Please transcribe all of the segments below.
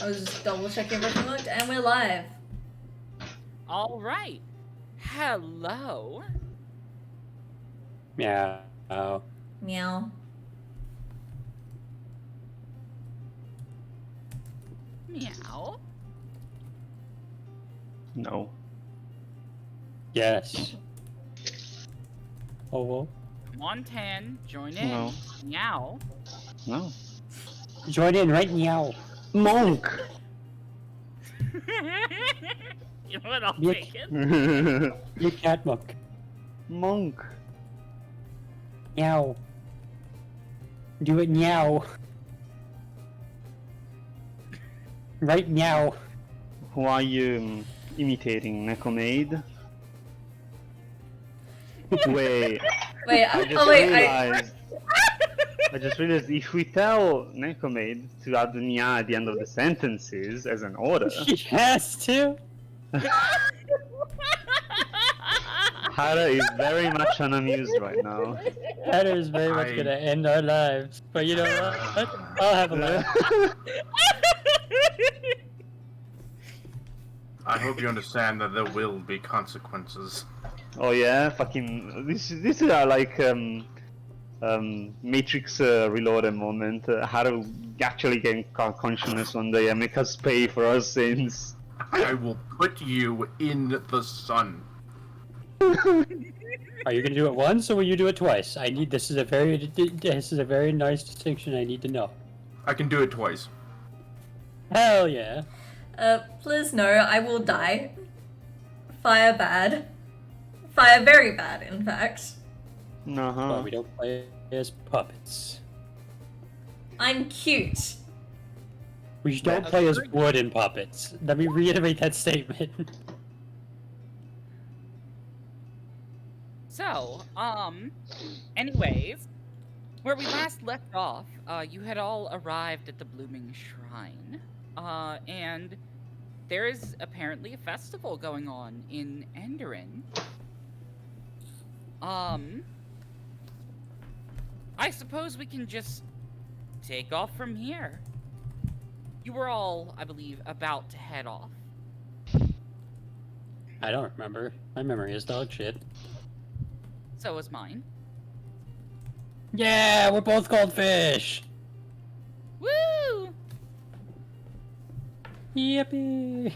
I was just double checking everything looked, and we're live. All right. Hello. Meow. Meow. Meow. No. Yes. Oh, well. Montan, join in. No. Meow. No. Join in right meow. Monk! You know what? I'll Yeah. take it. You cat monk. Monk. Meow. Do it meow. Right meow. Who are you imitating? Nekomaid? Wait, Wait, I just realized if we tell Nekomaid to add the nya at the end of the sentences as an order, She has to. Hara is very much unamused right now. That is very much gonna end our lives. But you know what? I'll have a laugh. I hope you understand that there will be consequences. Oh yeah, fucking this is like Matrix Reloaded moment. Hara actually gain consciousness one day and make us pay for our sins. I will put you in the sun. Are you gonna do it once or will you do it twice? I need. This is a very nice distinction. I need to know. I can do it twice. Hell yeah. Please no, I will die. Fire bad. Fire very bad, in fact. Well, we don't play as puppets. I'm cute. We don't play as wooden puppets. Let me reiterate that statement. So, anyways, where we last left off, you had all arrived at the Blooming Shrine, and there is apparently a festival going on in Enderin. I suppose we can just take off from here. You were all, I believe, about to head off. I don't remember. My memory is dog shit. So is mine. Yeah, we're both goldfish. Woo! Yippee!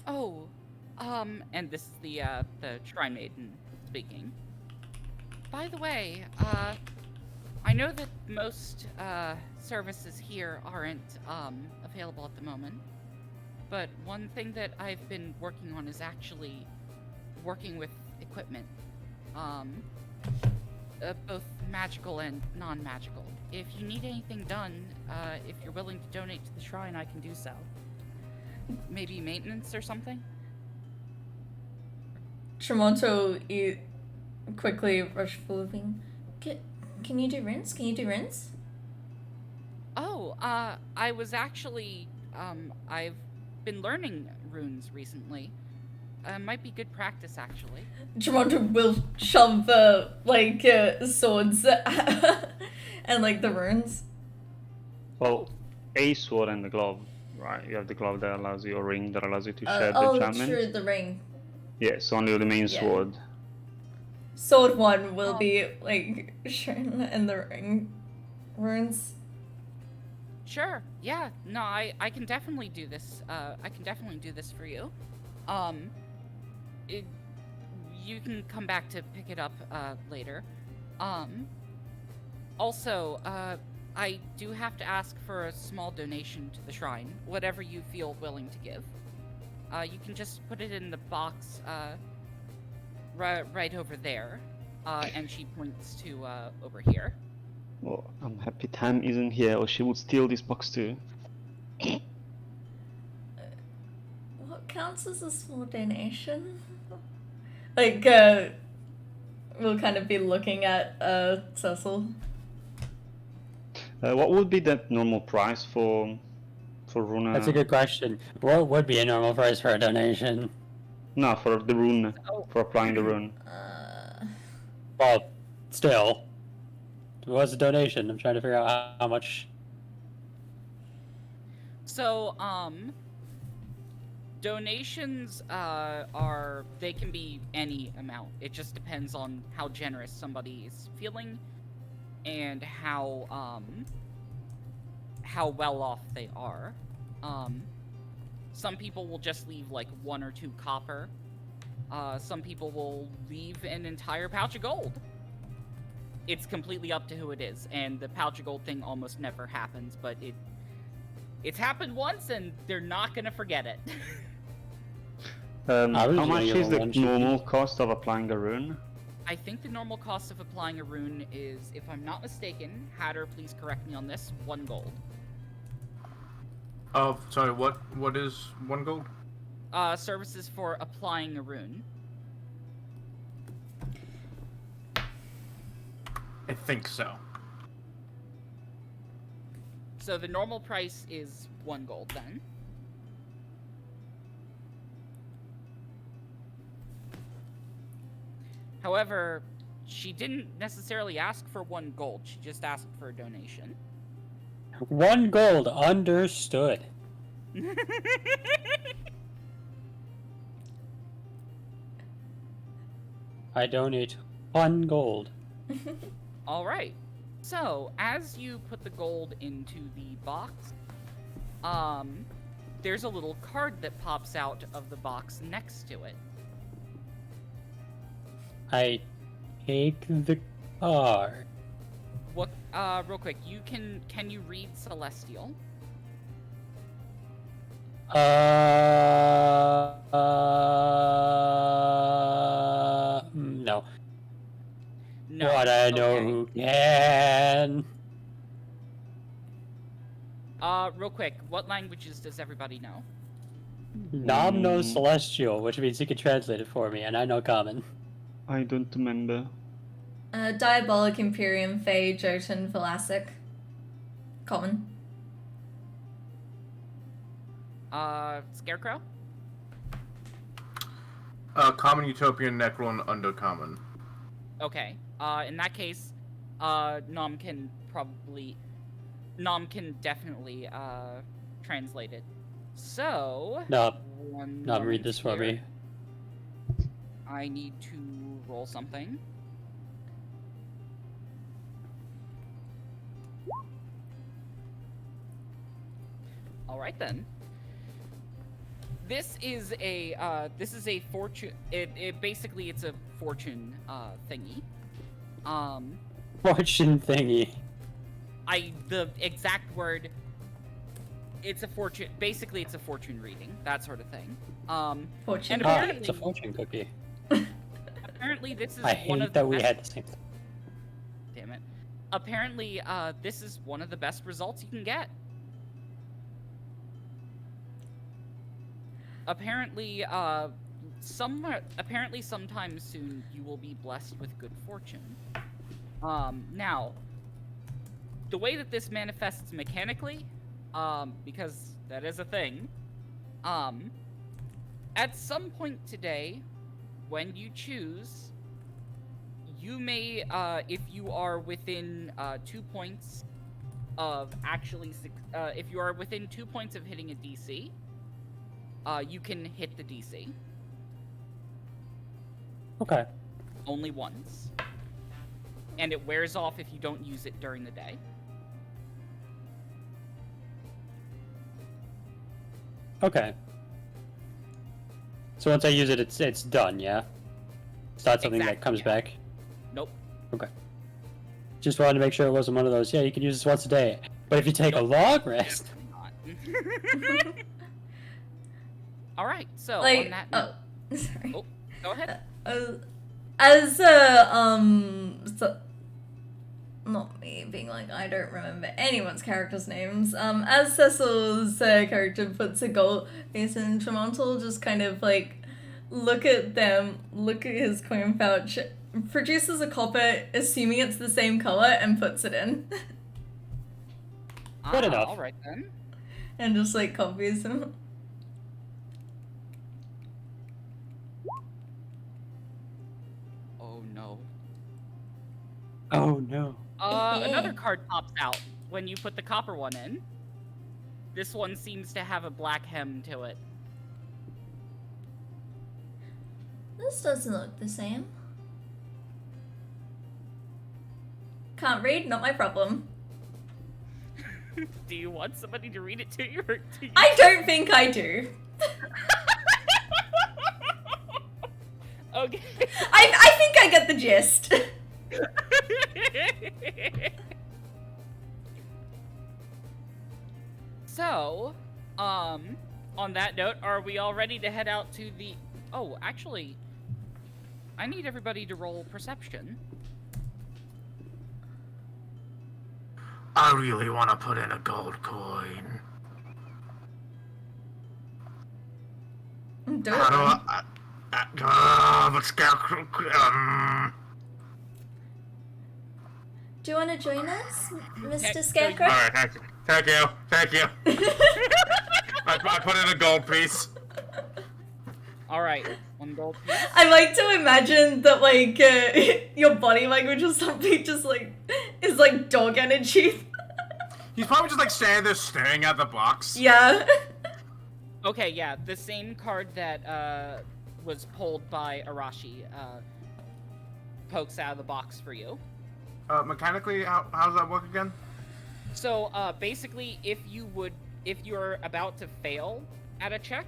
Oh, and this is the Shrine Maiden speaking. By the way, I know that most, services here aren't, available at the moment, but one thing that I've been working on is actually working with equipment, both magical and non-magical. If you need anything done, if you're willing to donate to the shrine, I can do so. Maybe maintenance or something? Tremonto, you quickly rush forward. Can you do rinse? Can you do rinse? Oh, I was actually, I've been learning runes recently. Might be good practice, actually. Tremonto will shove, swords and, the runes. Well, a sword and the glove, right? You have the glove that allows you, a ring that allows you to shed the enchantment. True, the ring. Yes, only the main sword. Sword 1 will be, shown in the ring runes. Sure, yeah, no, I can definitely do this, I can definitely do this for you. You can come back to pick it up, later. Also, I do have to ask for a small donation to the shrine, whatever you feel willing to give. You can just put it in the box, right over there, and she points to, over here. Well, I'm happy Tam isn't here, or she would steal this box too. What counts as a small donation? We'll kind of be looking at, Cecil. What would be the normal price for rune? That's a good question. What would be a normal price for a donation? No, for the rune, for applying the rune. Well, still. What's the donation? I'm trying to figure out how much. So, donations they can be any amount. It just depends on how generous somebody is feeling and how well off they are. Some people will just leave like 1 or 2 copper. Some people will leave an entire pouch of gold. It's completely up to who it is, and the pouch of gold thing almost never happens, but it's happened once, and they're not gonna forget it. How was much gonna give is a the 1 normal cost of applying a rune? I think the normal cost of applying a rune is, if I'm not mistaken, Hatter, please correct me on this, 1 gold. Oh, sorry. What is 1 gold? Services for applying a rune. I think so. So the normal price is 1 gold then. However, she didn't necessarily ask for 1 gold, she just asked for a donation. 1 gold, understood. I donate 1 gold. Alright, so as you put the gold into the box, there's a little card that pops out of the box next to it. I take the card. What, real quick, can you read Celestial? No. No. But I know okay. who can. Real quick, what languages does everybody know? Nom knows Celestial, which means he can translate it for me, and I know Common. I don't remember. Diabolic, Imperium, Fey, Jotun, Velasic. Common. Scarecrow? Common, Utopian, Necron, Undercommon. Okay. In that case, Nom can definitely, translate it. So... No, one Nom, read moment this for here. me. I need to roll something. Alright then. This is a fortune. Basically it's a fortune thingy. Fortune thingy. The exact word. It's a fortune. Basically, it's a fortune reading, that sort of thing. Fortune. And Ah, apparently, it's a fortune cookie. apparently this is I one hate of the that we best. had the same thing. Damn it. Apparently, this is one of the best results you can get. Apparently, sometime soon you will be blessed with good fortune. Now, the way that this manifests mechanically, because that is a thing, at some point today, when you choose, you may, if you are within 2 points of if you are within 2 points of hitting a DC, you can hit the DC. Okay. Only once. And it wears off if you don't use it during the day. Okay. So once I use it, it's done, yeah? It's not something that Exactly, comes yeah. back? Nope. Okay. Just wanted to make sure it wasn't one of those, yeah, you can use this once a day. But if you take a long rest... Definitely not. Alright, so Like, on that note... sorry. Oh, go ahead. As so, not me being like I don't remember anyone's characters' names. As Cecil's character puts a gold piece in Tremontal, just kind of like look at his coin pouch, produces a copper, assuming it's the same color, and puts it in, Good enough. Alright then. and just like copies him. Oh no. Oh no. Another card pops out when you put the copper one in. This one seems to have a black hem to it. This doesn't look the same. Can't read, not my problem. Do you want somebody to read it to you, or do you? I don't think I do. Okay. I think I get the gist. So, on that note, are we all ready to head out to the... Oh, actually, I need everybody to roll perception. I really want to put in a gold coin. Do How do it. but Scarecrow. Do you want to join us, Mr. so Scarecrow? All right, thank you. I put in a gold piece. All right, 1 gold piece. I like to imagine that, like, your body language or something just, like, is like dog energy. He's probably just like standing there staring at the box. Yeah. Okay, yeah, the same card that was pulled by Arashi pokes out of the box for you. Mechanically, how does that work again? So basically, if you're about to fail at a check,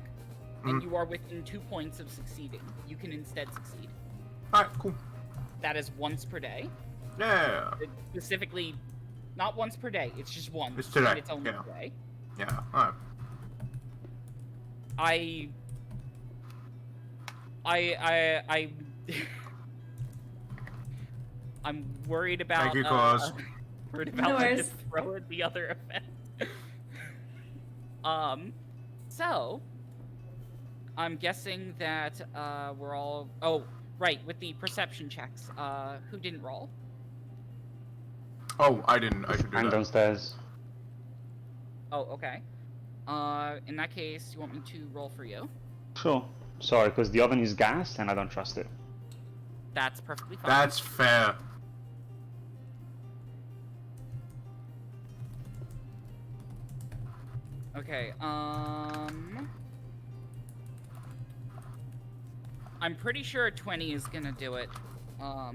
and you are within 2 points of succeeding, you can instead succeed. All right, cool. That is once per day. Yeah. Specifically, not once per day. It's just once. It's today, And it's only yeah. today. Yeah. All right. I'm worried about. Thank you, Claus. Worried about No like, worries. just throwing the other event. So I'm guessing that we're all. Oh, right. With the perception checks, who didn't roll? Oh, I didn't. I should do I'm that. downstairs. Oh, okay. In that case, you want me to roll for you? Sure. Sorry, because the oven is gassed and I don't trust it. That's perfectly fine. That's fair. Okay, I'm pretty sure a 20 is gonna do it. I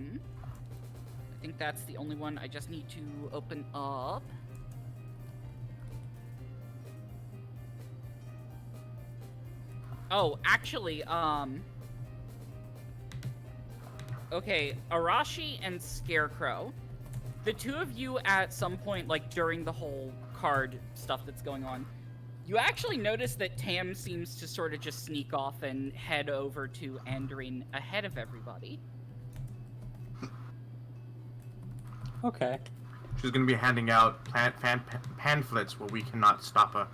think that's the only one. I just need to open up. Oh, actually, okay, Arashi and Scarecrow. The two of you at some point, like during the whole card stuff that's going on, you actually notice that Tam seems to sort of just sneak off and head over to Andorin ahead of everybody. Okay. She's gonna be handing out pamphlets where we cannot stop her.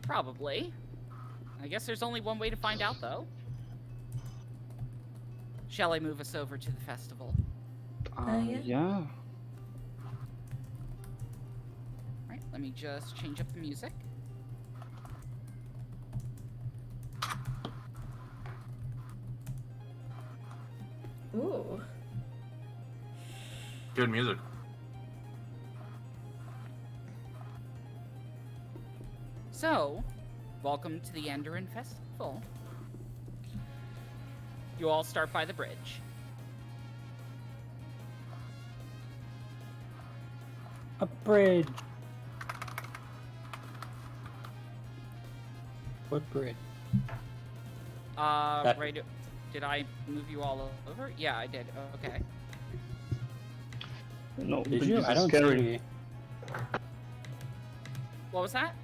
Probably. I guess there's only one way to find out, though. Shall I move us over to the festival? Yeah. Yeah. Right, let me just change up the music. Ooh. Good music. So, welcome to the Andorin Festival. You all start by the bridge. A bridge. What bridge? That- Right. Did I move you all over? Yeah, I did. Okay. No, Did but you? this I is don't scary. see any. What was that?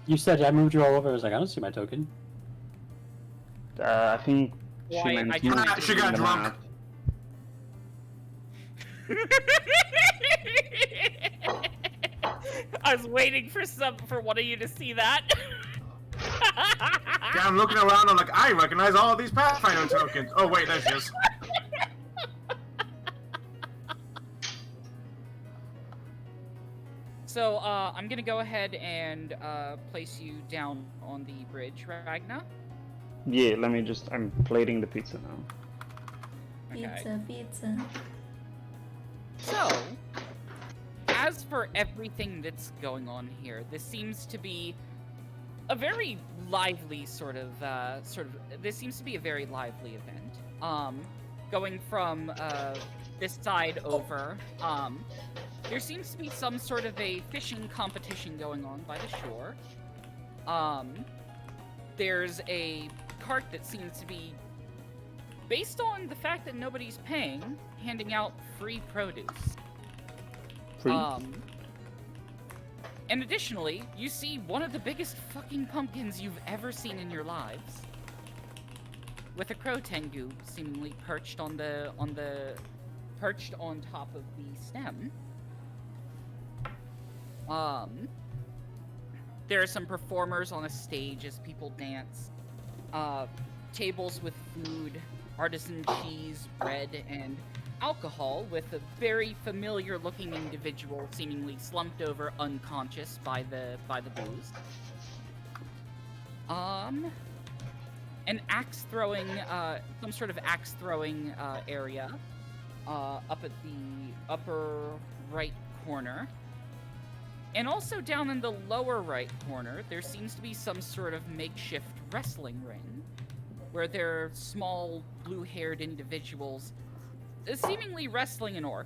You said I moved you all over. I was like, I don't see my token. I think she Why, meant I you just- She got in the drunk. map. I was waiting for one of you to see that. Yeah, I'm looking around. I'm like, I recognize all of these Pathfinder tokens. Oh wait, there she is. So, I'm gonna go ahead and place you down on the bridge, Ragna. Yeah, let me just. I'm plating the pizza now. Pizza, pizza. So, as for everything that's going on here, this seems to be a very lively this seems to be a very lively event. Going from this side over, there seems to be some sort of a fishing competition going on by the shore. There's a cart that seems to be, based on the fact that nobody's paying, handing out free produce. Free? And additionally, you see one of the biggest fucking pumpkins you've ever seen in your lives, with a crow tengu seemingly perched on top of the stem. There are some performers on a stage as people dance. Tables with food, artisan cheese, bread, and alcohol, with a very familiar-looking individual seemingly slumped over unconscious by the booze. An axe-throwing, some sort of axe-throwing area up at the upper right corner. And also down in the lower right corner, there seems to be some sort of makeshift wrestling ring, where there are small, blue-haired individuals seemingly wrestling an orc.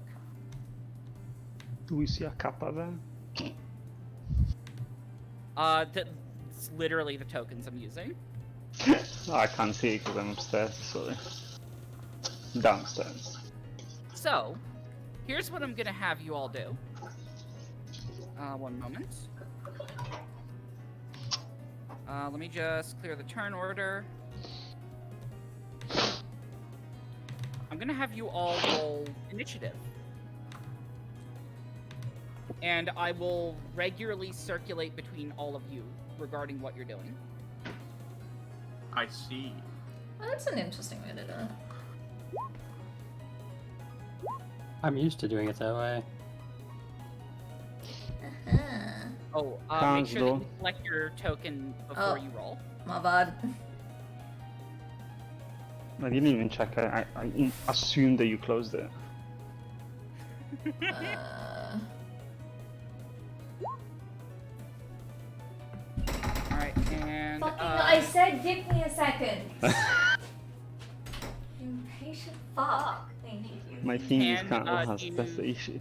Do we see a kappa there? It's literally the tokens I'm using. I can't see because I'm upstairs, sorry. Downstairs. So, here's what I'm gonna have you all do. One moment. Let me just clear the turn order. I'm gonna have you all roll initiative. And I will regularly circulate between all of you regarding what you're doing. I see. Well, that's an interesting way to do it. I'm used to doing it that way. Uh-huh. Oh, make Sounds sure that low. you select your token before Oh. you roll. My bad. I didn't even check. I assumed that you closed it. Alright, and... Fucking, I said give me a second. You patient fuck. Thank you. My fingers And, can't last, do that's the you- issue.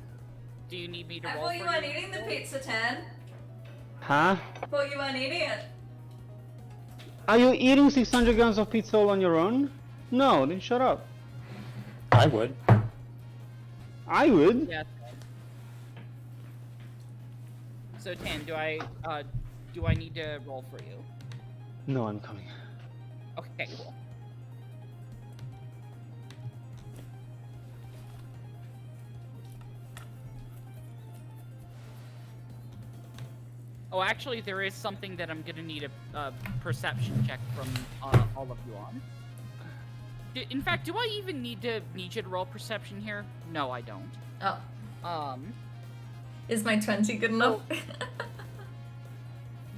Do you need me to I roll thought for you you? weren't eating the pizza, Tan. Huh? I thought you weren't eating it. Are you eating 600 grams of pizza all on your own? No, then shut up. I would. I would. Yeah. So Tan, do I need to roll for you? No, I'm coming. Okay, cool. Oh, actually, there is something that I'm gonna need a perception check from all of you on. In fact, do I even need you to roll perception here? No, I don't. Oh. Is my 20 good enough?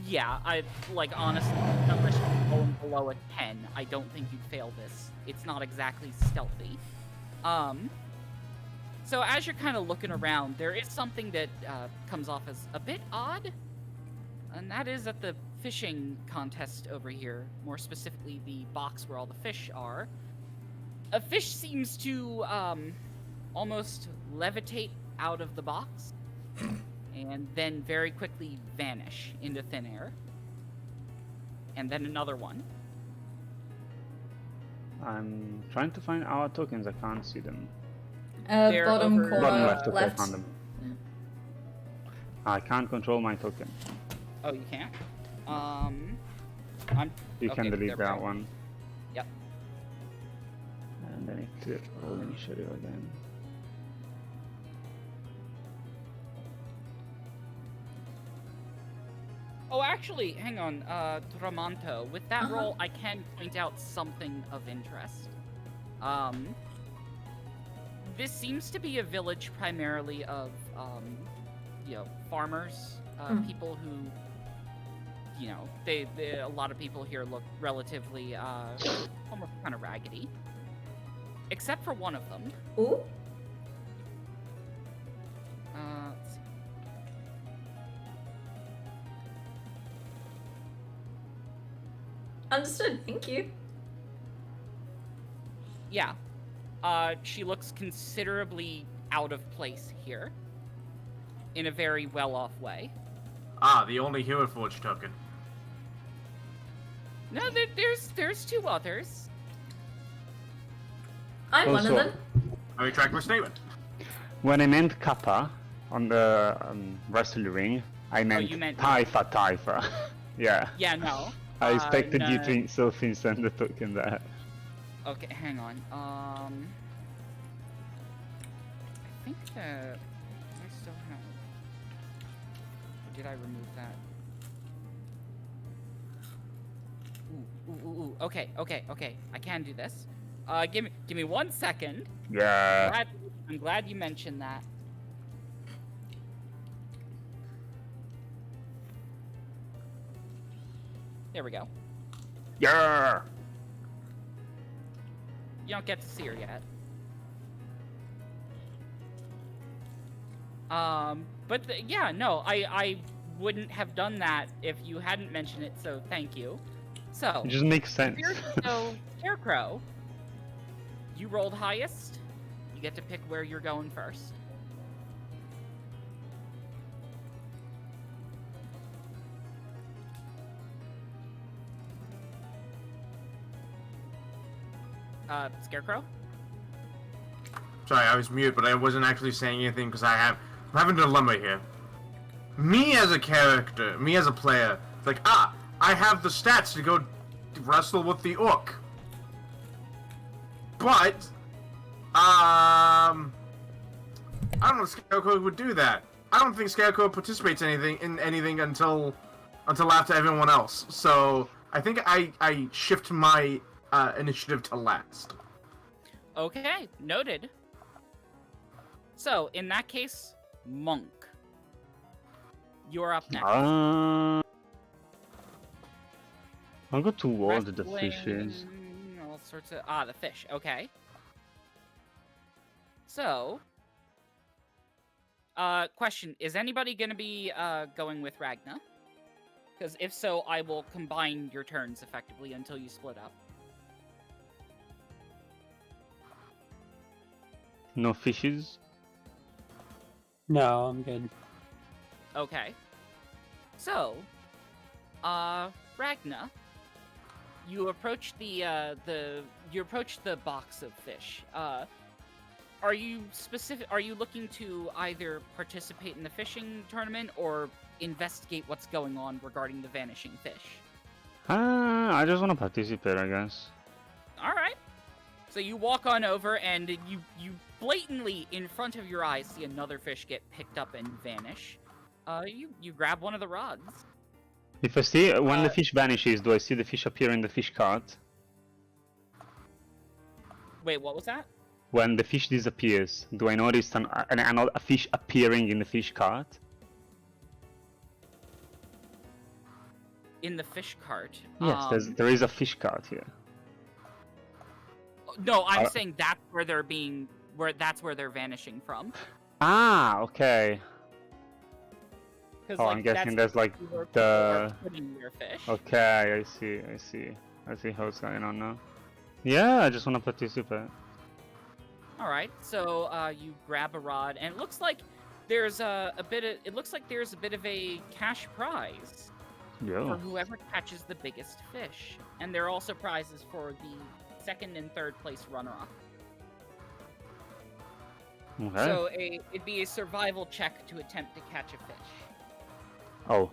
Yeah, honestly, unless you're going below a 10, I don't think you'd fail this. It's not exactly stealthy. So as you're kind of looking around, there is something that comes off as a bit odd, and that is at the fishing contest over here, more specifically the box where all the fish are. A fish seems to almost levitate out of the box, and then very quickly vanish into thin air. And then another one. I'm trying to find our tokens, I can't see them. They're Bottom over- corner, Bottom left, okay, I left. found them. I can't control my token. Oh, you can't? You Okay, can delete never that mind. one. Yep. And then I clear all initiative again. Oh, actually, hang on, Tramonto. With that roll, I can point out something of interest. This seems to be a village primarily of, farmers, people who, a lot of people here look relatively, almost kind of raggedy. except for one of them. Ooh. Let's see. Understood. Thank you. Yeah. She looks considerably out of place here. In a very well-off way. Ah, the only human forge token. No, there's two others. I'm one of Also- them. I retract my statement. When I meant Kappa on the wrestling ring, I meant, you meant- Taifa. Yeah. Yeah, no. I expected you no. to still send the token there. Okay, hang on. I think that I still have. Or did I remove that? Ooh. Okay. I can do this. Give me 1 second. Yeah. I'm glad you mentioned that. There we go. Yeah. You don't get to see her yet. Yeah, no, I wouldn't have done that if you hadn't mentioned it, so thank you. So, It just makes sense. so Scarecrow, you rolled highest. You get to pick where you're going first. Scarecrow? Sorry, I was mute, but I wasn't actually saying anything because I'm having a dilemma here. Me as a character, me as a player, it's like, I have the stats to go wrestle with the orc. But, I don't know if Scarecrow would do that. I don't think Scarecrow participates in anything until after everyone else. So I think I shift my initiative to last. Okay, noted. So, in that case, Monk. You're up next. I'll go toward the Wrestling, fishes. all sorts of the fish. Okay. So, question: is anybody gonna be going with Ragna? Because if so, I will combine your turns effectively until you split up. No fishes? No, I'm good. Okay. So, Ragna, you approach the box of fish. Are you looking to either participate in the fishing tournament or investigate what's going on regarding the vanishing fish? I just want to participate, I guess. All right. So you walk on over and you blatantly in front of your eyes see another fish get picked up and vanish. You grab one of the rods. If I see when the fish vanishes, do I see the fish appear in the fish cart? Wait, what was that? When the fish disappears, do I notice a fish appearing in the fish cart? In the fish cart. Yes, there is a fish cart here. No, I'm saying that's where that's where they're vanishing from. Ah, okay. 'Cause, Oh, I'm guessing there's like the. putting your fish. Okay, I see how it's going on now. Yeah, I just want to participate. All right, so you grab a rod, and it looks like there's a bit of a cash prize for Yeah. whoever catches the biggest fish, and there are also prizes for the second and third place runner-up. Okay. So it'd be a survival check to attempt to catch a fish. Oh.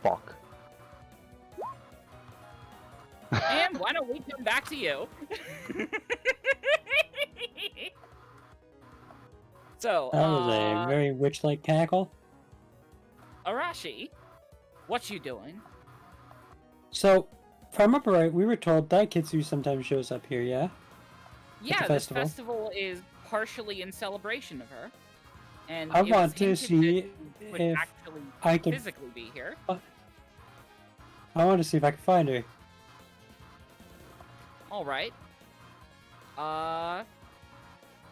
Fuck. And why don't we come back to you? So, That was a very witch-like cackle. Arashi, what you doing? So, from up right, we were told Daikitsu sometimes shows up here, yeah? Yeah, the this festival. festival is partially in celebration of her. And I it was want to hinted see that you would if actually I can. physically be here. I want to see if I can find her. All right.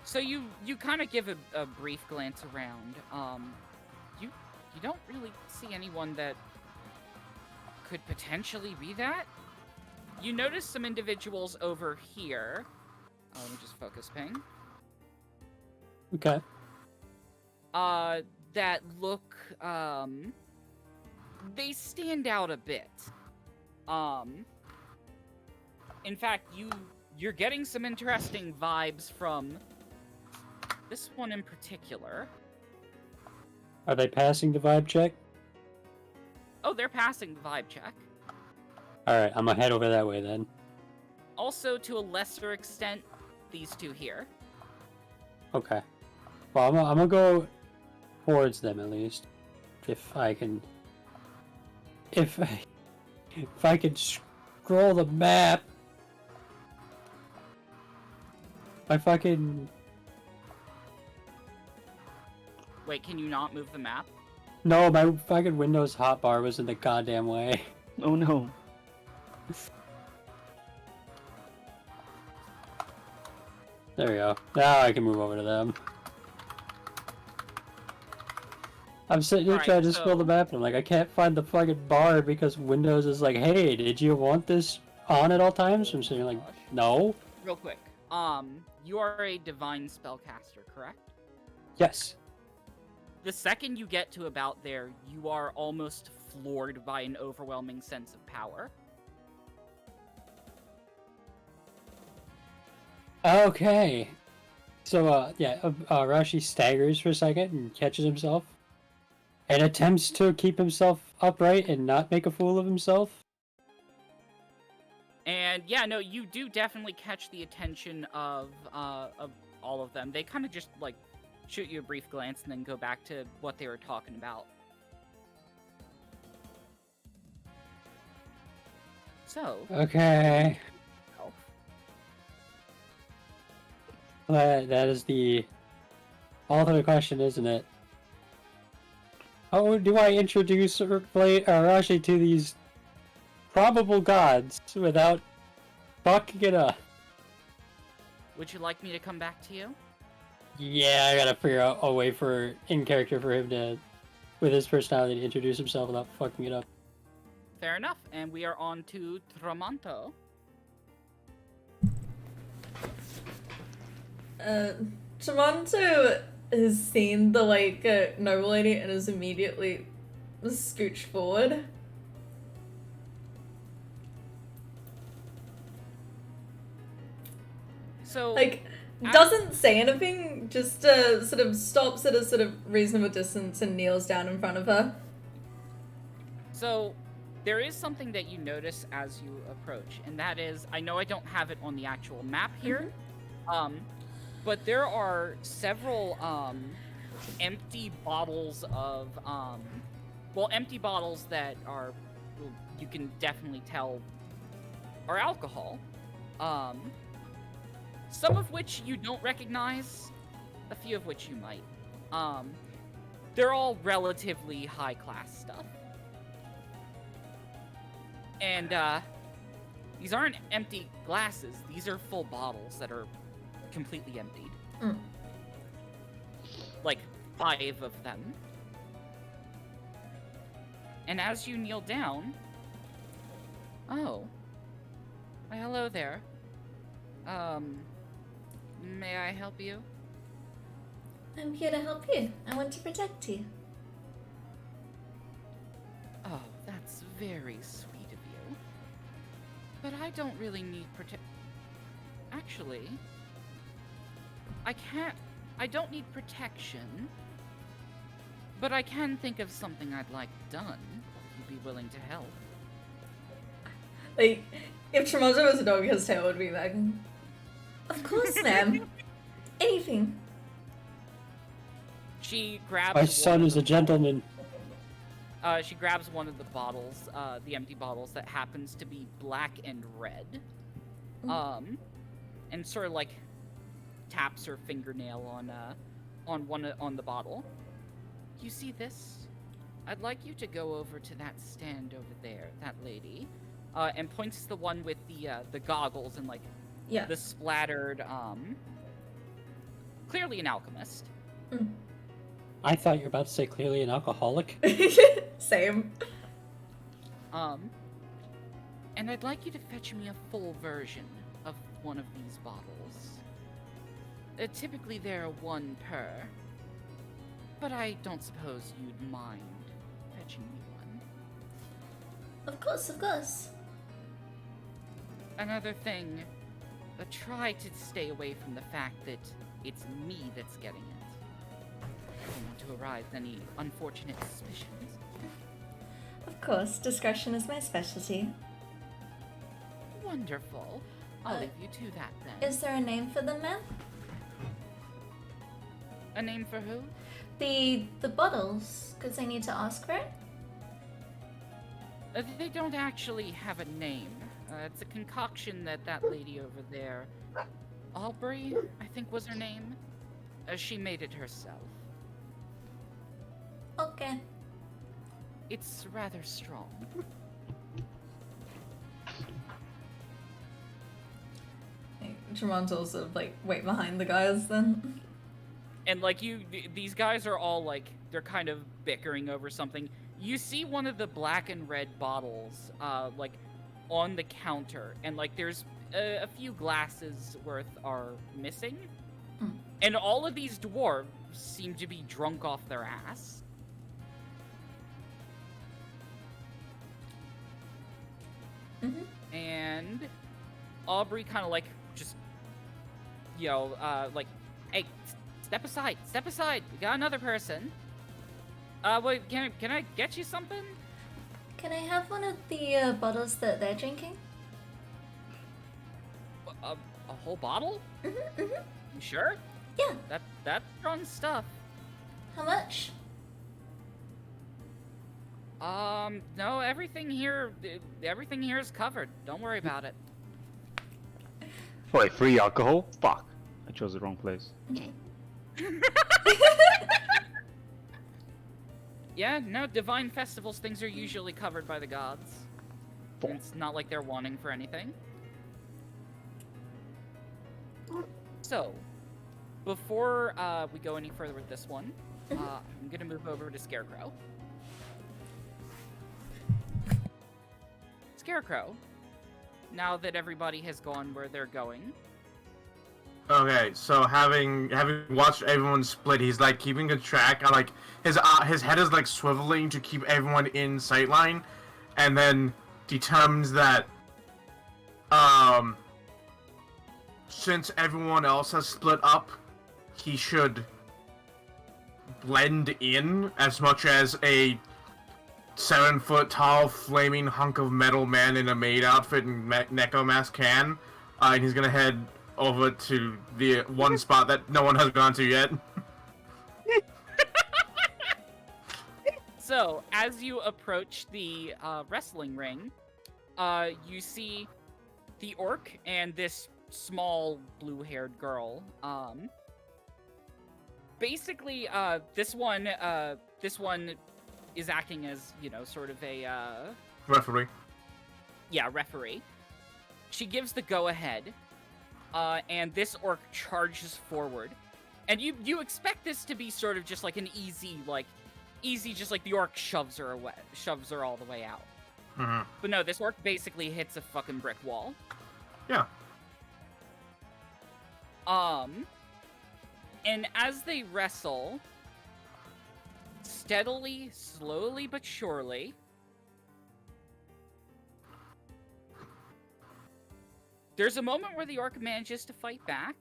So you kind of give a brief glance around. You don't really see anyone that could potentially be that. You notice some individuals over here. Let me just focus ping. Okay. That look, they stand out a bit. In fact, you're getting some interesting vibes from this one in particular. Are they passing the vibe check? Oh, they're passing the vibe check. Alright, I'm gonna head over that way then. Also, to a lesser extent, these two here. Okay. Well, I'm gonna go towards them at least. If I can... If I can scroll the map... I fucking... Wait, can you not move the map? No, my fucking Windows hotbar was in the goddamn way. Oh no. There we go. Now I can move over to them. I'm sitting here Alright, trying to scroll so- the map and I'm like, I can't find the fucking bar because Windows is like, hey, did you want this on at all times? I'm sitting here like, no. Real quick. You are a divine spellcaster, correct? Yes. The second you get to about there, you are almost floored by an overwhelming sense of power. Okay. So, Rashi staggers for a second and catches himself. And attempts to keep himself upright and not make a fool of himself. And yeah, no, you do definitely catch the attention of all of them. They kind of just, like, shoot you a brief glance and then go back to what they were talking about. So, Okay. That is the ultimate question, isn't it? How do I introduce Arashi to these probable gods without fucking it up? would you like me to come back to you? Yeah, I gotta figure out a way for in character for him to, with his personality, to introduce himself without fucking it up. Fair enough, and we are on to Tramonto. Tremonto has seen the, like, noble lady and is immediately scooched forward. So, Like, doesn't say anything, just sort of stops at a sort of reasonable distance and kneels down in front of her. So, there is something that you notice as you approach, and that is, I know I don't have it on the actual map here, but there are several empty bottles of, empty bottles that are, well, you can definitely tell are alcohol. Some of which you don't recognize, a few of which you might. They're all relatively high-class stuff. And, these aren't empty glasses. These are full bottles that are completely emptied. Mm. Like, 5 of them. And as you kneel down... Oh. Why, hello there. May I help you? I'm here to help you. I want to protect you. Oh, that's very sweet of you. But I don't really need Actually, I don't need protection. But I can think of something I'd like done, if you'd be willing to help. Like, if Tremonto was a dog, his tail would be like, of course, ma'am. Anything. She grabs My son is a gentleman. She grabs one of the bottles, the empty bottles that happens to be black and red. And sort of like taps her fingernail on the bottle. You see this? I'd like you to go over to that stand over there, that lady, and points to the one with the goggles and like Yeah. the splattered, clearly an alchemist. I thought you were about to say clearly an alcoholic. Same. And I'd like you to fetch me a full version of one of these bottles. Typically there are one per, but I don't suppose you'd mind fetching me one. Of course, of course. Another thing, try to stay away from the fact that it's me that's getting it. I don't want to arouse any unfortunate suspicions. Of course, discretion is my specialty. Wonderful. I'll leave you to that then. Is there a name for them, ma'am? A name for who? The bottles, because I need to ask for it. They don't actually have a name. It's a concoction that lady over there, Aubrey, I think was her name. She made it herself. Okay. It's rather strong. Tremonto will sort of like wait behind the guys then. And like these guys are all like, they're kind of bickering over something. You see one of the black and red bottles, like on the counter, and like there's a few glasses worth are missing. And all of these dwarves seem to be drunk off their ass. And Aubrey kind of like just, you know, like, hey, step aside, we got another person. Wait, can I get you something? Can I have one of the bottles that they're drinking? A whole bottle? You sure? Yeah. That's strong stuff. How much? No, everything here is covered. Don't worry about it. Wait, free alcohol? Fuck. I chose the wrong place. Yeah, no, divine festivals, things are usually covered by the gods. It's not like they're wanting for anything. So, before we go any further with this one, I'm gonna move over to Scarecrow. Scarecrow, now that everybody has gone where they're going. Okay, so having watched everyone split, he's like keeping a track. Like his head is like swiveling to keep everyone in sightline, and then determines that since everyone else has split up, he should blend in as much as a 7-foot tall flaming hunk of metal man in a maid outfit and Neko mask can, and he's gonna head over to the one spot that no one has gone to yet. So, as you approach the wrestling ring, you see the orc and this small blue-haired girl. Basically, this one is acting as, you know, sort of a Referee. Yeah, referee. She gives the go-ahead, and this orc charges forward. And you expect this to be sort of just like an easy, just like the orc shoves her all the way out. Mm-hmm. But no, this orc basically hits a fucking brick wall. Yeah. And as they wrestle, steadily, slowly but surely, there's a moment where the orc manages to fight back,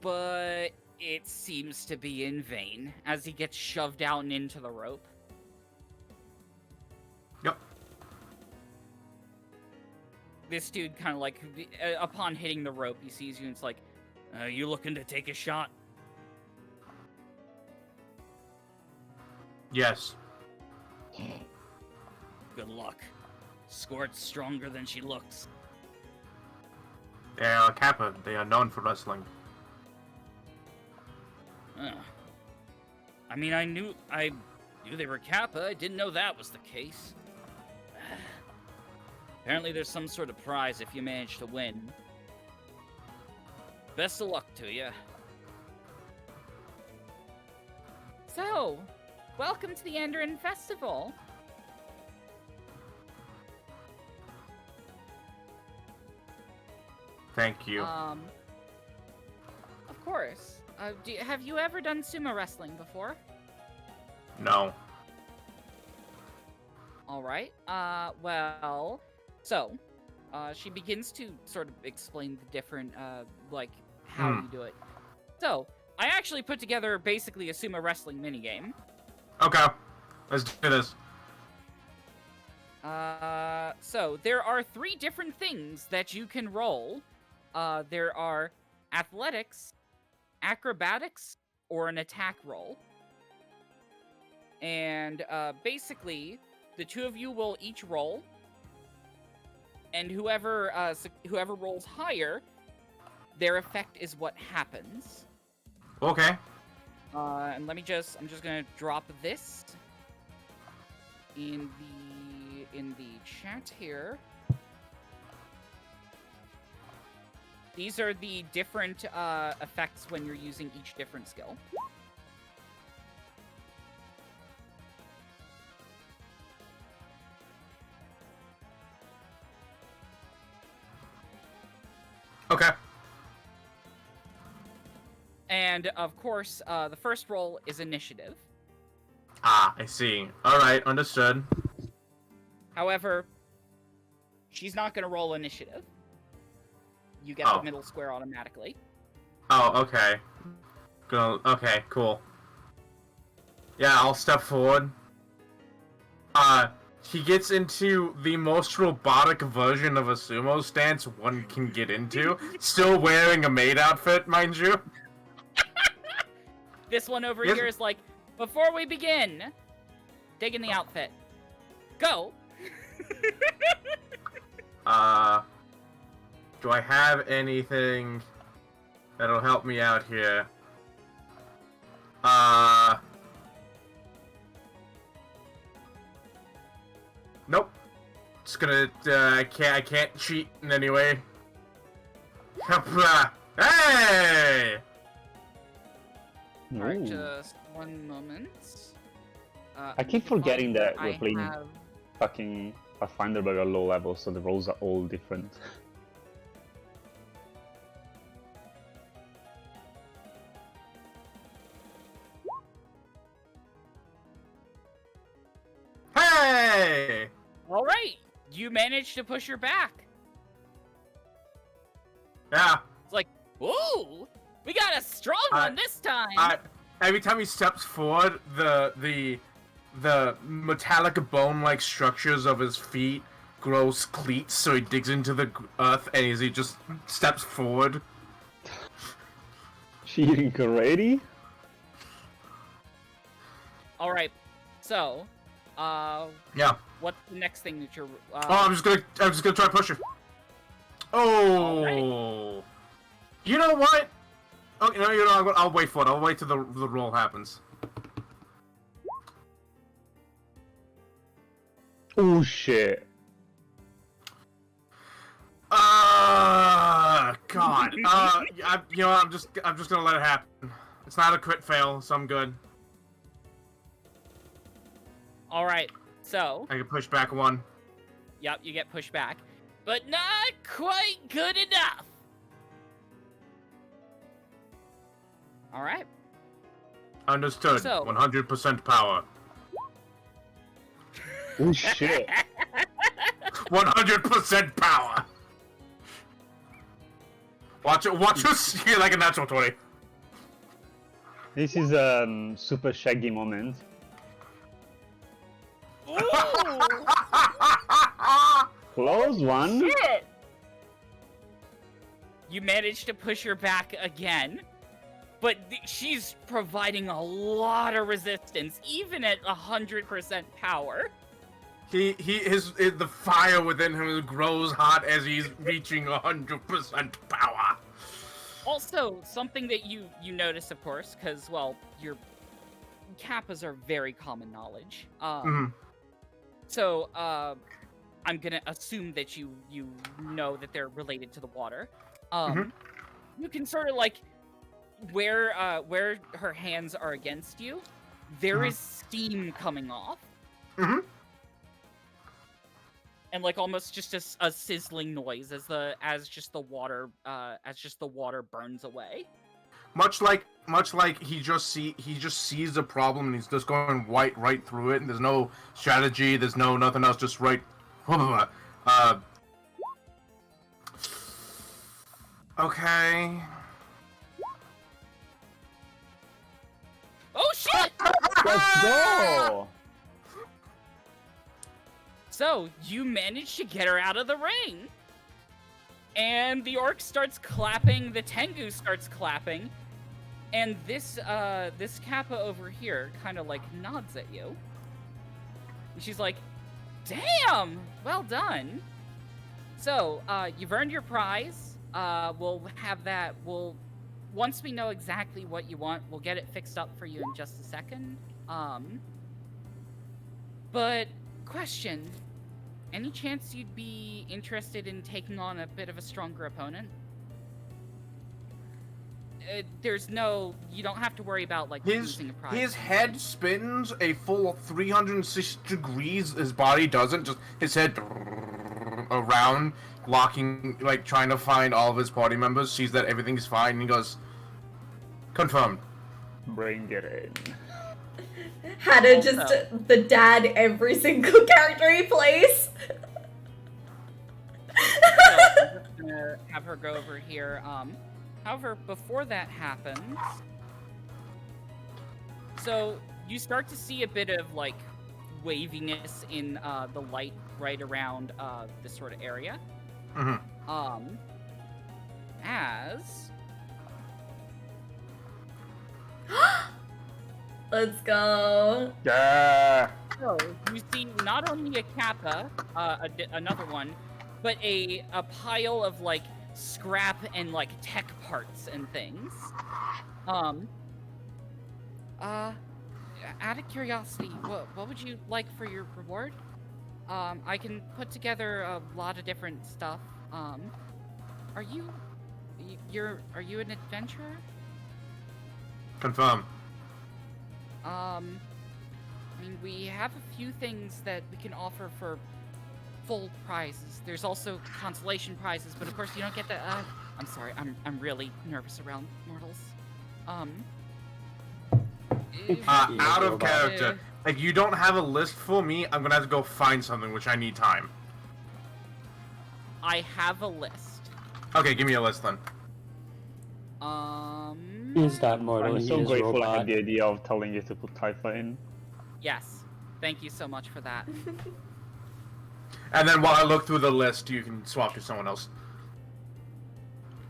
but it seems to be in vain as he gets shoved out and into the rope. Yep. This dude kind of like, upon hitting the rope, he sees you and it's like, you looking to take a shot? Yes. Good luck. Squirt's stronger than she looks. They are Kappa. They are known for wrestling. Ugh. I mean, I knew they were Kappa. I didn't know that was the case. Apparently there's some sort of prize if you manage to win. Best of luck to you. So, welcome to the Andoran Festival. Thank you. Of course. Have you ever done sumo wrestling before? No. Alright, well, so, she begins to sort of explain the different, like, how you do it. So, I actually put together basically a sumo wrestling minigame. Okay. Let's do this. So, there are 3 different things that you can roll. There are athletics, acrobatics, or an attack roll. And, basically, the 2 of you will each roll, and whoever rolls higher, their effect is what happens. Okay. And I'm just gonna drop this in the chat here. These are the different effects when you're using each different skill. Okay. And, of course, the first roll is initiative. Ah, I see. Alright, understood. However, she's not going to roll initiative. You get the middle square automatically. Oh, okay. Okay, cool. Yeah, I'll step forward. He gets into the most robotic version of a sumo stance one can get into. Still wearing a maid outfit, mind you. This one over here is like, before we begin, dig in the outfit. Go! Do I have anything that'll help me out here? Nope. Just gonna, I can't cheat in any way. Hey! Alright, Ooh. just one moment. I keep forgetting that we're I playing have- fucking Pathfinder but at low level, so the rolls are all different. Hey! Alright! You managed to push her back. Yeah. It's like, ooh! We got a strong one this time! Every time he steps forward, the metallic bone-like structures of his feet grows cleats, so he digs into the earth, and he just steps forward. Cheating already? Alright, so, Yeah. what's the next thing that you're, I'm just gonna try to push her. Oh. You know what? Oh, you know, I'll wait for it. I'll wait till the roll happens. Oh shit. God. I'm just gonna let it happen. It's not a crit fail, so I'm good. Alright, so, I can push back one. yep, you get pushed back. But not quite good enough! Alright. Understood. So- 100% power. Oh shit. 100% power. Watch us hear like a natural 20. This is super shaggy moment. Ooh! Close one. Shit! You managed to push her back again, but she's providing a lot of resistance, even at 100% power. The fire within him grows hot as he's reaching 100% power. Also, something that you notice, of course, because, well, your kappas are very common knowledge. So, I'm gonna assume that you know that they're related to the water. You can sort of, like, where her hands are against you, there is steam coming off. And, like, almost just a sizzling noise as just the water burns away. Much like he just sees the problem and he's just going right through it, and there's no strategy, there's nothing else, just right. Okay. Oh shit! Let's go! So, you managed to get her out of the ring. And the orc starts clapping, the Tengu starts clapping, and this kappa over here kind of, like, nods at you. And she's like, damn! Well done! So, you've earned your prize. We'll have that, once we know exactly what you want, we'll get it fixed up for you in just a second. But, question, any chance you'd be interested in taking on a bit of a stronger opponent? You don't have to worry about, like, losing a prize. His head spins a full 360 degrees, his body doesn't, just his head around, locking, like, trying to find all of his party members, sees that everything's fine, and he goes, confirmed. Bring it in. Hannah just the dad every single character he plays. So, I'm just gonna have her go over here. However, before that happens, so you start to see a bit of, like, waviness in the light right around this sort of area. As Let's go. Yeah. so you see not only a kappa, another one, but a pile of, like, scrap and, like, tech parts and things. Out of curiosity, what would you like for your reward? I can put together a lot of different stuff. Are you an adventurer? Confirm. I mean, we have a few things that we can offer for full prizes. There's also consolation prizes, but of course you don't get the. I'm sorry, I'm really nervous around mortals. Out of character. Like, you don't have a list for me, I'm gonna have to go find something, which I need time. I have a list. Okay, give me a list then. He's not mortal, I'm he so is grateful I robot. had the idea of telling you to put Typha in. Yes. Thank you so much for that. And then while I look through the list, you can swap to someone else.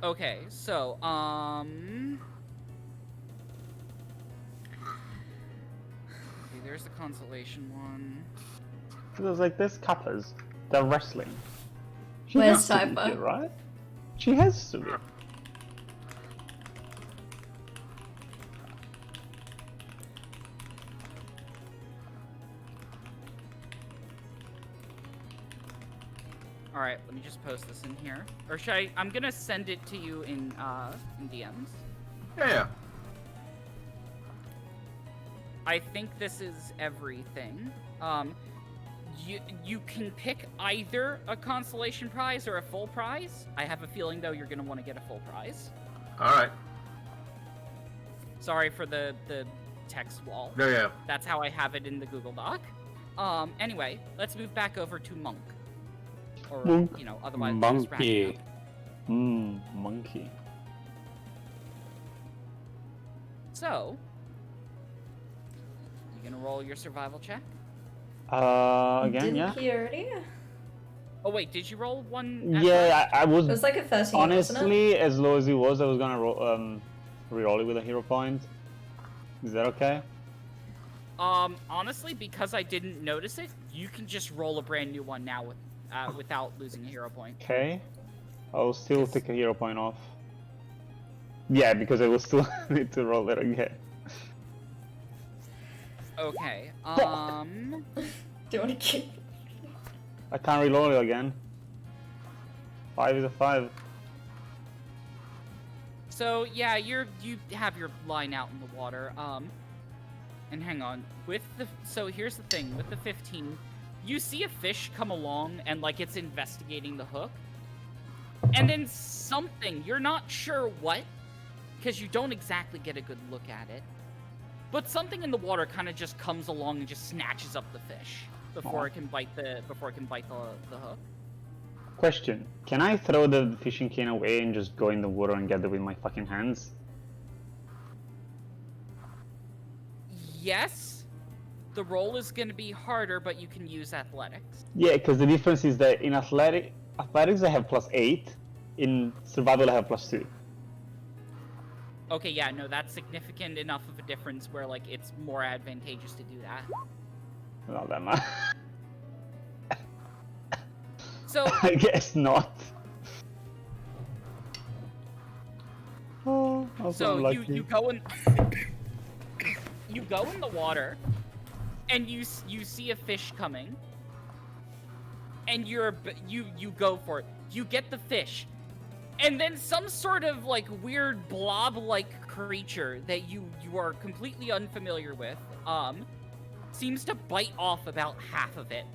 Okay, so, okay, there's the consolation one. Because, like, there's kappas. They're wrestling. She Where's has to be Typha? here, right? She has to be. Alright, let me just post this in here. Or should I'm gonna send it to you in DMs. Yeah. I think this is everything. You can pick either a consolation prize or a full prize. I have a feeling, though, you're gonna want to get a full prize. Alright. Sorry for the text wall. Yeah. That's how I have it in the Google Doc. Anyway, let's move back over to Monk. Or, Monk. you know, otherwise known as Monkey. Ragnar. Monkey. So, you gonna roll your survival check? Again, Didn't yeah? he already? Oh wait, did you roll one? At Yeah, I It was was like a 13, wasn't it? honestly, as low as it was, I was gonna re-roll it with a hero point. Is that okay? Honestly, because I didn't notice it, you can just roll a brand new one now without losing a hero point. Okay. I'll still take a hero point off. Yeah, because I will still need to roll it again. Okay. Do you want to keep? I can't reload it again. 5 is a 5. So yeah, you have your line out in the water. And hang on, so here's the thing with the 15, you see a fish come along and like it's investigating the hook, and then something, you're not sure what, because you don't exactly get a good look at it, but something in the water kind of just comes along and just snatches up the fish before it can bite the hook. Question: can I throw the fishing cane away and just go in the water and get it with my fucking hands? Yes, the roll is going to be harder, but you can use athletics. Yeah, because the difference is that in athletics I have +8, in survival I have +2. Okay, yeah, no, that's significant enough of a difference where like it's more advantageous to do that. Not that much. So I guess not. Oh, So you go in you go in the water, and you see a fish coming, and you go for it. You get the fish, and then some sort of like weird blob-like creature that you are completely unfamiliar with seems to bite off about half of it.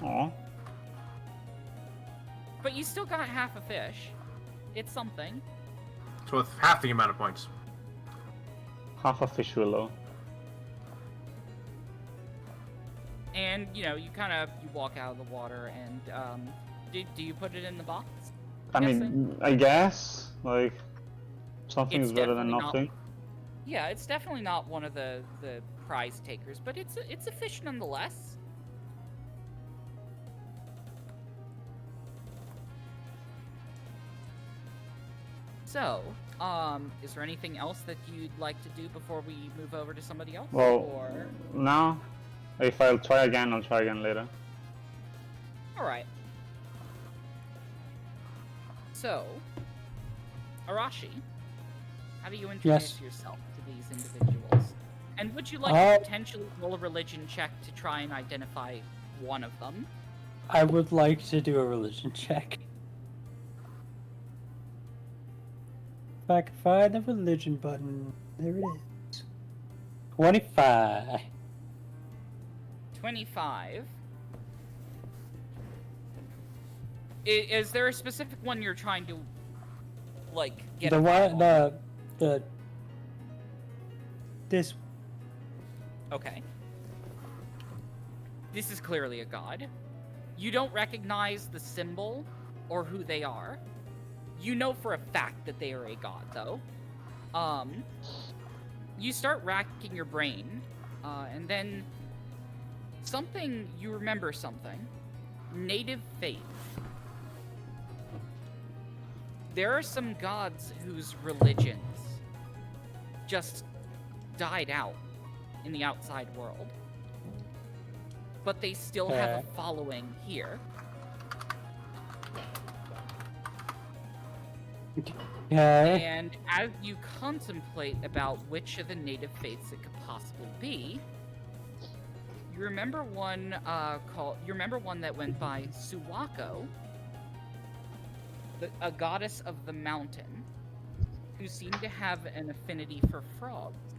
Aw. But you still got half a fish. It's something. It's worth half the amount of points. Half a fish willow. And, you know, you walk out of the water and, do you put it in the box? I mean, I guess, like, something's It's better than definitely not- nothing. Yeah, it's definitely not one of the prize takers, but it's a fish nonetheless. So, is there anything else that you'd like to do before we move over to somebody else? Well, Or... no. If I'll try again, I'll try again later. Alright. So, Arashi, how do you introduce Yes. yourself to these individuals? And would you like to potentially roll a religion check to try and identify one of them? I would like to do a religion check. If I can find the religion button, there it is. 25. 25. Is there a specific one you're trying to, like, get The a one, vibe on? this. Okay. This is clearly a god. You don't recognize the symbol or who they are. You know for a fact that they are a god, though. You start racking your brain, and then you remember something. Native faith. There are some gods whose religions just died out in the outside world, but they still have a following here. Okay. And as you contemplate about which of the native faiths it could possibly be, you remember one that went by Suwako, a goddess of the mountain, who seemed to have an affinity for frogs.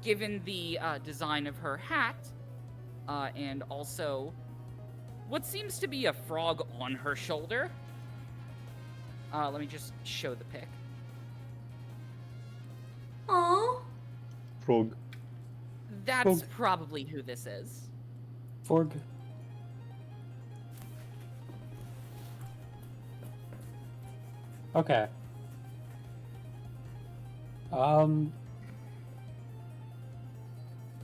Given the design of her hat, and also what seems to be a frog on her shoulder. Let me just show the pic. Aww. Frog. That's Frog. probably who this is. Forg. Okay.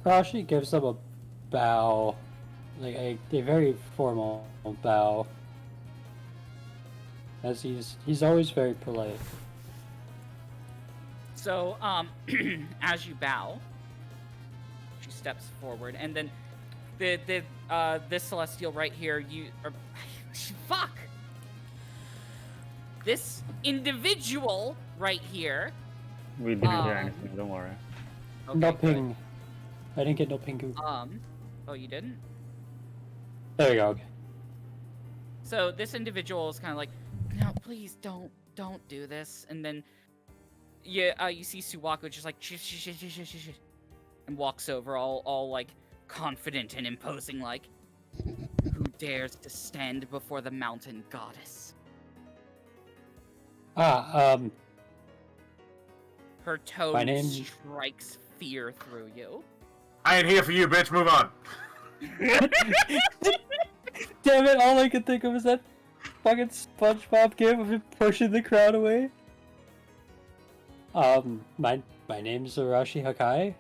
Rashi gives them a bow, like a very formal bow, as he's always very polite. So, as you bow, she steps forward, and then this celestial right here, fuck! this individual right here. We didn't hear Um, anything. Don't worry. Okay, No good. ping. I didn't get no pingu. Oh, you didn't? There we go. Okay. So this individual is kind of like, no, please don't do this. And then, you see Suwako just like, shh, shh, shh, shh, shh, shh, and walks over, all like confident and imposing, like, who dares to stand before the mountain goddess? Her tone name- strikes fear through you. I ain't here for you, bitch. Move on. Damn it! All I could think of was that fucking SpongeBob game of him pushing the crowd away. My name's Arashi Hakai.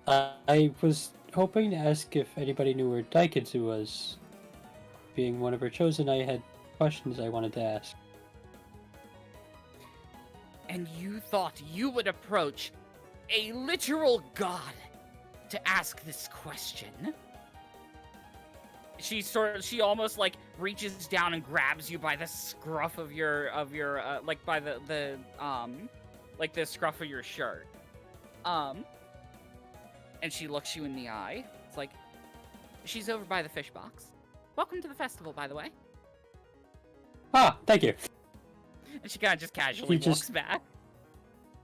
I was hoping to ask if anybody knew where Daikatsu was. Being one of her chosen, I had questions I wanted to ask. And you thought you would approach a literal god to ask this question? She almost like reaches down and grabs you by the scruff of your like by the like the scruff of your shirt. And she looks you in the eye. It's like, she's over by the fish box. Welcome to the festival, by the way. Ah, thank you. And she kind of just casually He walks just- back.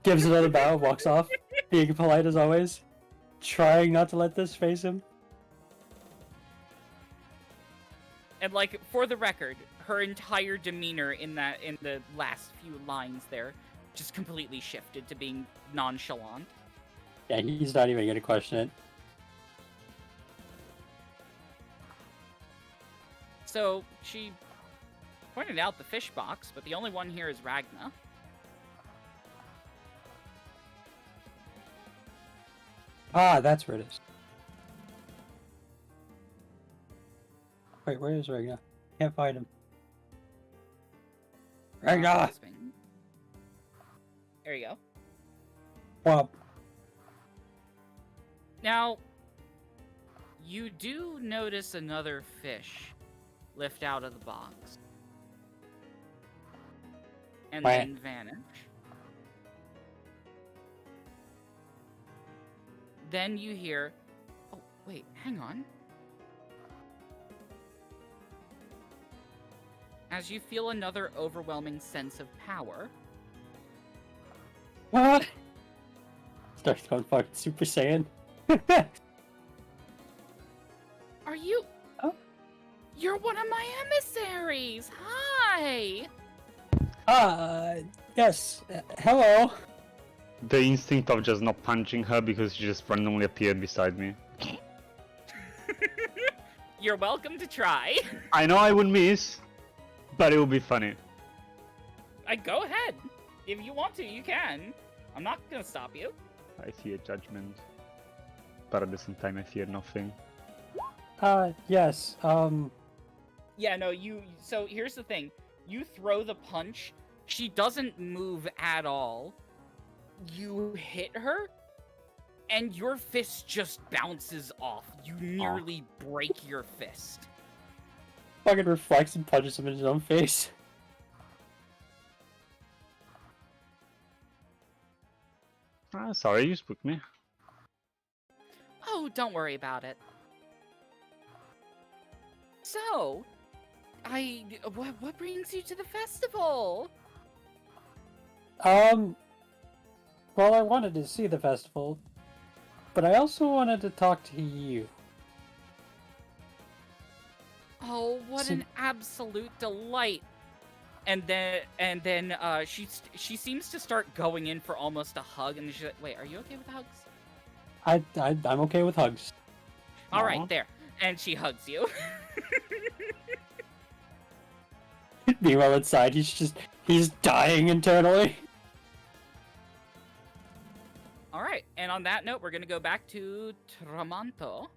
Gives another bow, walks off, being polite as always, trying not to let this face him. And like, for the record, her entire demeanor in the last few lines there just completely shifted to being nonchalant. Yeah, he's not even gonna question it. So she pointed out the fish box, but the only one here is Ragna. Ah, that's where it is. Wait, where is Ragnar? Can't find him. Ragnar! There you go. Wow. Now, you do notice another fish lift out of the box. And Why? then vanish. Then you hear, oh, wait, hang on. As you feel another overwhelming sense of power, What? Starts going fucking Super Saiyan. are you... Oh. You're one of my emissaries! Hi! Yes. Hello. The instinct of just not punching her because she just randomly appeared beside me. You're welcome to try. I know I would miss, but it would be funny. Go ahead. If you want to, you can. I'm not gonna stop you. I fear judgment, but at the same time I fear nothing. Yes. Yeah, no, so here's the thing. You throw the punch, she doesn't move at all. You hit her, and your fist just bounces off. You nearly break your fist. Fucking reflects and punches him in his own face. Ah, sorry, you spooked me. Oh, don't worry about it. So, what brings you to the festival? Well, I wanted to see the festival, but I also wanted to talk to you. Oh, what See- an absolute delight! And then she seems to start going in for almost a hug, and she's like, "Wait, are you okay with hugs?" I'm okay with hugs. All Aw. right, there. And she hugs you. Meanwhile, inside, he's dying internally. All right, and on that note, we're gonna go back to Tramonto.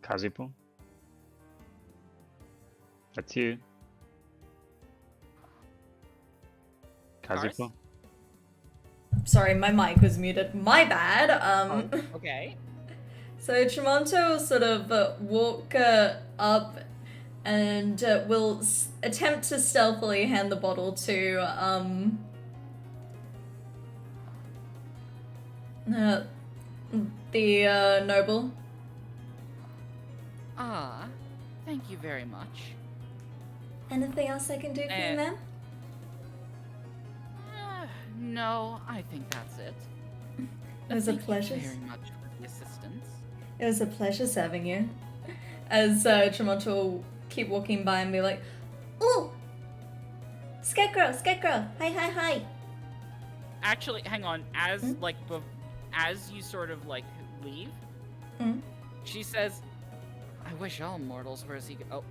Kazipo? That's you. Kazipo? Sorry, my mic was muted. My bad. Okay. So Tremonto will sort of walk up and will attempt to stealthily hand the bottle to the noble. Ah, thank you very much. Anything else I can do for you, ma'am? No, I think that's it. It was a Thank pleasure. you very much for the assistance. It was a pleasure serving you. As Tremonto will keep walking by and be like, "Ooh, Scarecrow, Scarecrow, hi. Actually, hang on. As as you sort of like leave, Hmm? she says, "I wish all mortals were as eager." Oh,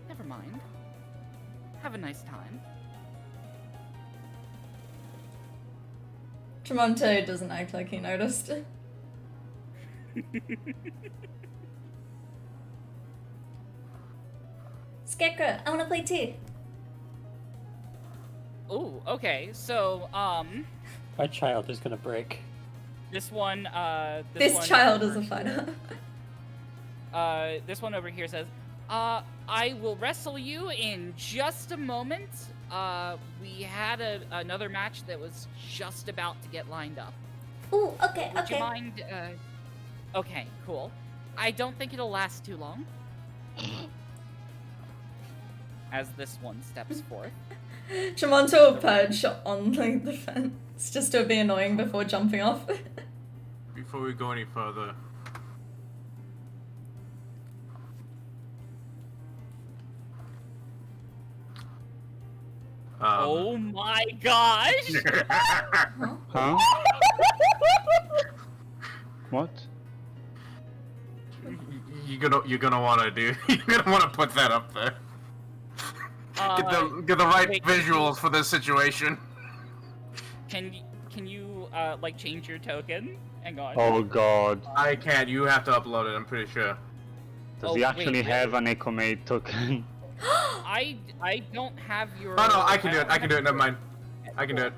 never mind. Have a nice time. Tremonto doesn't act like he noticed. Scarecrow, I want to play too. Ooh, okay. So, My child is gonna break. this one, This one child is over a fighter. here- this one over here says, I will wrestle you in just a moment. We had another match that was just about to get lined up. Ooh, okay, Would you mind, okay, cool. I don't think it'll last too long. As this one steps forth. Tremonto will perch on like the fence just to be annoying before jumping off. Before we go any further, Oh my gosh! Huh? What? you're gonna want to do. You're gonna want to put that up there. Get the right wait, visuals for this situation. Can you like change your token? Hang on. Oh god. I can't. You have to upload it. I'm pretty sure. Does Oh, he wait, actually really? have an Echo Maid token? I don't have your. Oh no, I can do it. don't I can do it. have Never mind. I can do it.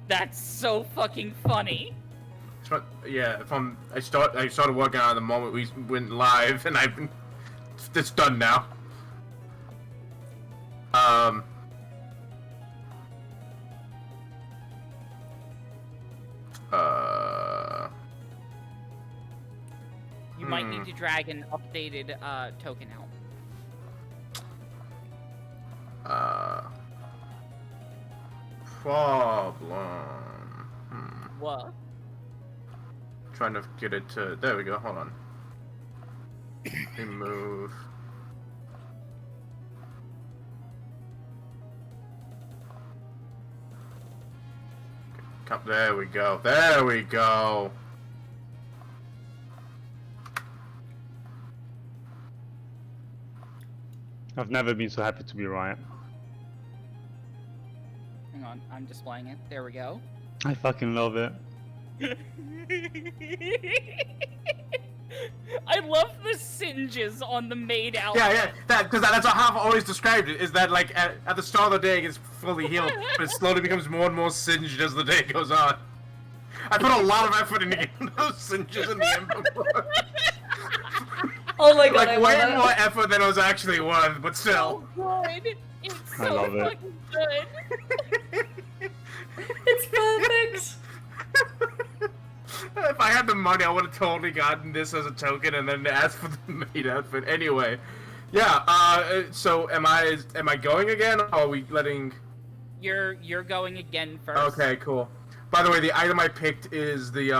That's so fucking funny. But, yeah, I started working on it the moment we went live, and it's done now. You might need to drag an updated token out. Problem. What? Trying to get it to. There we go. Hold on. Remove. Come. There we go. There we go. I've never been so happy to be right. Hang on, I'm displaying it. There we go. I fucking love it. I love the singes on the maid outfit. Yeah, because that's how I've always described it. Is that like at the start of the day it gets fully healed, but it slowly becomes more and more singed as the day goes on. I put a lot of effort into getting those singes in the Ember book. Oh my god, Like I way love more it. effort than it was actually worth, but still. So good. It's I so love it. fucking good. It's perfect. If I had the money, I would have totally gotten this as a token and then asked for the maid outfit. Anyway, yeah. So am I going again, or are we letting? You're going again first. Okay, cool. By the way, the item I picked is the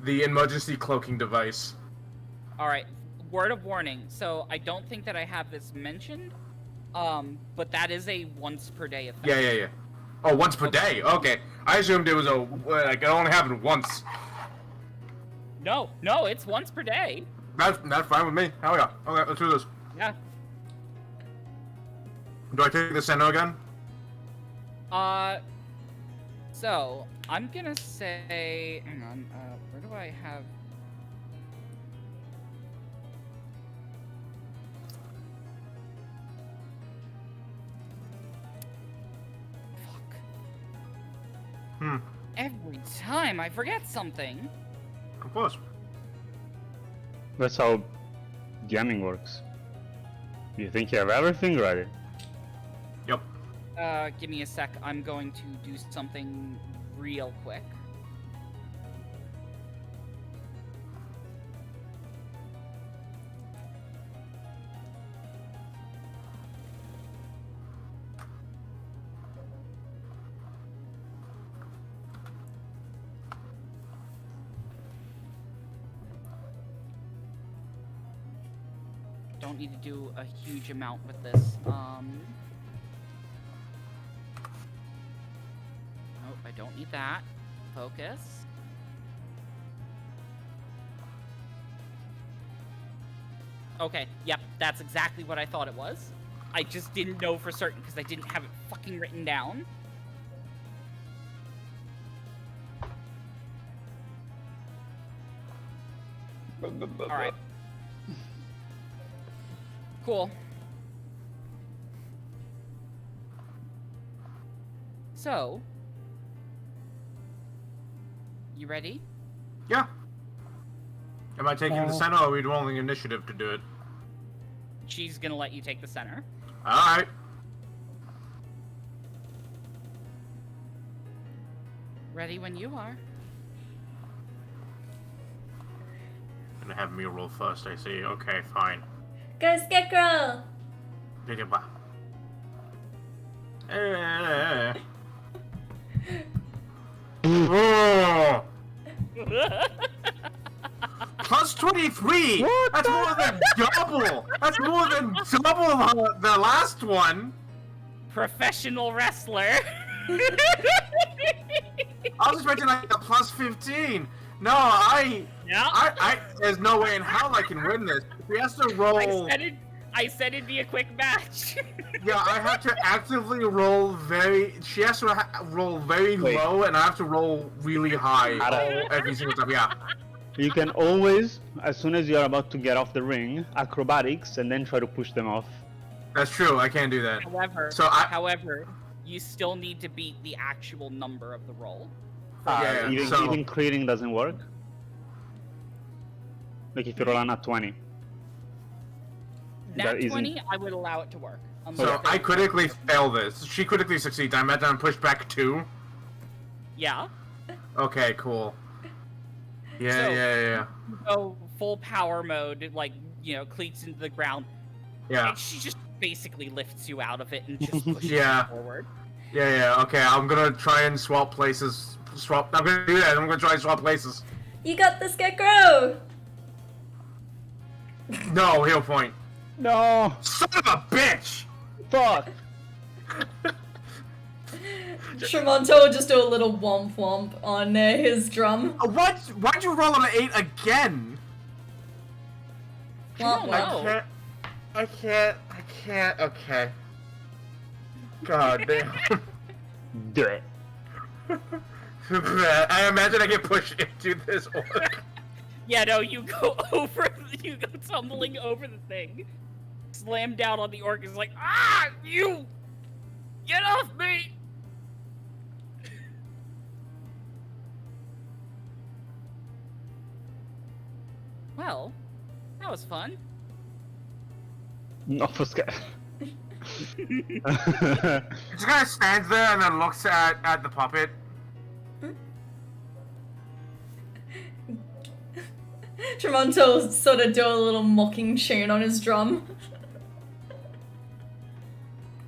emergency cloaking device. All right. Word of warning. So I don't think that I have this mentioned. But that is a once per day effect. Yeah. Oh, once per day. Okay, I assumed it was it only happened once. No, it's once per day. That's fine with me. Hell yeah. Okay, let's do this. Yeah. Do I take the Senno again? So I'm gonna say, hang on, where do I have? Fuck. Every time I forget something. Of course. That's how jamming works. You think you have everything ready? Yep. Give me a sec. I'm going to do something real quick. Don't need to do a huge amount with this. Nope, I don't need that. Focus. Okay, yep, that's exactly what I thought it was. I just didn't know for certain because I didn't have it fucking written down. Alright. Cool. So, you ready? Yeah. Am I taking the center, or are we rolling initiative to do it? She's gonna let you take the center. Alright. Ready when you are. Gonna have me roll first, I see. Okay, fine. Go Scarecrow! Oh! Plus 23! That's more than double! That's more than double the last one! Professional wrestler. I was expecting like a plus 15! No, Yeah. there's no way in hell I can win this. He has to roll. I said it'd be a quick match. Yeah, I have to actively roll very. She has to roll very low, and I have to roll really high every single time. Yeah. You can always, as soon as you're about to get off the ring, acrobatics, and then try to push them off. That's true. I can't do that. However, you still need to beat the actual number of the roll. Yeah, Even clearing doesn't work. Like if you roll on a 20. Nat 20, I would allow it to work. So I critically fail this. She critically succeeds. I met down push back 2. Yeah. Okay, cool. Yeah. Go full power mode, like, cleats into the ground. Yeah. And she just basically lifts you out of it and just pushes you forward. Yeah. Okay, I'm gonna try and swap places. I'm gonna do that. I'm gonna try and swap places. You got the Scarecrow! No, heal point. No! Son of a bitch! Fuck! Tremonto will just do a little womp womp on his drum. What? Why'd you roll on an 8 again? Womp womp. I can't. Okay. God damn. Do it. I imagine I get pushed into this orc. Yeah, no, you go tumbling over the thing, slam down on the orc, is like, you! Get off me! Well, that was fun. Not for scare. He just kind of stands there and then looks at the puppet. Tremonto will sort of do a little mocking tune on his drum.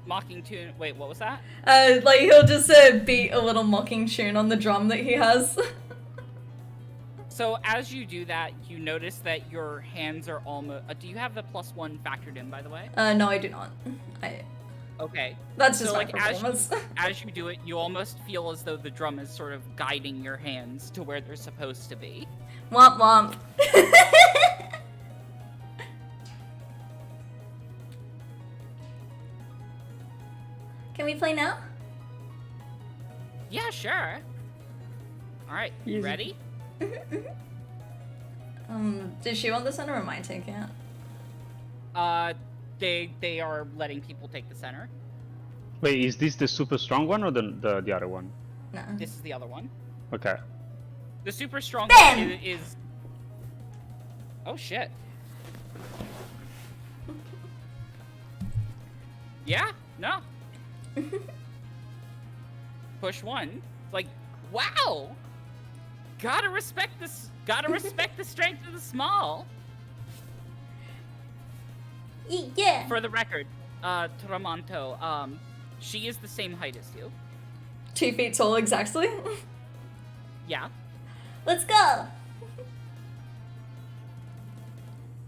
Mocking tune. Wait, what was that? Like he'll just beat a little mocking tune on the drum that he has. So as you do that, you notice that your hands are almost. Do you have the +1 factored in, by the way? No, I do not. Okay. That's just so, my like, performance. as you do it, you almost feel as though the drum is sort of guiding your hands to where they're supposed to be. Womp womp. Can we play now? Yeah, sure. All right, you ready? Did she want the center or am I taking it? They are letting people take the center. Wait, is this the super strong one or the other one? No. This is the other one. Okay. The super strong Ben! one is. Oh shit. Yeah, no. Push 1. Like, wow! Gotta respect this. Gotta respect the strength of the small. Yeah. For the record, Tramonto, she is the same height as you. 2 feet tall, exactly. Yeah. Let's go.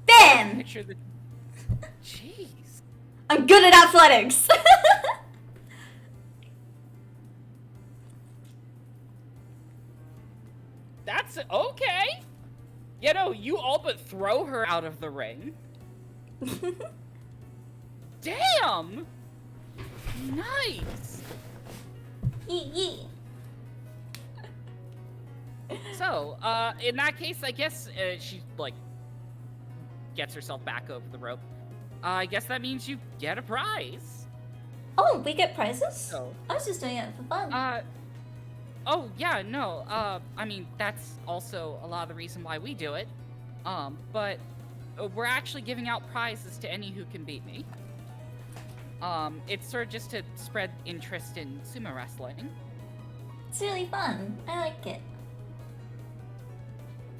Bam! Picture the. Jeez. I'm good at athletics. That's okay. You know, you all but throw her out of the ring. Damn! Nice! Yee. So, in that case, I guess she, like, gets herself back over the rope. I guess that means you get a prize. Oh, we get prizes? So, I was just doing it for fun. oh, yeah, no, I mean, that's also a lot of the reason why we do it. But we're actually giving out prizes to any who can beat me. It's sort of just to spread interest in sumo wrestling. It's really fun. I like it.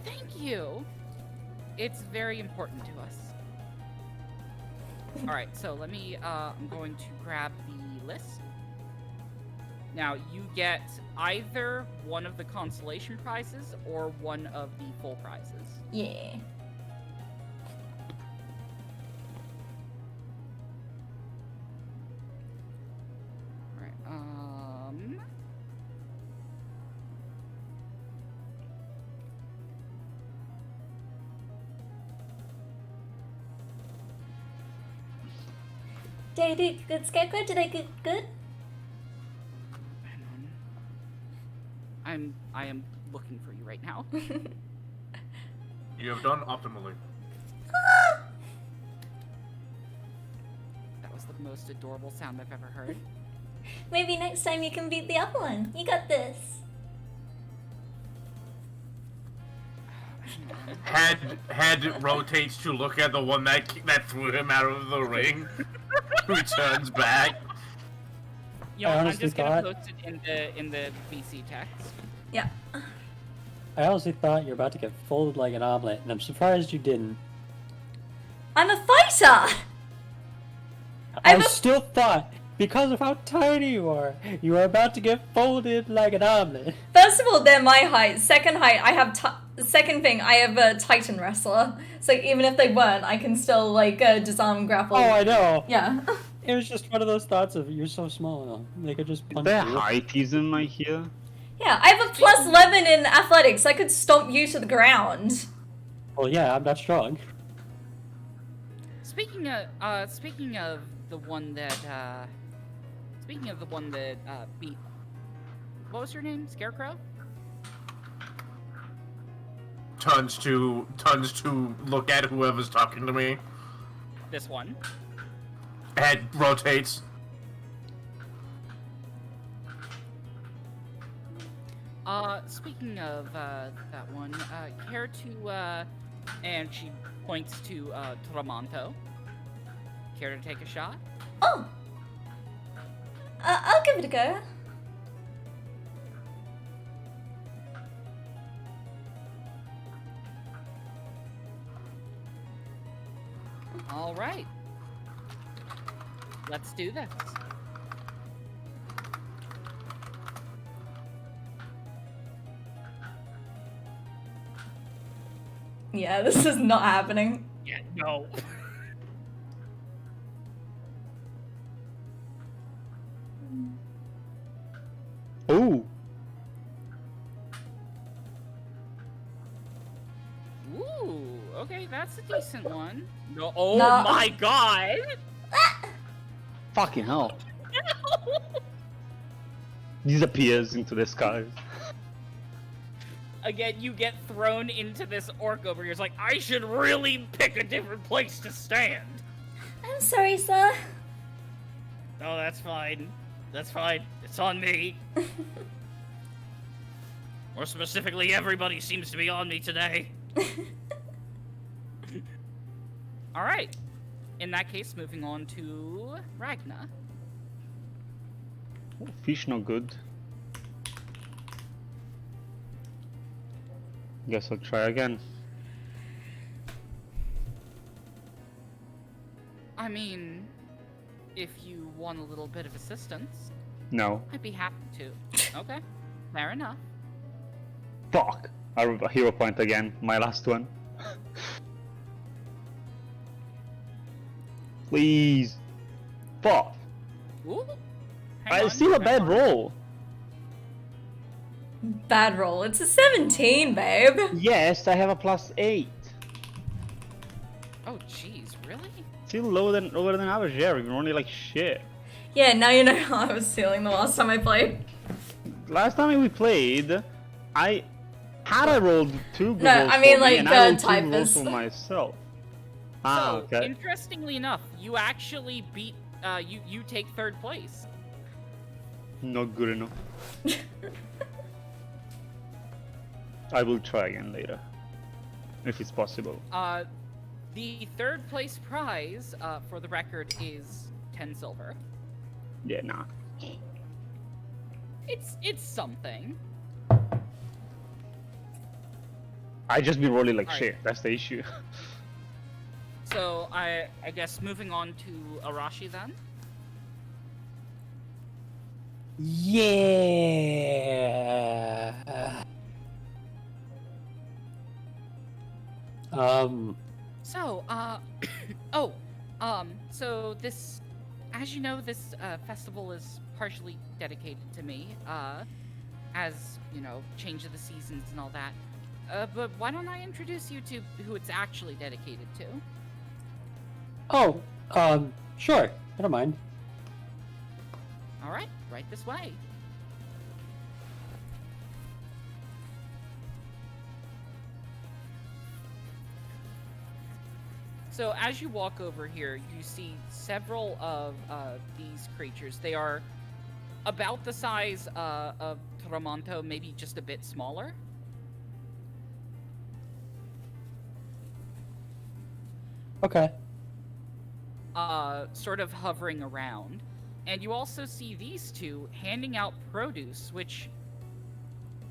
Thank you. It's very important to us. All right, so let me, I'm going to grab the list. Now, you get either one of the consolation prizes or one of the full prizes. Yeah. All right, Did I do good, Scarecrow? Did I do good? hang on. I am looking for you right now. You have done optimally. That was the most adorable sound I've ever heard. Maybe next time you can beat the other one. You got this. Head rotates to look at the one that threw him out of the ring. Returns back. You know, I I'm honestly just gonna thought- post it in the VC text. Yeah. I honestly thought you were about to get folded like an omelet, and I'm surprised you didn't. I'm a fighter! I I'm a- still thought, because of how tiny you are about to get folded like an omelet. First of all, they're my height. Second height, I have second thing, I have a Titan wrestler. So even if they weren't, I can still like disarm and grapple. Oh, I know. Yeah. It was just one of those thoughts of, you're so small, they could just punch Their you. heightism, I hear. Yeah, I have a plus 11 in athletics. I could stomp you to the ground. Well, yeah, I'm not strong. Speaking of the one that beat, what was her name? Scarecrow? Turns to look at whoever's talking to me. This one. Head rotates. Speaking of that one, care to and she points to Tramonto. Care to take a shot? Oh. I'll give it a go. All right. Let's do this. Yeah, this is not happening. Yeah, no. Ooh! Ooh, okay, that's a decent one. No, oh No. my god! Fucking hell. Disappears into the sky. Again, you get thrown into this orc over here. It's like, I should really pick a different place to stand. I'm sorry, sir. No, that's fine. That's fine. It's on me. More specifically, everybody seems to be on me today. All right. in that case, moving on to Ragna. Oh, fish not good. Guess I'll try again. I mean, if you want a little bit of assistance, No. I'd be happy to. Okay, fair enough. Fuck! A hero point again. My last one. Please. Fuck. Ooh. Hang I on, still a bad hang on. roll. Bad roll. It's a 17, babe. Yes, I have a +8. Oh, jeez, really? Still lower than average. Yeah, we're only like shit. Yeah, now you know how I was feeling the last time I played. Last time we played, I rolled 2 good No, rolls I mean, for me, like, and I rolled 2 typist. rolls for myself. Ah, So, okay. interestingly enough, you actually beat, you take 3rd place. Not good enough. I will try again later, if it's possible. The 3rd place prize, for the record, is 10 silver. Yeah, nah. It's something. I just been rolling like Alright. shit. That's the issue. So, I guess moving on to Arashi then? Yeah. So, so this, as you know, this festival is partially dedicated to me, as, you know, change of the seasons and all that. But why don't I introduce you to who it's actually dedicated to? Oh, sure. I don't mind. Alright, right this way. So as you walk over here, you see several of these creatures. They are about the size of Tramonto, maybe just a bit smaller. Okay. Sort of hovering around. And you also see these two handing out produce, which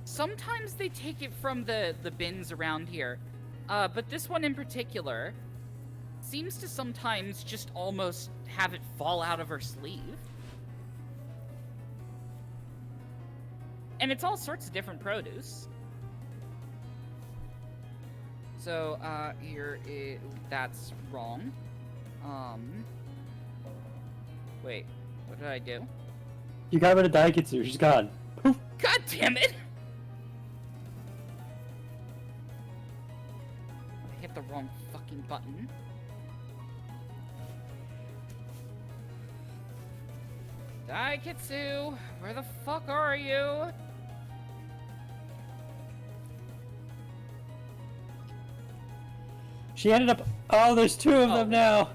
sometimes they take it from the bins around here. But this one in particular seems to sometimes just almost have it fall out of her sleeve. And it's all sorts of different produce. So, that's wrong. Wait, what did I do? You got rid of Daikitsu. She's gone. Poof. God damn it! I hit the wrong fucking button. Daikitsu, where the fuck are you? She ended up. Oh, there's 2 of Oh. them now.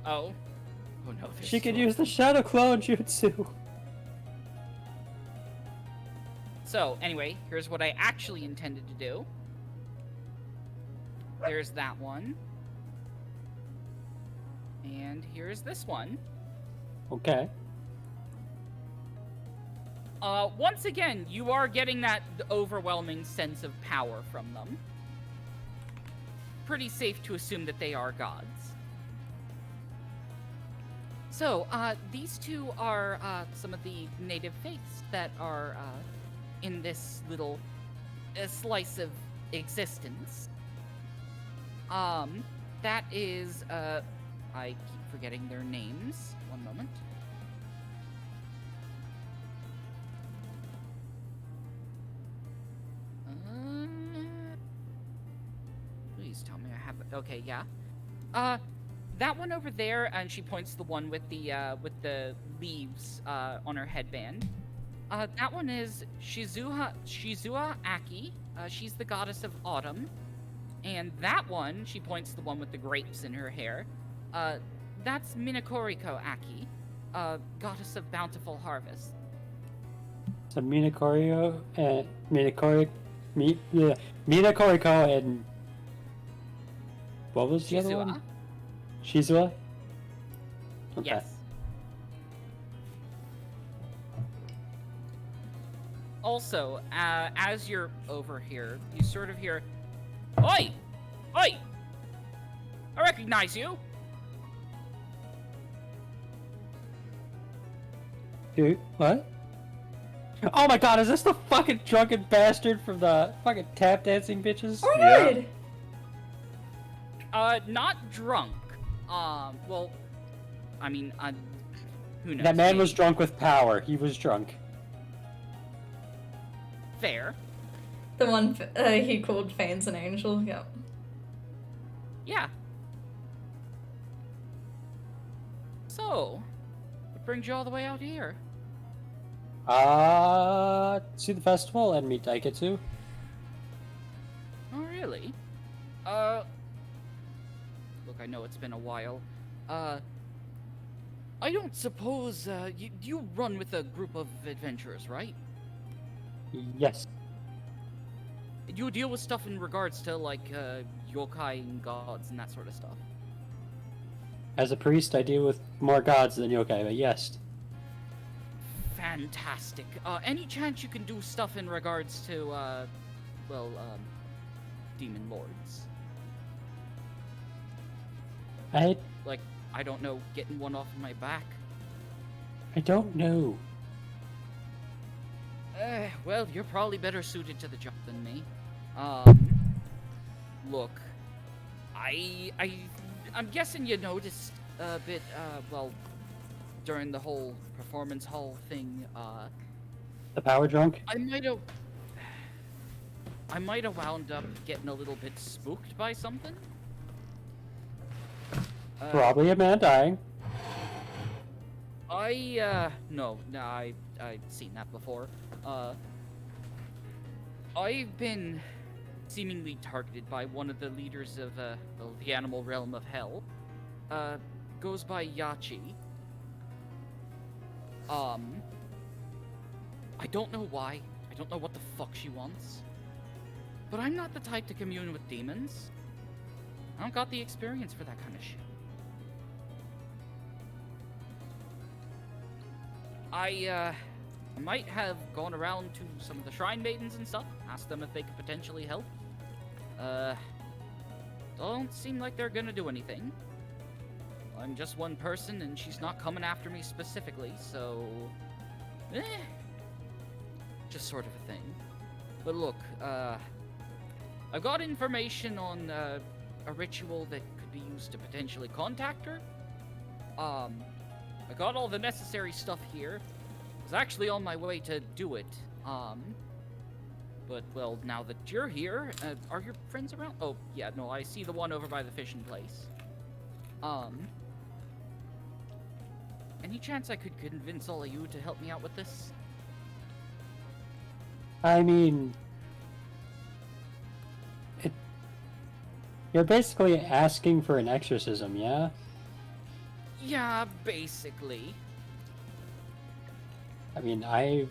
Oh. Oh no, there's She could two. use the Shadow Clone Jutsu. So, anyway, here's what I actually intended to do. There's that one. And here's this one. Okay. Once again, you are getting that overwhelming sense of power from them. Pretty safe to assume that they are gods. So, these two are, some of the native faiths that are, in this little slice of existence. That is, I keep forgetting their names. One moment. Please tell me I have it. Okay, yeah. That one over there, and she points to the one with the leaves, on her headband. That one is Shizua Aki. She's the goddess of autumn. And that one, she points to the one with the grapes in her hair. That's Minakoriko Aki, goddess of bountiful harvest. So Minakoriko and Minakoriko and what was the other one? Shizua? Okay. Yes. Also, as you're over here, you sort of hear, "Oi! Oi! I recognize you!" Dude, what? Oh my god, is this the fucking drunken bastard from the fucking tap dancing bitches? Oh my Yeah. god! Not drunk. Well, I mean, who knows? That man was Maybe. drunk with power. He was drunk. Fair. The one he called Fane's an angel, yep. Yeah. So, what brings you all the way out here? See the festival and meet Daiketsu. Oh, really? Look, I know it's been a while. I don't suppose, you run with a group of adventurers, right? Yes. You deal with stuff in regards to, like, yokai and gods and that sort of stuff. As a priest, I deal with more gods than yokai, but yes. Fantastic. Any chance you can do stuff in regards to, demon lords? Like, I don't know, getting one off my back? I don't know. Well, you're probably better suited to the job than me. Look, I'm guessing you noticed a bit, during the whole performance hall thing, The power drunk? I might have wound up getting a little bit spooked by something. Probably a man dying. No, I've seen that before. I've been seemingly targeted by one of the leaders of, the animal realm of hell. Goes by Yachi. I don't know why. I don't know what the fuck she wants. But I'm not the type to commune with demons. I don't got the experience for that kind of shit. I might have gone around to some of the shrine maidens and stuff, asked them if they could potentially help. Don't seem like they're gonna do anything. I'm just one person and she's not coming after me specifically, so... just sort of a thing. But look, I've got information on, a ritual that could be used to potentially contact her. I got all the necessary stuff here. I was actually on my way to do it. But, well, now that you're here, are your friends around? Oh, yeah, no, I see the one over by the fishing place. Any chance I could convince all of you to help me out with this? I mean... You're basically asking for an exorcism, yeah? Yeah, basically. I mean, I'd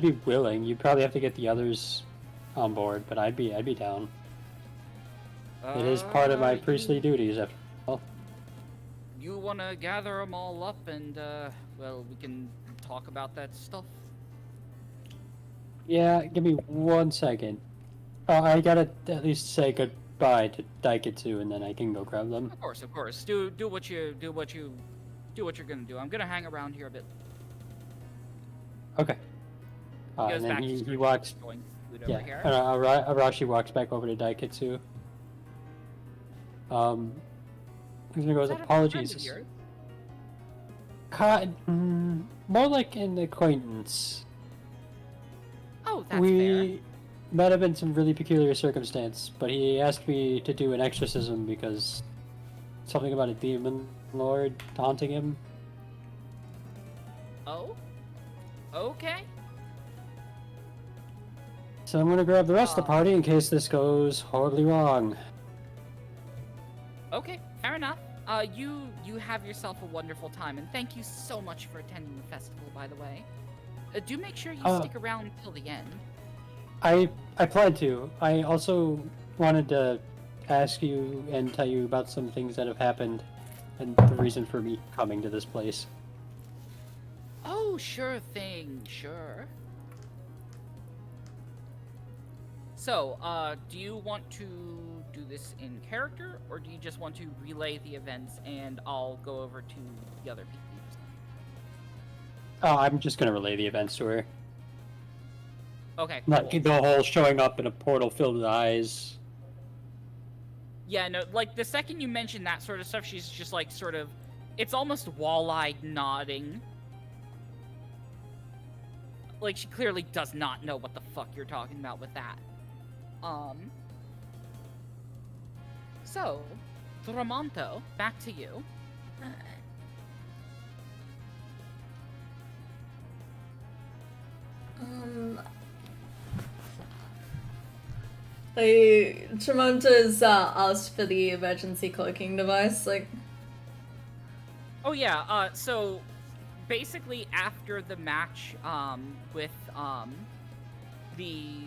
be willing. You'd probably have to get the others on board, but I'd be down. It is part of my priestly duties, after all. You wanna gather them all up and, well, we can talk about that stuff? Yeah, give me 1 second. Oh, I gotta at least say goodbye to Daiketsu, and then I can go grab them. Of course, of course. Do what you're gonna do. I'm gonna hang around here a bit. Okay. He goes And then back to he start walks. going food Yeah, over here. Arashi walks back over to Daiketsu. He's gonna go Is with that a friend apologies. of yours? More like an acquaintance. Oh, that's fair. We met him in some really peculiar circumstance, but he asked me to do an exorcism because something about a demon lord taunting him. Oh? Okay. So I'm gonna grab the rest of the party in case this goes horribly wrong. Okay, fair enough. You have yourself a wonderful time, and thank you so much for attending the festival, by the way. Do make sure you stick around till the end. I plan to. I also wanted to ask you and tell you about some things that have happened and the reason for me coming to this place. Oh, sure thing, sure. So, do you want to do this in character, or do you just want to relay the events and I'll go over to the other people? Oh, I'm just gonna relay the events to her. Okay, Not cool. the whole showing up in a portal filled with eyes. Yeah, no, like, the second you mention that sort of stuff, she's just, like, sort of... It's almost wall-eyed nodding. Like, she clearly does not know what the fuck you're talking about with that. So, Tramonto, back to you. Tremonto's asked for the emergency cloaking device, like... Oh yeah, so basically after the match with the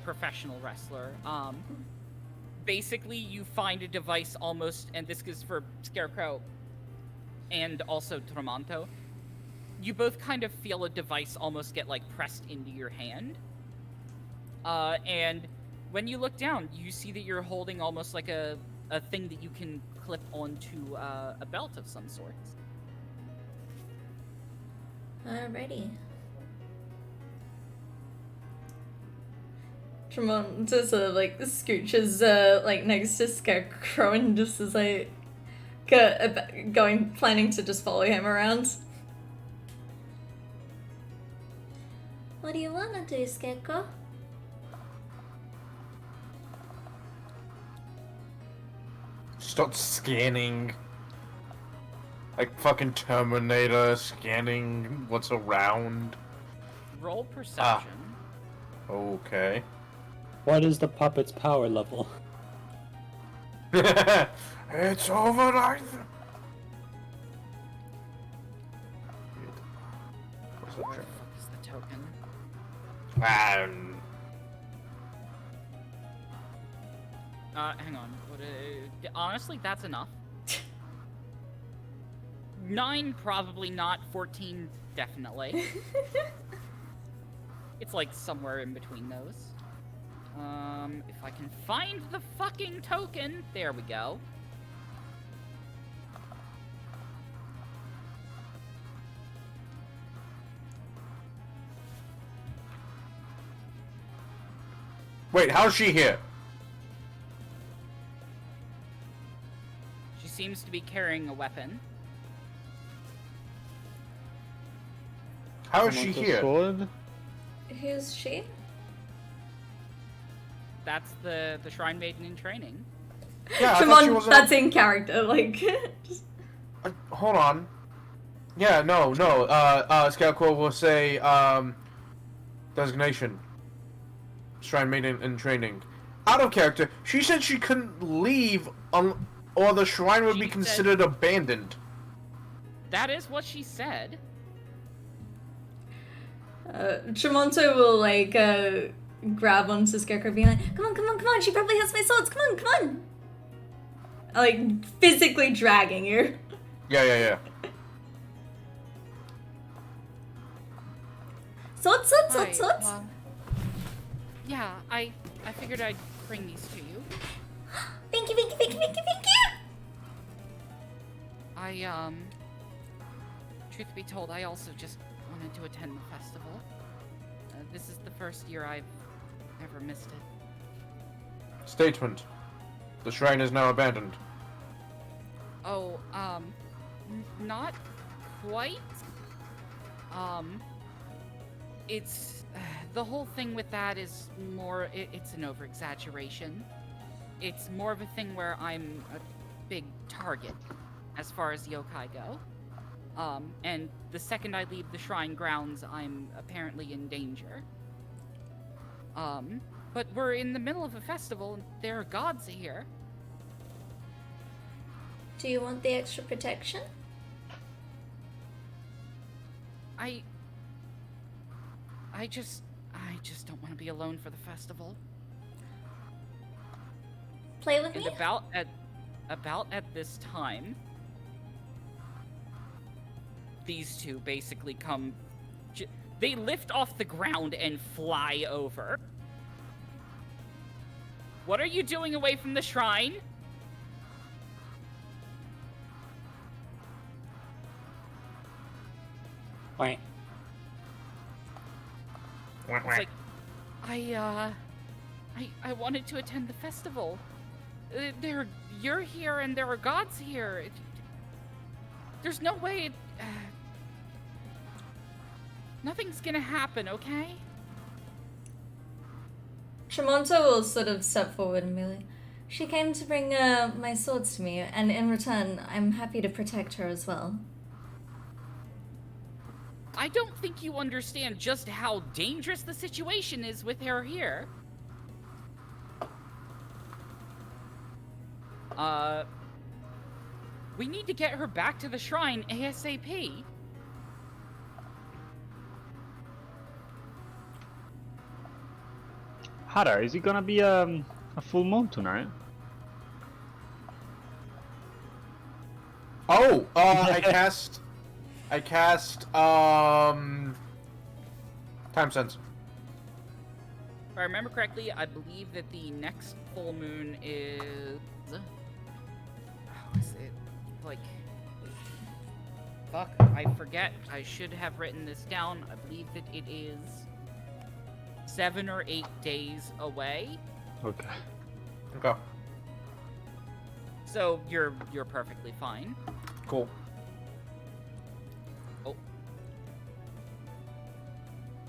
professional wrestler, basically you find a device almost, and this is for Scarecrow and also Tramonto, you both kind of feel a device almost get like pressed into your hand. And when you look down, you see that you're holding almost like a thing that you can clip onto a belt of some sort. Alrighty. Tremonto sort of like scooches like next to Scarecrow and just is like planning to just follow him around. What do you wanna do, Scarecrow? Start scanning. Like fucking Terminator, scanning what's around. Roll perception. Okay. What is the puppet's power level? It's over, Arthur. What's Where the the fuck is the token? Hang on. Honestly, that's enough. 9, probably not. 14, definitely. It's like somewhere in between those. If I can find the fucking token, there we go. Wait, how's she here? She seems to be carrying a weapon. How is she Want a here? sword? Who's she? That's the Shrine Maiden in training. Yeah, I thought she Tremont, was that's in character, like... just... Hold on. Yeah, no. Scarecrow will say, designation. Shrine Maiden in training. Out of character, she said she couldn't leave or the shrine would She be said- considered abandoned. That is what she said. Tremonto will, like, grab onto Scarecrow being like, come on, she probably has my swords, come on! Like, physically dragging you. Yeah. Swords! Right, well, yeah, I figured I'd bring these to you. Thank you! Truth be told, I also just wanted to attend the festival. This is the first year I've ever missed it. Statement. The shrine is now abandoned. Oh, not quite. It's the whole thing with that is more. It's an over-exaggeration. It's more of a thing where I'm a big target as far as yokai go. And the second I leave the shrine grounds, I'm apparently in danger. But we're in the middle of a festival, and there are gods here. Do you want the extra protection? I just don't want to be alone for the festival. Play with And me? about at this time, these two basically come. They lift off the ground and fly over. What are you doing away from the shrine? Wait. It's like, I wanted to attend the festival. You're here and there are gods here. There's no way. Nothing's gonna happen, okay? Tremonto will sort of step forward and be like, she came to bring my swords to me, and in return, I'm happy to protect her as well. I don't think you understand just how dangerous the situation is with her here. We need to get her back to the shrine ASAP. Hara, is it gonna be a full moon tonight? Oh, I cast time sense. If I remember correctly, I believe that the next full moon is... How is it? Like... Fuck, I forget. I should have written this down. I believe that it is 7 or 8 days away. Okay. Okay, So you're perfectly fine. cool. Oh.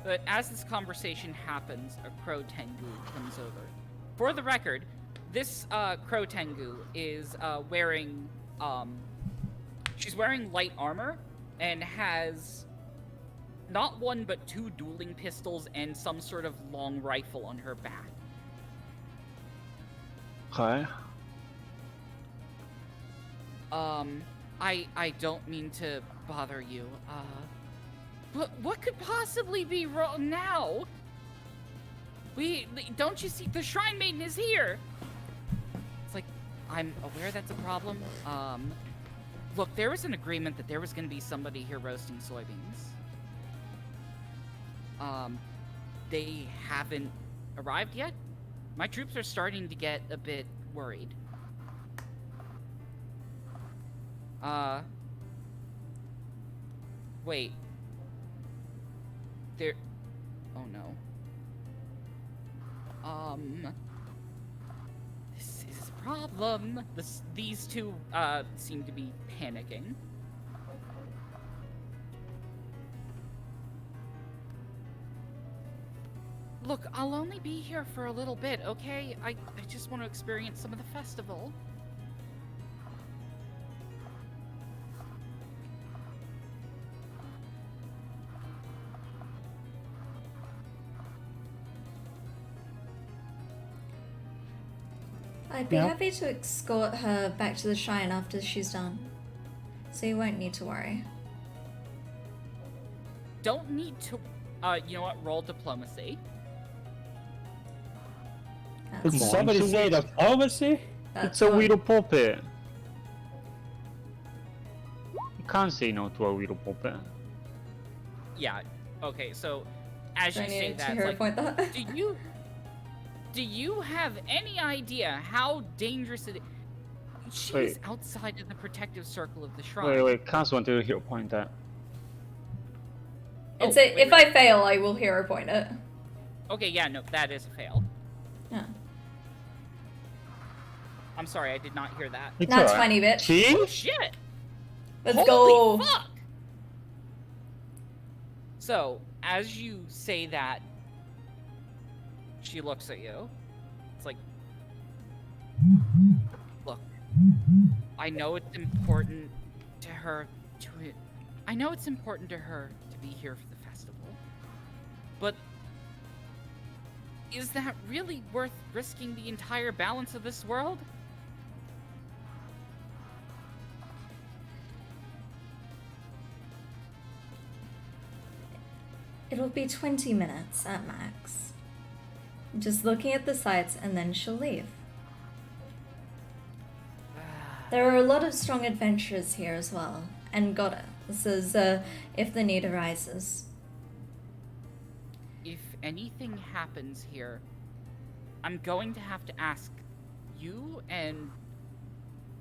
But as this conversation happens, a Crow Tengu comes over. For the record, this Crow Tengu is wearing she's wearing light armor and has not one but 2 dueling pistols and some sort of long rifle on her back. Okay. I don't mean to bother you, but what could possibly be wrong now? Don't you see, the Shrine Maiden is here! It's like, I'm aware that's a problem. Look, there was an agreement that there was gonna be somebody here roasting soybeans. They haven't arrived yet? My troops are starting to get a bit worried. Wait. There... Oh no. This is a problem. These two, seem to be panicking. Look, I'll only be here for a little bit, okay? I just want to experience some of the festival. I'd be Yeah. happy to escort her back to the shrine after she's done. So you won't need to worry. Don't need to, you know what? Roll diplomacy. Did That's, Come on, somebody so say what's- diplomacy? that's It's a fine. Weedle puppet. You can't say no to a Weedle puppet. Yeah. Okay. So, as Do you I say need to that, hero like, point that? do you have any idea how dangerous it is? She's Wait. outside of the protective circle of the shrine. Wait, Cass wanted to hero point that. Oh, It's a, wait, if I fail, I will hero point it. Okay, yeah, no, that is a fail. Yeah. I'm sorry, I did not hear that. It's Not alright. 20, bitch. See? Oh shit! Let's Holy go. fuck! So, as you say that, she looks at you. It's like, look, I know it's important to her to I know it's important to her to be here for the festival, but is that really worth risking the entire balance of this world? It'll be 20 minutes at max. Just looking at the sights and then she'll leave. There are a lot of strong adventurers here as well, and Goddess says if the need arises. If anything happens here, I'm going to have to ask you, and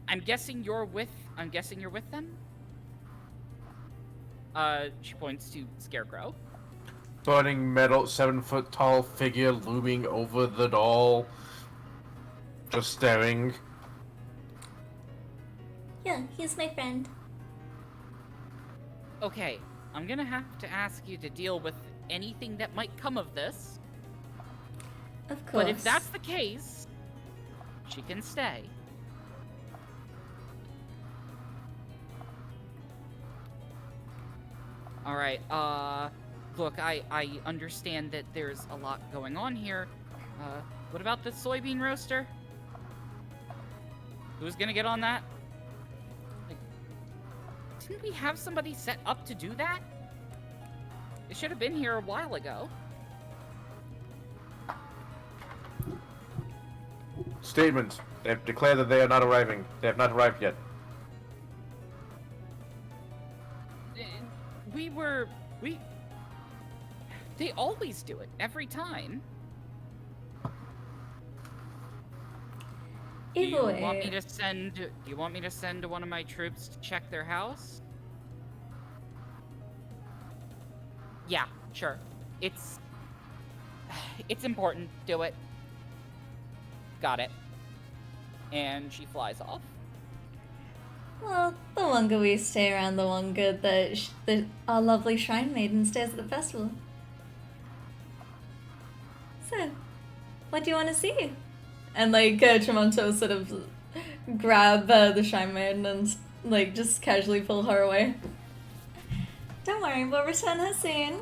I'm guessing you're with them? She points to Scarecrow. Burning metal, 7-foot tall figure looming over the doll. Just staring. Yeah, he's my friend. Okay, I'm gonna have to ask you to deal with anything that might come of this. Of course. But if that's the case, she can stay. Alright, look, I understand that there's a lot going on here. What about the soybean roaster? Who's gonna get on that? Like, didn't we have somebody set up to do that? It should have been here a while ago. Statement. They have declared that they are not arriving. They have not arrived yet. They always do it, every time. Do you want me to send one of my troops to check their house? Yeah, sure. It's important. Do it. Got it. And she flies off. Well, the longer we stay around, the longer that our lovely Shrine Maiden stays at the festival. So, what do you want to see? And like Tremonto sort of grab the Shrine Maiden and like just casually pull her away. Don't worry, we'll return her soon.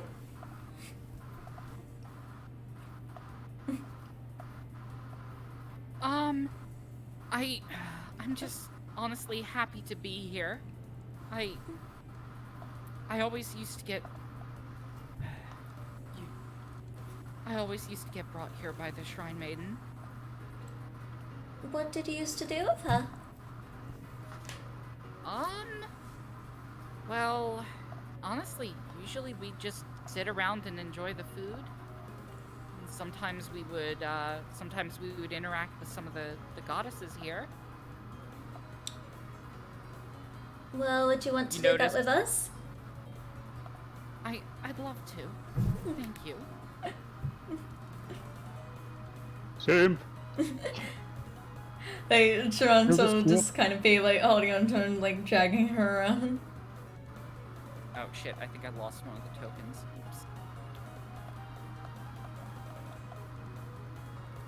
I'm just honestly happy to be here. I always used to get brought here by the Shrine Maiden. What did you used to do with her? Well, honestly, usually we just sit around and enjoy the food. And sometimes we would interact with some of the goddesses here. Well, would you want to You do that noticed- with us? I'd love to. Thank you. Simp. Like, Toronto will You'll just kind of be like holding on to her and like dragging her around. Oh shit, I think I lost one of the tokens. Oops.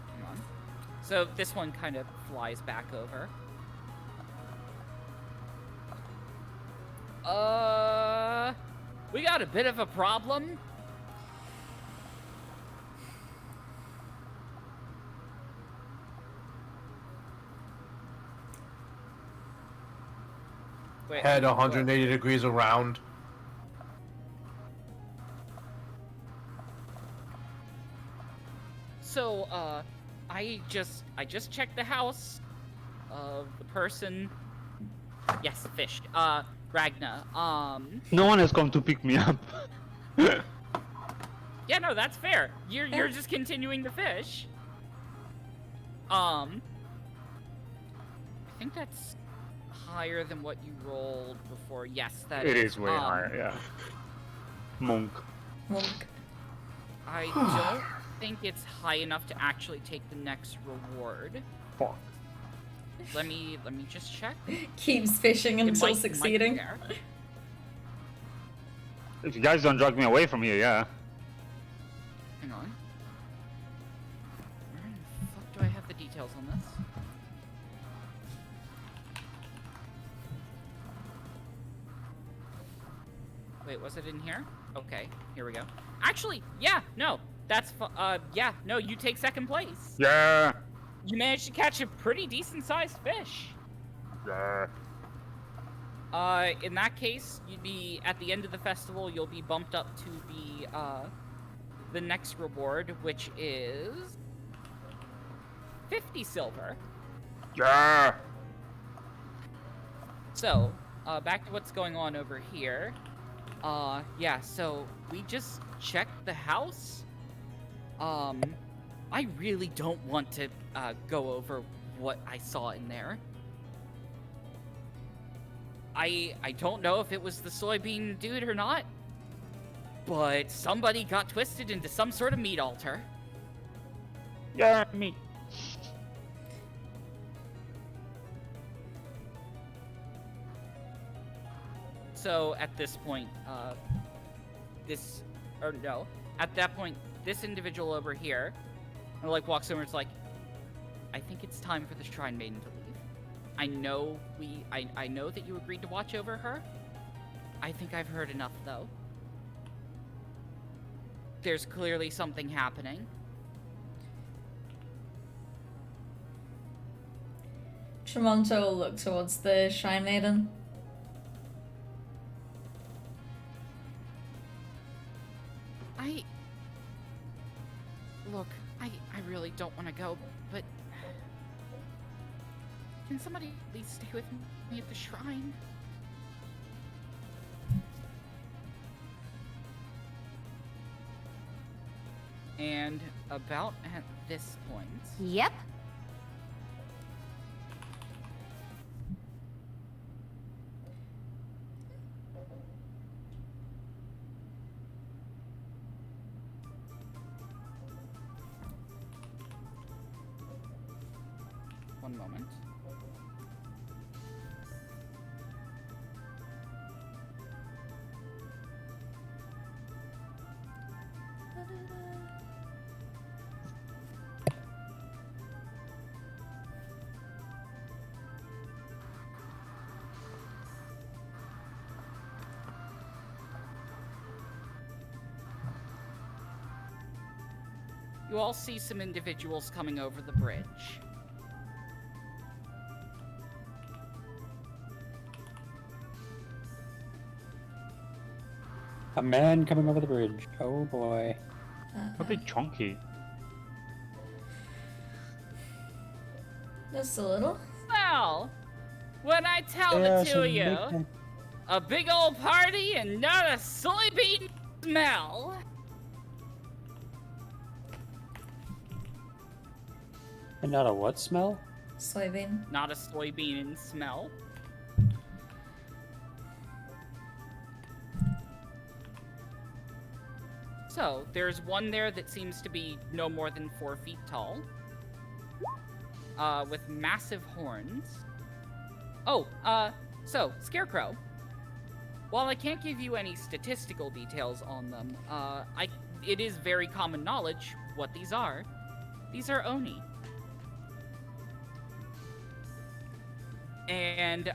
Hang on. So this one kind of flies back over. We got a bit of a problem. Wait, Head what? 180 degrees around. So, I just checked the house of the person. Yes, fish. Ragna. No one has come to pick me up. Yeah, no, that's fair. You're just continuing to fish. I think that's higher than what you rolled before. Yes, that It is. is way higher, yeah. Monk. Monk. I don't think it's high enough to actually take the next reward. Fuck. Let me just check. Keeps fishing It until might be succeeding. there. If you guys don't drag me away from here, yeah. Hang on. Where in the fuck do I have the details on this? Wait, was it in here? Okay, here we go. Actually, yeah, no, that's yeah, no, you take second place. Yeah. You managed to catch a pretty decent-sized fish. Yeah. In that case, you'd be at the end of the festival. You'll be bumped up to the next reward, which is 50 silver. Yeah. So, back to what's going on over here. Yeah, so we just checked the house. I really don't want to, go over what I saw in there. I don't know if it was the soybean dude or not, but somebody got twisted into some sort of meat altar. Yeah, me. So at this point, at that point, this individual over here, like walks over and is like, I think it's time for the Shrine Maiden to leave. I know I know that you agreed to watch over her. I think I've heard enough though. There's clearly something happening. Tremonto will look towards the Shrine Maiden. Look, I really don't want to go, but can somebody please stay with me at the shrine? And about at this point, Yep. one moment. You all see some individuals coming over the bridge. A man coming over the bridge. Oh boy. A bit chunky. Just a little. Well, when I tell Yeah, the two some of you, big- a big old party and not a soybean smell. And not a what smell? Soybean. Not a soybean smell. So, there's one there that seems to be no more than 4 feet tall. With massive horns. Oh, so, Scarecrow. While I can't give you any statistical details on them, it is very common knowledge what these are. These are Oni. And,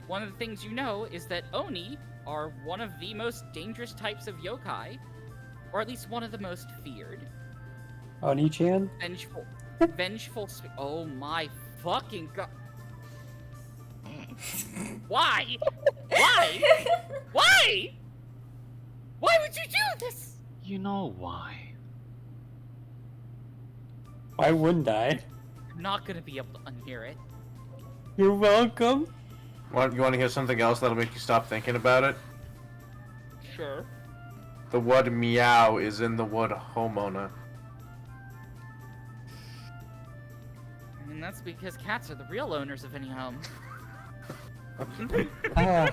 one of the things you know is that Oni are one of the most dangerous types of yokai, or at least one of the most feared. Oni-chan? Vengeful, oh my fucking god. Why? Why? Why? Why would you do this? You know why. Why wouldn't I? I'm not gonna be able to unhear it. You're welcome. You want to hear something else that'll make you stop thinking about it? Sure. The word meow is in the word homeowner. I mean, that's because cats are the real owners of any home. Ah,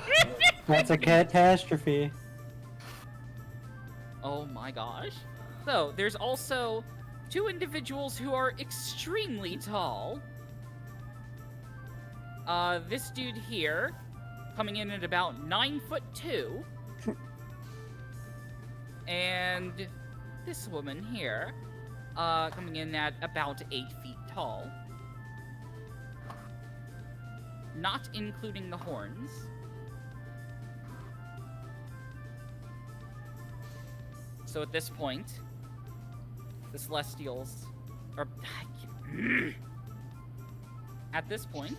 that's a catastrophe. Oh my gosh. So, there's also 2 individuals who are extremely tall. This dude here, coming in at about 9'2". And this woman here, coming in at about 8 feet tall. Not including the horns. So at this point, the Celestials are... At this point,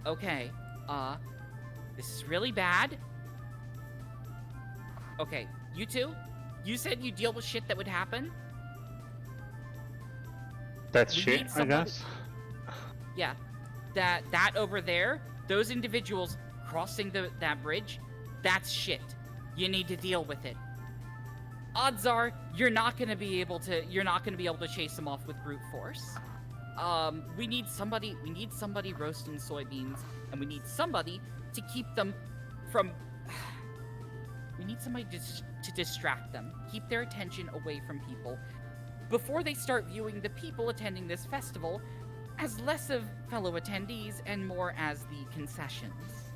okay, this is really bad. Okay, you two, you said you deal with shit that would happen? That's We shit, need I somebody- guess. Yeah, that over there, those individuals crossing that bridge, that's shit. You need to deal with it. Odds are you're not gonna be able to chase them off with brute force. We need somebody roasting soybeans, and we need somebody to keep them from. We need somebody to distract them, keep their attention away from people, before they start viewing the people attending this festival as less of fellow attendees and more as the concessions.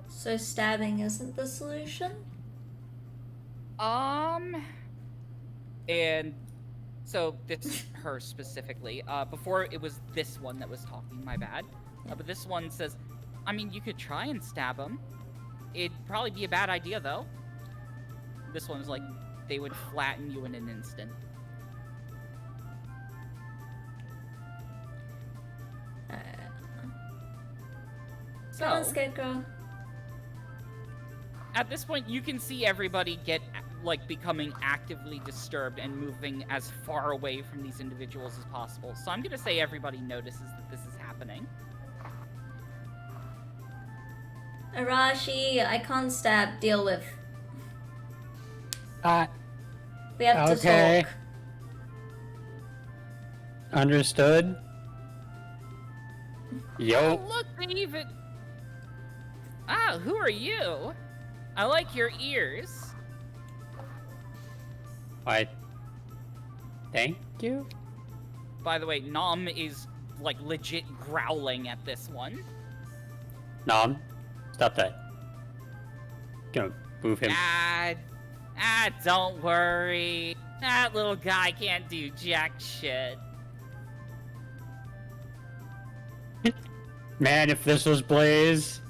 So stabbing isn't the solution? And so this is her specifically. Before it was this one that was talking, my bad. But this one says, I mean, you could try and stab him. It'd probably be a bad idea, though. This one's like, they would flatten you in an instant. Come on, So, Scarecrow. at this point, you can see everybody becoming actively disturbed and moving as far away from these individuals as possible. So I'm gonna say everybody notices that this is happening. Arashi, I can't stab. Deal with. Uh, We have okay. to talk. Understood. Oh, Yo. look, they even... Ah, who are you? I like your ears. Why? Thank you. By the way, Nom is, legit growling at this one. Nom, stop that. Gonna move him. Don't worry. That little guy can't do jack shit. Man, if this was Blaze,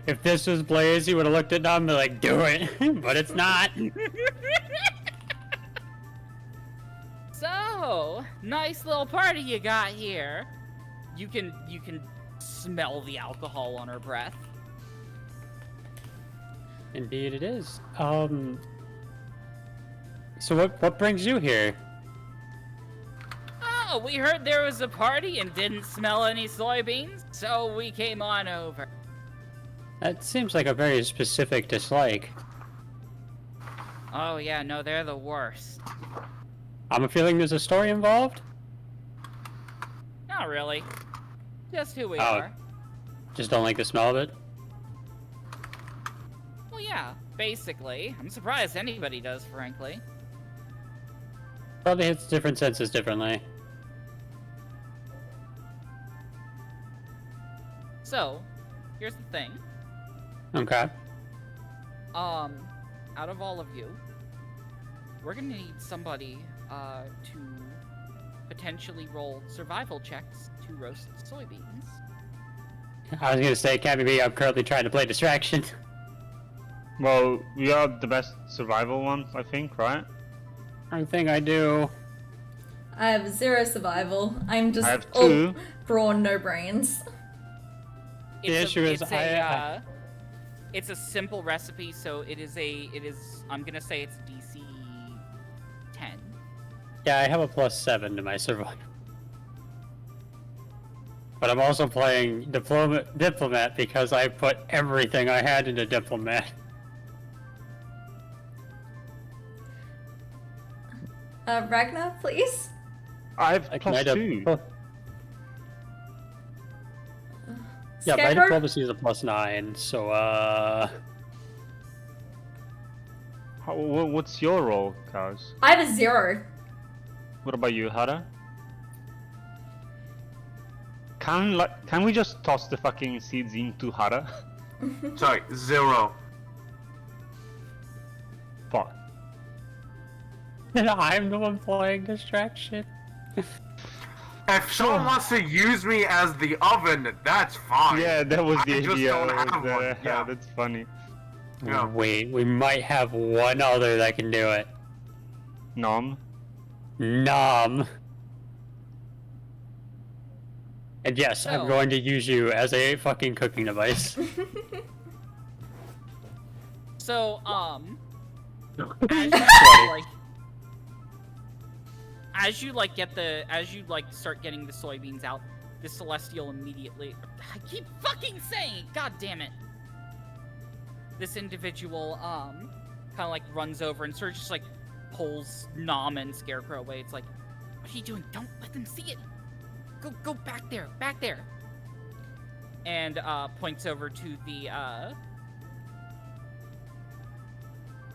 he would have looked at Nom and be like, do it. But it's not. So, nice little party you got here. You can smell the alcohol on her breath. Indeed it is. So what brings you here? Oh, we heard there was a party and didn't smell any soybeans, so we came on over. That seems like a very specific dislike. Oh yeah, no, they're the worst. I'm feeling there's a story involved. Not really. Just who we Oh. are. Just don't like the smell of it. Well, yeah, basically. I'm surprised anybody does, frankly. Probably hits different senses differently. So, here's the thing. Okay. Out of all of you, we're gonna need somebody, to potentially roll survival checks to roast soybeans. I was gonna say, can't be me. I'm currently trying to play distraction. Well, we are the best survival ones, I think, right? I think I do. I have 0 survival. I'm just I have all 2. brawn, no brains. The issue is it's a simple recipe, so it is, I'm gonna say it's DC 10. Yeah, I have a +7 to my survival. But I'm also playing diplomat because I put everything I had into diplomat. Ragnar, please? I have Like, my +2. Yeah, my Scarecrow? diplomacy is a +9, so What's your role, Chaos? I have a 0. What about you, Hara? Can we just toss the fucking seeds into Hara? Sorry, 0. Fuck. I'm the one playing distraction. If someone wants to use me as the oven, that's fine. Yeah, that was the I just idea. don't was have one, the- yeah. That's funny. Yeah. Wait, we might have one other that can do it. Nom. Nom. And yes, I'm So- going to use you as a fucking cooking device. So, as you start getting the soybeans out, the Celestial immediately... I keep fucking saying it! God damn it! This individual, kind of like runs over and sort of just like pulls Nom and Scarecrow away. It's like, what are you doing? Don't let them see it! Go back there! Back there! And, points over to the,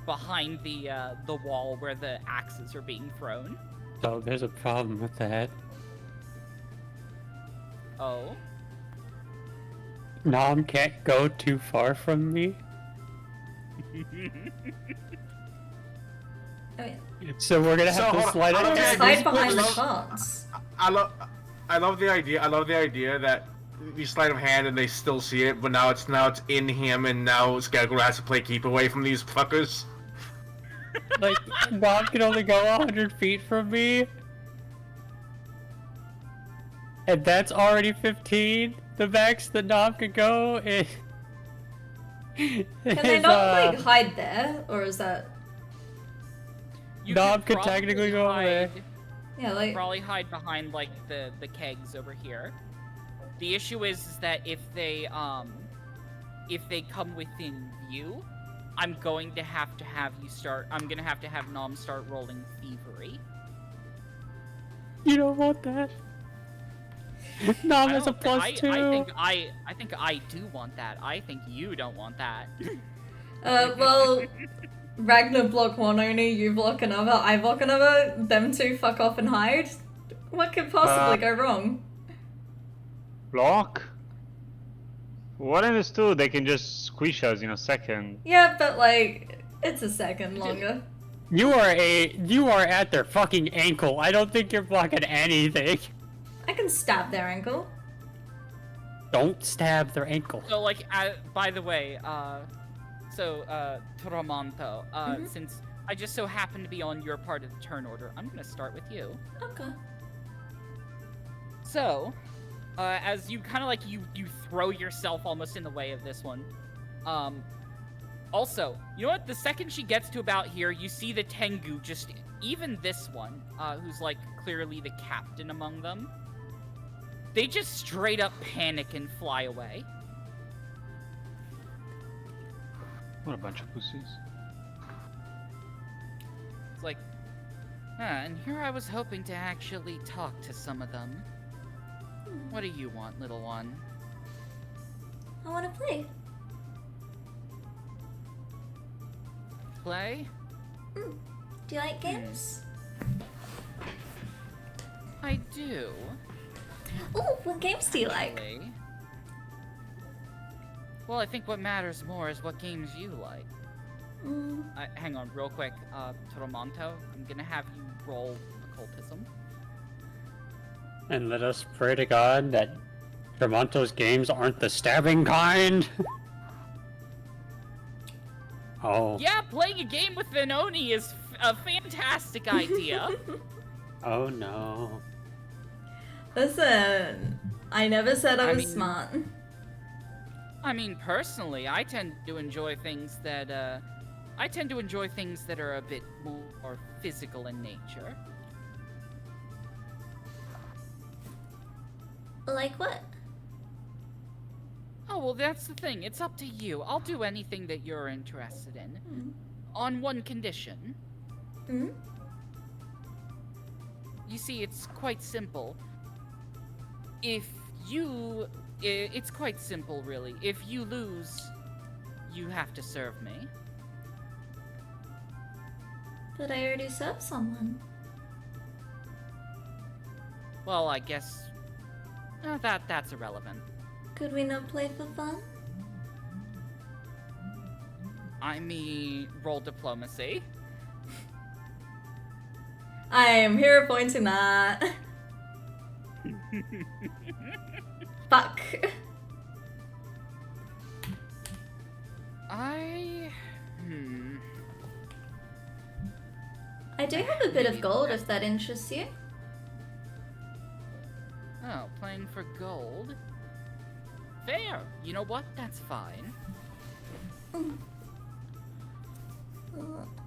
behind the wall where the axes are being thrown. So there's a problem with that. Oh? Nom can't go too far from me. I mean, So we're gonna have So, to slide hold on, it. just okay, hide behind the love- carts. I love the idea that you sleight of hand and they still see it, but now it's in him, and now Scarecrow has to play keep away from these fuckers. Like, Nom can only go 100 feet from me. And that's already 15. The max that Nom could go is... Can they not like hide there, or is that? You Nom could probably technically go over there. Yeah, like. Probably hide behind like the kegs over here. The issue is that if they come within view, I'm going to have you start. I'm gonna have to have Nom start rolling thievery. You don't want that. Nom has a plus 2. I think I do want that. I think you don't want that. Well, Ragnar block one only, you block another, I block another, them two fuck off and hide. What could possibly go wrong? Block? What in this too? They can just squish us in a second. Yeah, but like, it's a second longer. You are at their fucking ankle. I don't think you're blocking anything. I can stab their ankle. Don't stab their ankle. So like, by the way, Tramonto, since I just so happen to be on your part of the turn order, I'm gonna start with you. Okay. So, as you kind of like you throw yourself almost in the way of this one. Also, you know what? The second she gets to about here, you see the Tengu just even this one, who's like clearly the captain among them. They just straight up panic and fly away. What a bunch of pussies. It's like, and here I was hoping to actually talk to some of them. What do you want, little one? I want to play. Play? Do you like games? I do. Oh, what games do you like? Play. Well, I think what matters more is what games you like. Hang on, real quick, Tramonto, I'm gonna have you roll occultism. And let us pray to God that Tramonto's games aren't the stabbing kind. Oh. Yeah, playing a game with Venoni is a fantastic idea. Oh no. Listen, I never said I was mean- smart. I mean, personally, I tend to enjoy things that are a bit more physical in nature. Like what? Oh, well, that's the thing. It's up to you. I'll do anything that you're interested in. Mm. On one condition. Hmm? You see, it's quite simple. It's quite simple, really. If you lose, you have to serve me. But I already served someone. Well, I guess that's irrelevant. Could we not play for fun? I mean, roll diplomacy. I am here appointing that. Fuck. I do have a bit of gold if that interests you. Oh, playing for gold? Fair. You know what? That's fine.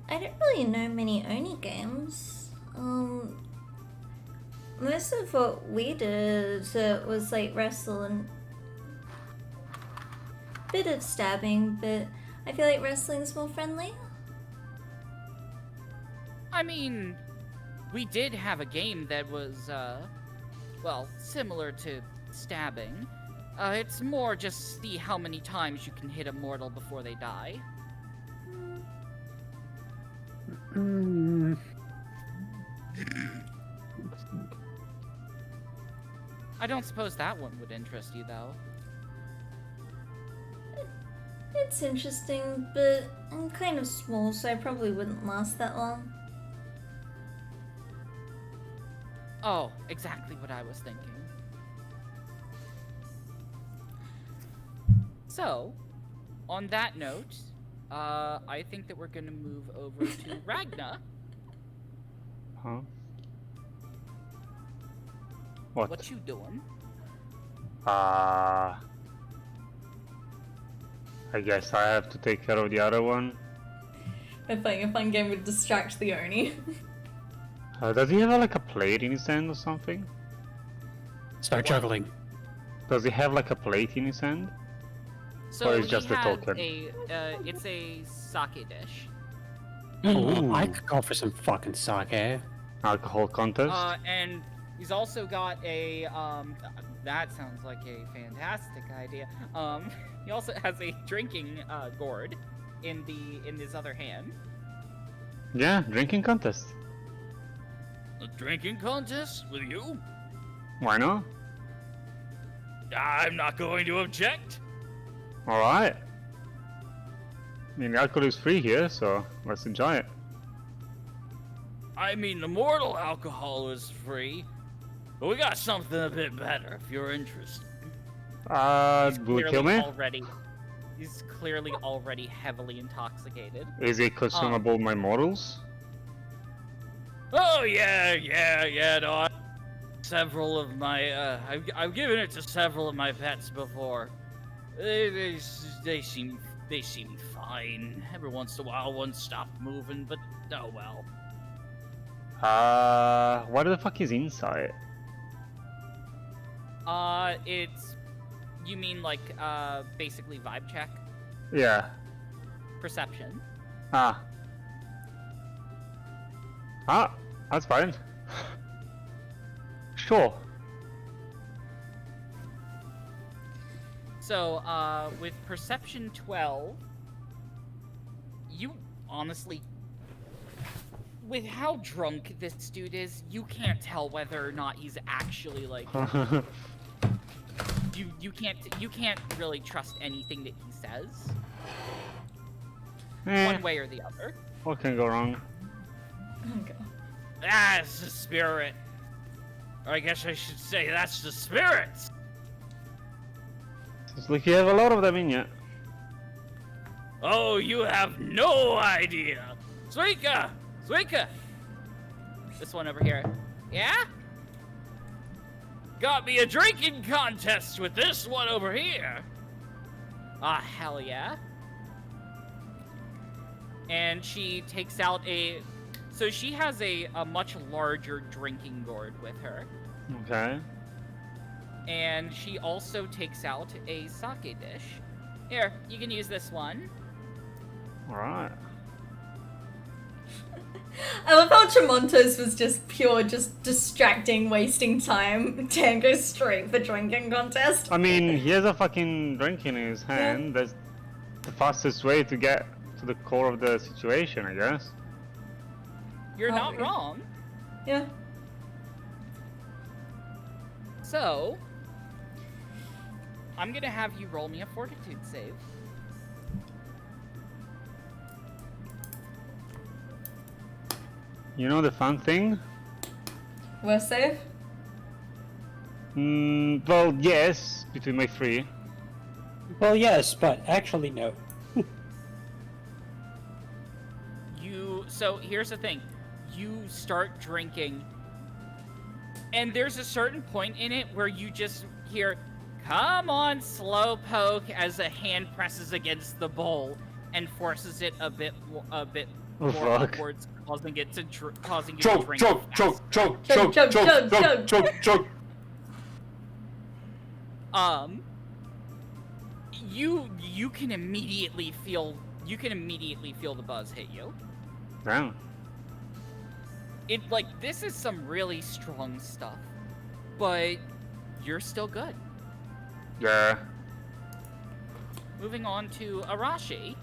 I don't really know many Oni games. most of what we did was like wrestle and bit of stabbing, but I feel like wrestling's more friendly. I mean, we did have a game that was, well, similar to stabbing. It's more just see how many times you can hit a mortal before they die. Mm, I don't suppose that one would interest you, though. It's interesting, but I'm kind of small, so I probably wouldn't last that long. Oh, exactly what I was thinking. So, on that note, I think that we're gonna move over to Ragna. Huh? What? What you doing? I guess I have to take care of the other one. I think a fun game would distract the Oni. Does he have like a plate in his hand or something? start juggling. Does he have like a plate in his hand? So Or it's he just a has token? It's a sake dish. Ooh, I could go for some fucking sake. Alcohol contest? And he's also got a that sounds like a fantastic idea. He also has a drinking gourd in his other hand. Yeah, drinking contest. A drinking contest with you? Why not? I'm not going to object. Alright. I mean, alcohol is free here, so let's enjoy it. I mean, the mortal alcohol is free, but we got something a bit better if you're interested. Will it kill me? He's clearly already heavily intoxicated. Is it consumable my mortals? Oh yeah. No, several of my I've given it to several of my pets before. They seem fine. Every once in a while, one stopped moving, but oh well. What the fuck is inside? It's you mean like basically vibe check, Yeah. perception. That's fine. Sure. So, with perception 12, you honestly, with how drunk this dude is, you can't tell whether or not he's actually like, you can't really trust anything that he says, one way or the other. What can go wrong? Okay. That's the spirit. Or I guess I should say that's the spirit. It's like you have a lot of them in you. Oh, you have no idea. Suika! This one over here. Yeah? Got me a drinking contest with this one over here. Ah, hell yeah. And she takes out so she has a much larger drinking gourd with her. Okay. And she also takes out a sake dish. Here, you can use this one. Alright. I love how Tremontos was just pure, just distracting, wasting time. Tango straight for drinking contest. I mean, he has a fucking drink in his hand. That's the fastest way to get to the core of the situation, I guess. You're not Okay. wrong. Yeah. So, I'm gonna have you roll me a fortitude save. You know the fun thing? Worst save? Well, yes, between my three. Well, yes, but actually no. So here's the thing. You start drinking, and there's a certain point in it where you just hear, "Come on, Slowpoke," as a hand presses against the bowl and forces it a bit Oh, more fuck. upwards, causing it to causing you to Choke, drink choke, fast. choke, choke, Choke, choke, choke, choke, choke, choke, choke, choke. You can immediately feel the buzz hit you. Damn. This is some really strong stuff, but you're still good. Yeah. Moving on to Arashi.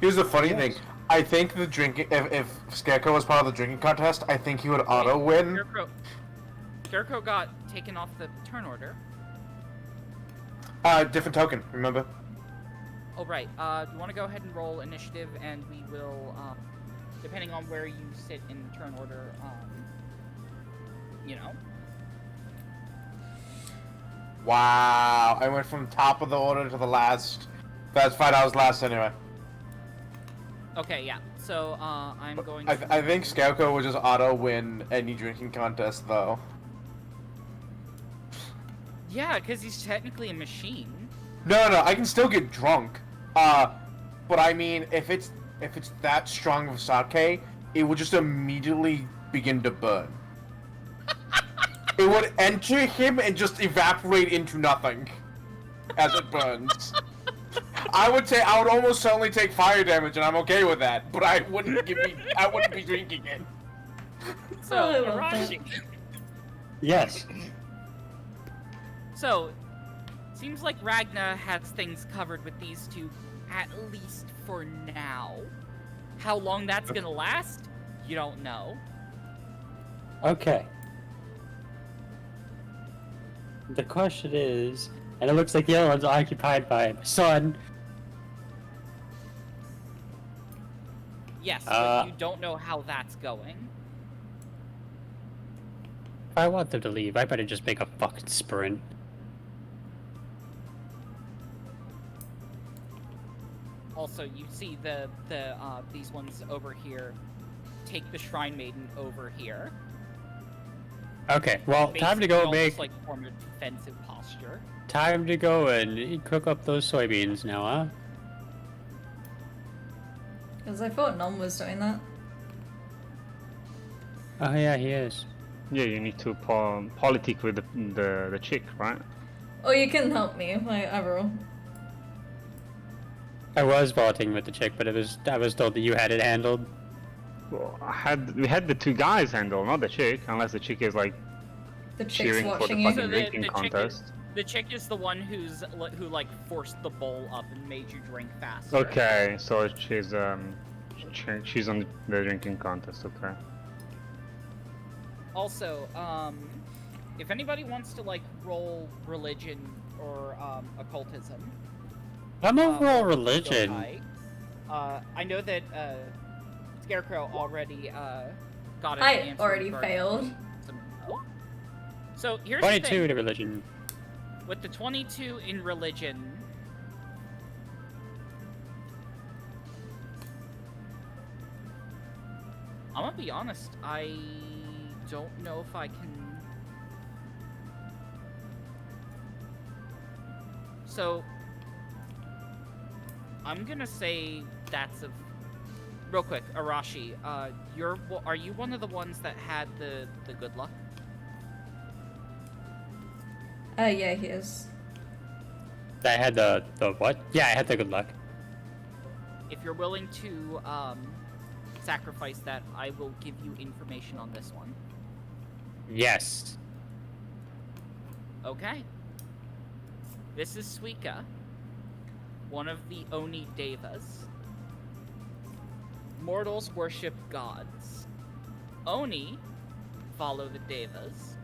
Here's the funny thing. I think the drinking, if Scarecrow was part of the drinking contest, I think he would auto win. Scarecrow got taken off the turn order. Different token, remember? Oh, right. Do you want to go ahead and roll initiative, and we will, depending on where you sit in turn order, you know. Wow, I went from top of the order to the last. That's fine, I was last anyway. Okay, yeah. So, I'm going to... I think Scarecrow would just auto win any drinking contest, though. Yeah, because he's technically a machine. No, I can still get drunk. But I mean, if it's that strong of sake, it would just immediately begin to burn. It would enter him and just evaporate into nothing as it burns. I would almost certainly take fire damage, and I'm okay with that. But I wouldn't be drinking it. So, Oh, I love Arashi. Yes. So, seems like Ragna has things covered with these two, at least for now. How long that's gonna last, you don't know. Okay. The question is, and it looks like the other one's occupied by my son. Yes, but you don't know how that's going. If I want them to leave, I better just make a fucking sprint. Also, you see these ones over here take the Shrine Maiden over here. Okay, well, time to go Basically make. almost, like, form a defensive posture. Time to go and cook up those soybeans now, huh? Because I thought Nom was doing that. Oh yeah, he is. Yeah, you need to politic with the chick, right? Or you can help me, I will. I was voting with the chick, but I was told that you had it handled. Well, we had the two guys handle, not the chick, unless the chick is like The chick's cheering for the watching you. fucking So drinking the chick contest. The chick is the one who forced the bowl up and made you drink faster. Okay, so she's on the drinking contest. Okay. Also, if anybody wants to roll religion or occultism, I'm overall go religion. high. I know that Scarecrow already got an I answer already regarding failed. some- So here's the 22 thing. to religion. With the 22 in religion, I'm gonna be honest, I don't know if I can... So, I'm gonna say that's a... Real quick, Arashi, are you one of the ones that had the good luck? Yeah, he is. I had the what? Yeah, I had the good luck. If you're willing to sacrifice that, I will give you information on this one. Yes. Okay. This is Suika, one of the Oni Devas. Mortals worship gods. Oni follow the Devas.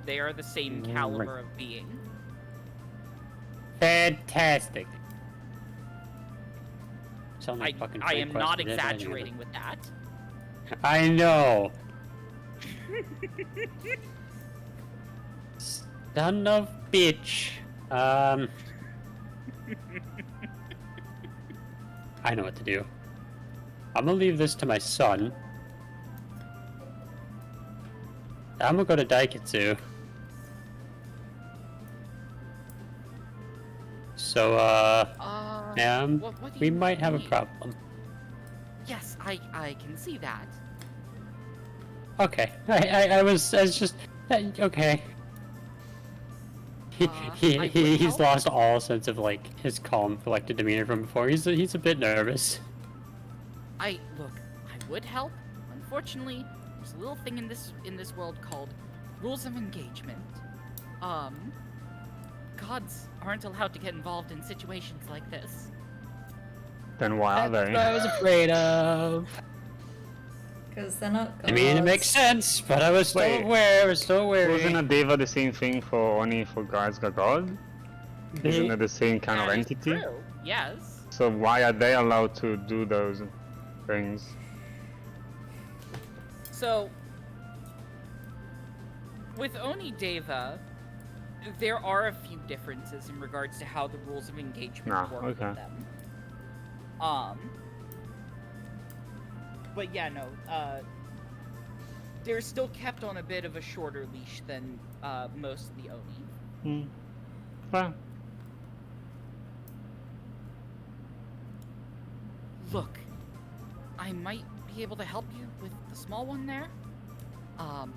They are the same caliber of being. Fantastic. Sound like fucking I Fake am not Quest, exaggerating with that. I know. Son of bitch. I know what to do. I'm gonna leave this to my son. I'm gonna go to Daiketsu. So, Ma'am, What do we you might have a mean? problem. Yes, I can see that. Okay, I was just okay. I would He's help. lost all sense of like his calm, collected demeanor from before. He's a bit nervous. Look, I would help. Unfortunately, there's a little thing in this world called rules of engagement. Gods aren't allowed to get involved in situations like this. Then why are That's they? what I was afraid of. Because they're not gods. I mean, it makes sense, but I was still Wait. aware. I was still wary. Wasn't a deva the same thing for only for gods got god? Isn't it the same kind of That is entity? true, yes. So why are they allowed to do those things? So, with Oni Deva, there are a few differences in regards to how the rules of engagement work with okay. them. But yeah, no, they're still kept on a bit of a shorter leash than most of the Oni. Well, Look, I might be able to help you with the small one there. But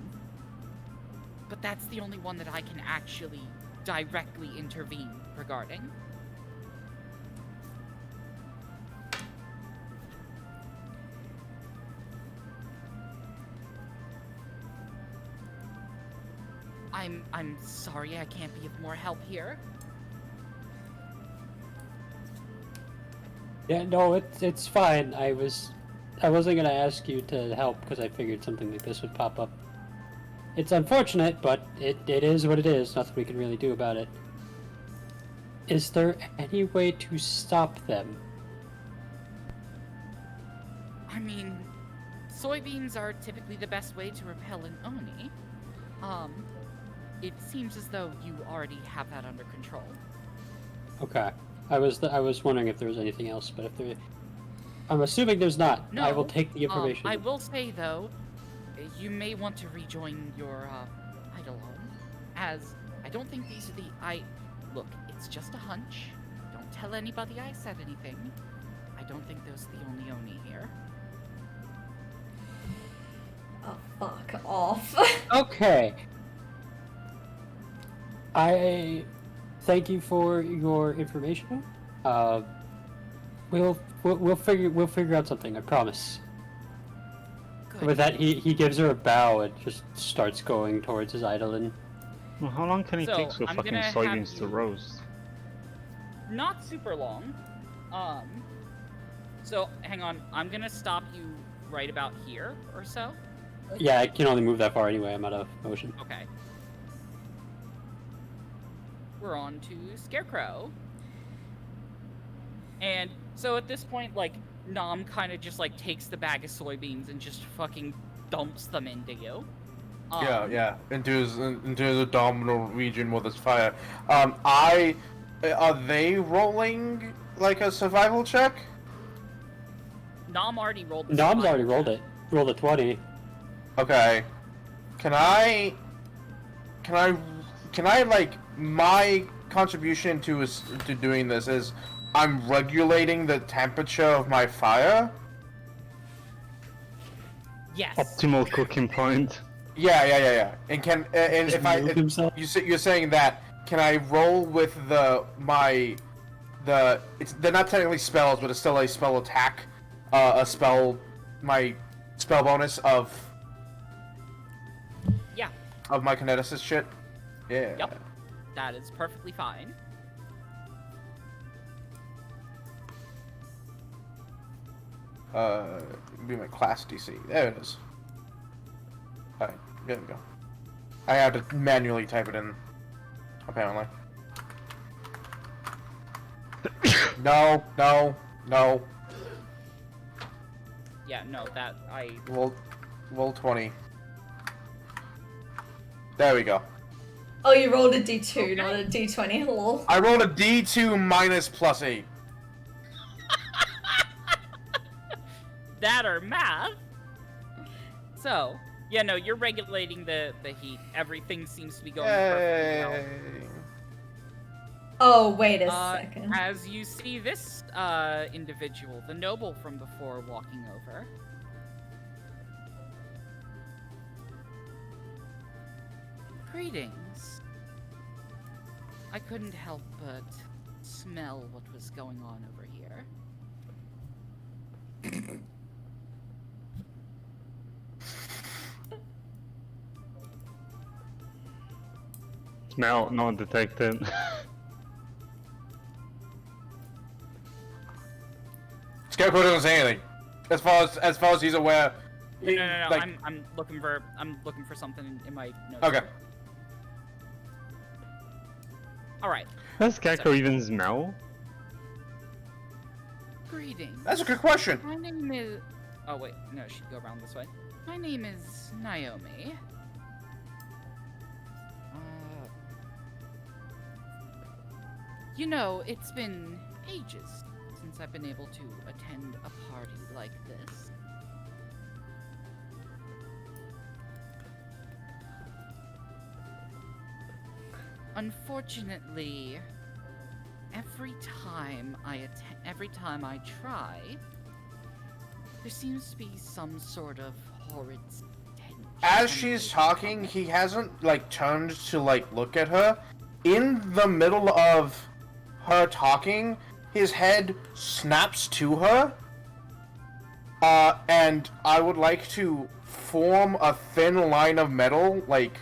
that's the only one that I can actually directly intervene regarding. I'm sorry I can't be of more help here. Yeah, no, it's fine. I wasn't gonna ask you to help because I figured something like this would pop up. It's unfortunate, but it is what it is. Nothing we can really do about it. Is there any way to stop them? I mean, soybeans are typically the best way to repel an Oni. It seems as though you already have that under control. Okay. I was wondering if there was anything else, but if there, I'm assuming there's not. No. I will take the information. I will say though, you may want to rejoin your idol home, as I don't think these are the Look, it's just a hunch. Don't tell anybody I said anything. I don't think those are the only Oni here. Oh, fuck off. Okay. I thank you for your information. We'll figure out something. I promise. Good. With that, he gives her a bow and just starts going towards his idol. And well, how long can it So, take for I'm fucking gonna have soybeans to you- roast? Not super long. So hang on. I'm gonna stop you right about here or so. yeah, I can only move that far anyway. I'm out of motion. Okay. We're on to Scarecrow. And so at this point, like, Nom kind of just, like, takes the bag of soybeans and just fucking dumps them into you. Yeah, into his abdominal region with his fire. Are they rolling like a survival check? Nom already rolled the Nom's survival already rolled check. it. Rolled a 20. Okay. Can I like my contribution to doing this is I'm regulating the temperature of my fire? Yes. Optimal cooking point. Yeah. And Just if I move himself? you're saying that, can I roll with they're not technically spells, but it's still a spell attack, my spell bonus of Yeah. my kineticist shit? Yeah. Yep. That is perfectly fine. Be my class DC. There it is. Alright, there we go. I had to manually type it in, apparently. No. Yeah, no, that Roll 20. There we go. Oh, you rolled a d2, not a d20. Lol. I rolled a D2 minus plus 8. that or math. So, yeah, no, you're regulating the heat. Everything seems to be going perfectly well. Yay. Oh, wait a second. As you see this individual, the noble from before, walking over. Greetings. I couldn't help but smell what was going on over here. Smell not detected. Scarecrow doesn't say anything. As far as he's aware. No. Like, I'm looking for something in my notes. okay. All right. Does Scarecrow even smell? Greetings. That's a good question. My name is. Oh wait, no, she'd go around this way. My name is Naomi. You know, it's been ages since I've been able to attend a party like this. Unfortunately, every time I try, there seems to be some sort of horrid tension. As she's talking, he hasn't like turned to like look at her. In the middle of her talking, his head snaps to her. And I would like to form a thin line of metal, like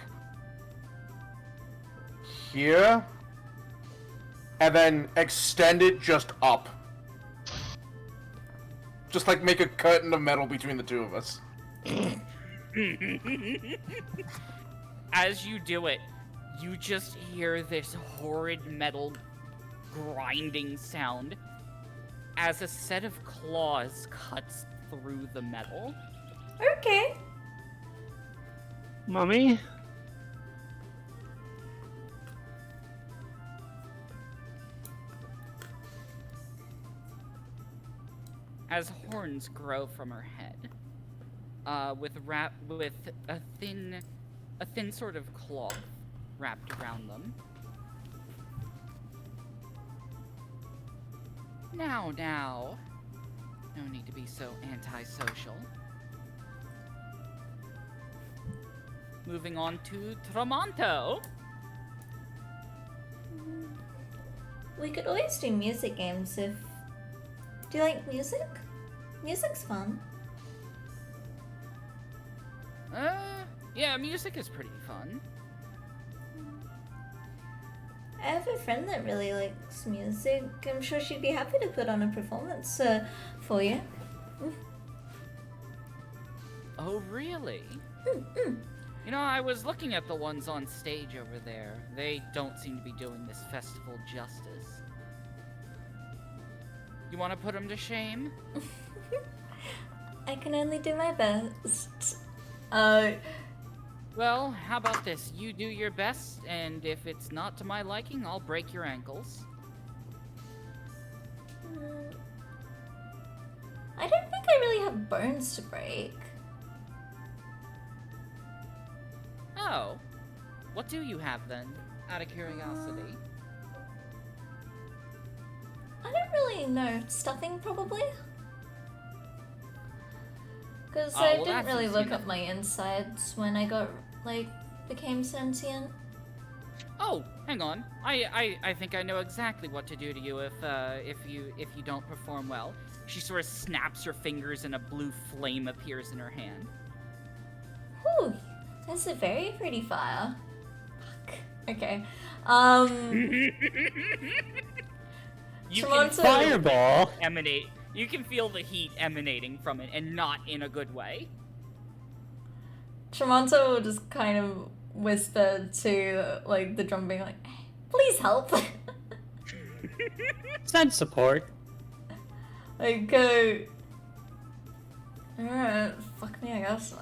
here, and then extend it just up. Just like make a curtain of metal between the two of us. As you do it, you just hear this horrid metal grinding sound as a set of claws cuts through the metal. Okay. Mummy? As horns grow from her head, with a thin sort of cloth wrapped around them. Now, no need to be so antisocial. Moving on to Tramonto. We could always do music games if... Do you like music? Music's fun. Yeah, music is pretty fun. I have a friend that really likes music. I'm sure she'd be happy to put on a performance for you. Oh, really? You know, I was looking at the ones on stage over there. They don't seem to be doing this festival justice. You want to put them to shame? I can only do my best. Well, how about this? You do your best, and if it's not to my liking, I'll break your ankles. I don't think I really have bones to break. Oh. What do you have, then? Out of curiosity. I don't really know. Stuffing, probably? Because I well, didn't that's really easy look enough. up my insides when I got, became sentient. Oh, hang on. I think I know exactly what to do to you if you don't perform well. She sort of snaps her fingers and a blue flame appears in her hand. Whew, that's a very pretty fire. Fuck. Okay. You Toronto- can Fireball. emanate. You can feel the heat emanating from it, and not in a good way. Tremonto will just kind of whisper to, the drum being like, please help. Send support. Alright, fuck me, I guess.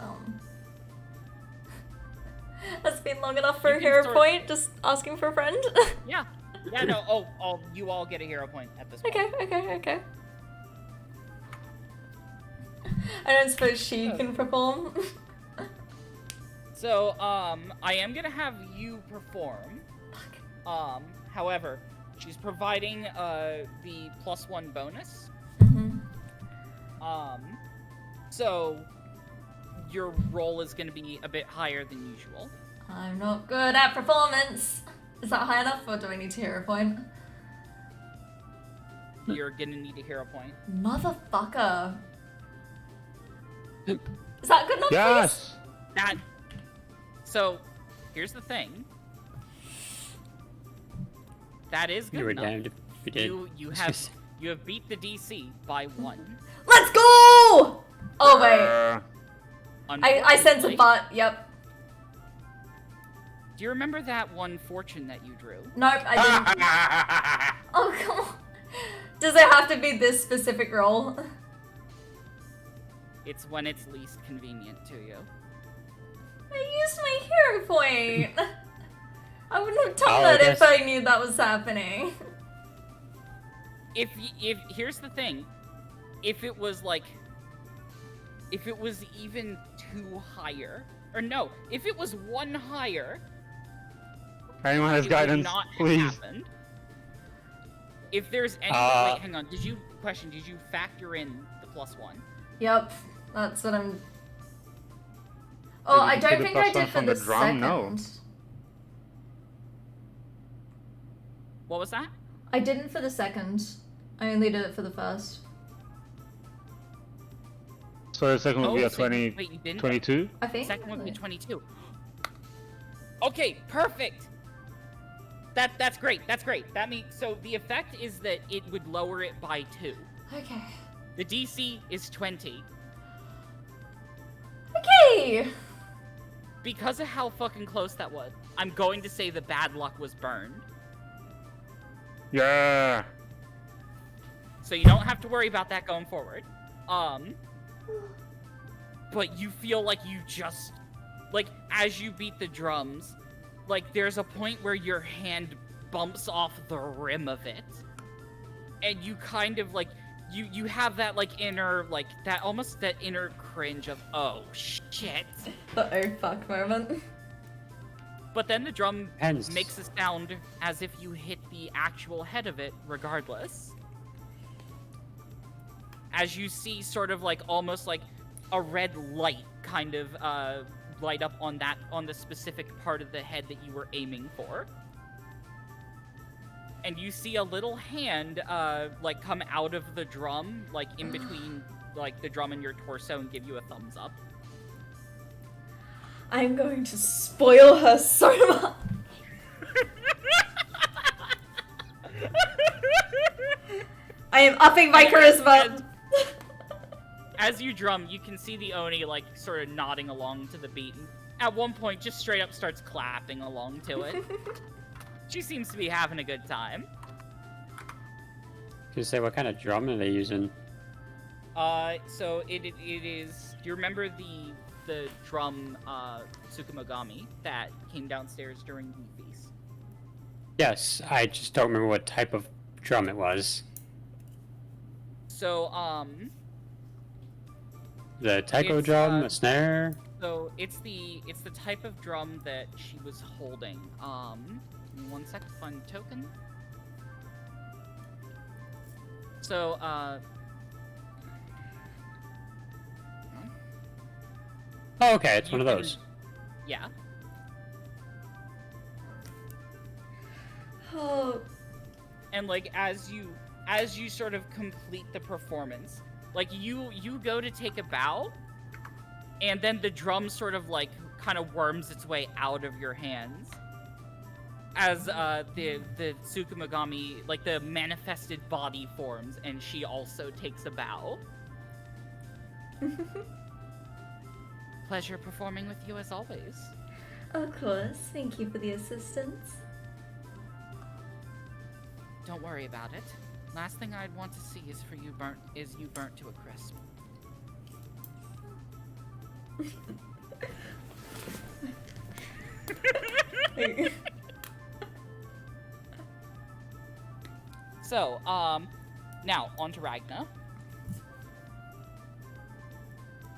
That's been long enough for You a can hero start- point, just asking for a friend. Yeah. Yeah, no, you all get a hero point at this point. Okay. I don't suppose she can perform. So, I am gonna have you perform. However, She's providing the +1 bonus. Mm-hmm. So your roll is going to be a bit higher than usual. I'm not good at performance. Is that high enough, or do I need to hero point? You're going to need a hero point. Motherfucker. Is that good enough, Yes. That. So, here's the thing. That is good You were enough. damned if you did. You have beat the DC by 1. Let's go! Oh, wait. I sense a Unfortunately- butt, yep. Do you remember that one fortune that you drew? Nope, I didn't. Oh, come on. Does it have to be this specific roll? It's when it's least convenient to you. I used my hero point. I wouldn't have done Oh, that if that's- I knew that was happening. If here's the thing, if it was even 2 higher, or no, if it was 1 higher, Anyone has it would guidance, not have please. happened. If there's any, wait, hang on. Did you factor in the +1? Yep, that's what I'm. Oh, I you don't take the think I plus one did for from the the drum? No. second. What was that? I didn't for the second. I only did it for the first. So the second would be a so 20, wait, you didn't? 22. I think. Second would be 22. Okay, perfect. That's great. That's great. That means so the effect is that it would lower it by 2. Okay. The DC is 20. Okay. Because of how fucking close that was, I'm going to say the bad luck was burned. Yeah. So you don't have to worry about that going forward. But you feel like you just, like, as you beat the drums, like, there's a point where your hand bumps off the rim of it. And you kind of, like, you have that, like, inner, like, that, almost that inner cringe of, oh, shit. The oh fuck moment. But then the drum Hence. makes a sound as if you hit the actual head of it, regardless. As you see sort of like almost like a red light kind of light up on the specific part of the head that you were aiming for. And you see a little hand like come out of the drum, like in between like the drum and your torso, and give you a thumbs up. I'm going to spoil her so much. I am upping my charisma. As you drum, you can see the Oni like sort of nodding along to the beat, and at one point just straight up starts clapping along to it. She seems to be having a good time. Can you say what kind of drum are they using? So it is. Do you remember the drum Tsukumogami that came downstairs during the feast? Yes, I just don't remember what type of drum it was. So The taiko It's, drum, a snare. So it's the type of drum that she was holding. Give me 1 second to find the token. So Oh, okay, it's one of you those. can- Yeah. Oh, And like as you sort of complete the performance, like you go to take a bow, and then the drum sort of like kind of worms its way out of your hands as the Tsukumogami, like the manifested body forms, and she also takes a bow. Pleasure performing with you as always. of course. Thank you for the assistance. Don't worry about it. Last thing I'd want to see is you burnt to a crisp. So, now on to Ragna.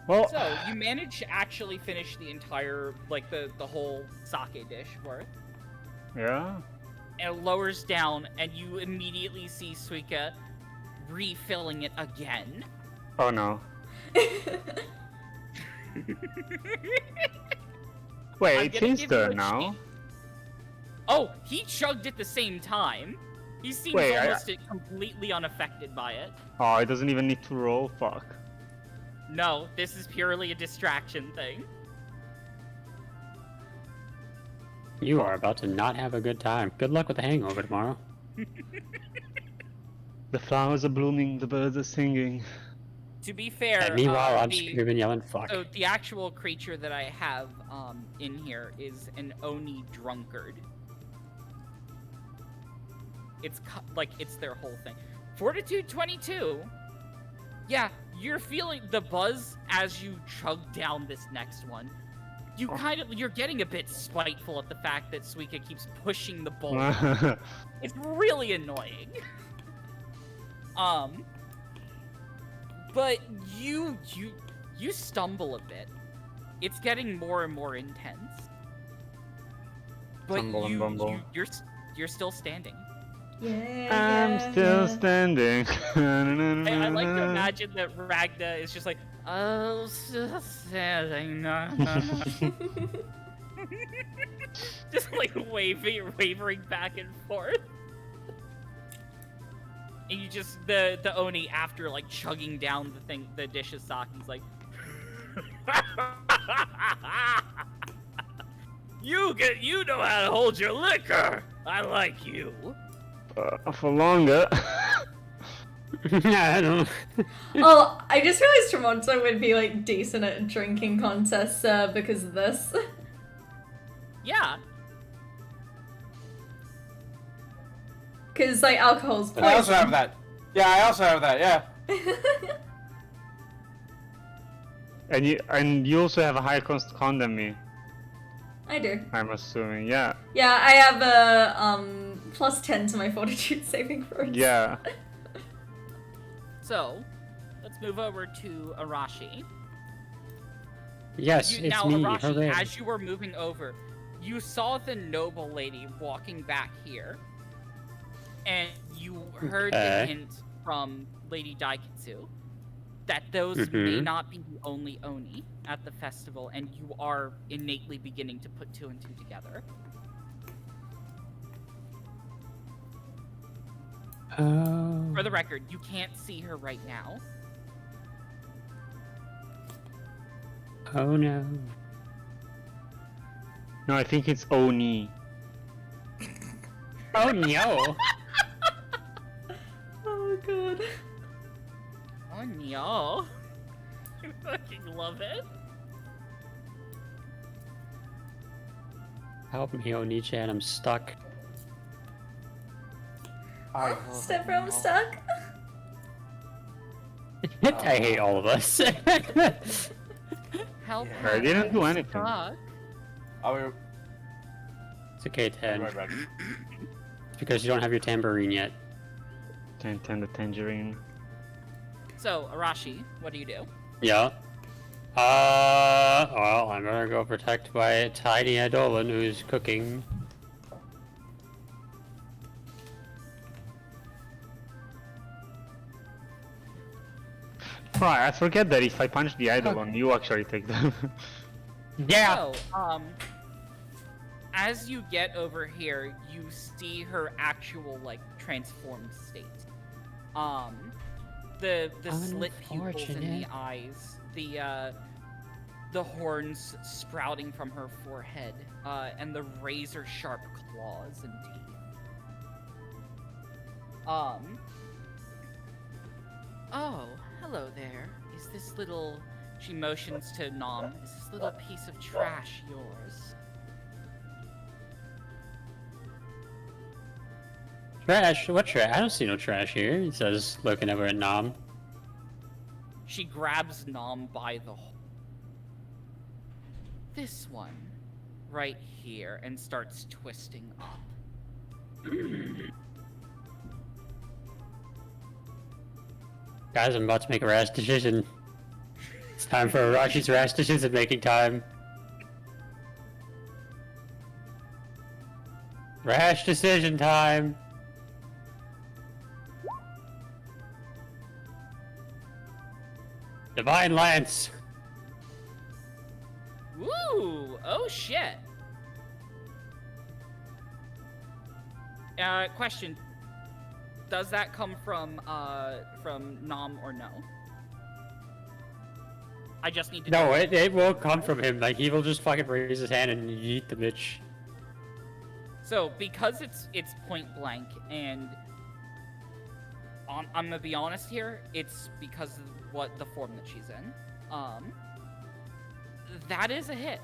Well, So you managed to actually finish the entire, like the whole sake dish worth, yeah. and it lowers down, and you immediately see Suika refilling it again. Oh no. Wait, I'm it's gonna his give you a turn now. cheat. Oh, he chugged at the same time. He seems Wait, almost completely unaffected by it. Oh, it doesn't even need to roll. Fuck. No, this is purely a distraction thing. You are about to not have a good time. Good luck with the hangover tomorrow. The flowers are blooming, the birds are singing. To be fair, And meanwhile, I'm the- screaming, yelling, fuck. So the actual creature that I have in here is an Oni drunkard. It's like it's their whole thing. Fortitude 22. Yeah, you're feeling the buzz as you chug down this next one. You're getting a bit spiteful at the fact that Suika keeps pushing the bowl. It's really annoying. But you stumble a bit. It's getting more and more intense. But Stumble and bumble. you're still standing. Yeah. I'm still standing. I like to imagine that Ragna is just like, oh, still standing. No, no, no. Just like wavering back and forth. And you just the Oni, after like chugging down the dish of sake, he's like, you know how to hold your liquor. I like you. For longer. I don't... Oh, I just realized Tremonto would be like decent at drinking contests because of this. Yeah. Because like alcohol's And I also have poison. that. Yeah, I also have that. Yeah. And you also have a higher con than me, I do. I'm assuming. Yeah. Yeah, I have a +10 to my fortitude saving throws. Yeah. So, let's move over to Arashi. Yes, it's Now, me, Arashi, hooray. as you were moving over, you saw the noble lady walking back here, and you heard the Okay. hint from Lady Daikitsu that those may Mhm. not be the only Oni at the festival, and you are innately beginning to put two and two together. Oh. For the record, you can't see her right now. Oh no. No, I think it's Oni. Oh no. Oh god. Oh no. I fucking love it. Help me, Oni-chan, I'm stuck. Step bro, I'm stuck. I hate all of us. Help Yeah. her. I didn't do I'm anything. stuck. I'll It's okay, be Ted. right back. It's because you don't have your tambourine yet. Ten the tangerine. So, Arashi, what do you do? Yeah. Well, I'm gonna go protect my tiny Eidolon who's cooking. Right, I forget that if I punch the Eidolon, you actually take them. Yeah! So, as you get over here, you see her actual, like, transformed state. The slit pupils in the Unfortunate. eyes, the horns sprouting from her forehead, and the razor-sharp claws and teeth. Oh, hello there. Is this little... She motions to Nom. Is this little piece of trash yours? Trash? What trash? I don't see no trash here, he says, looking over at Nom. She grabs Nom by the... This one. Right here. And starts twisting up. Guys, I'm about to make a rash decision. It's time for Arashi's rash decision making time. Rash decision time. Divine Lance. Woo! Oh shit. Question. Does that come from Nom or no? I just need to No, know. it won't come from him. Like, he will just fucking raise his hand and yeet the bitch. So, because it's point blank, and I'm gonna be honest here, it's because of what the form that she's in. That is a hit.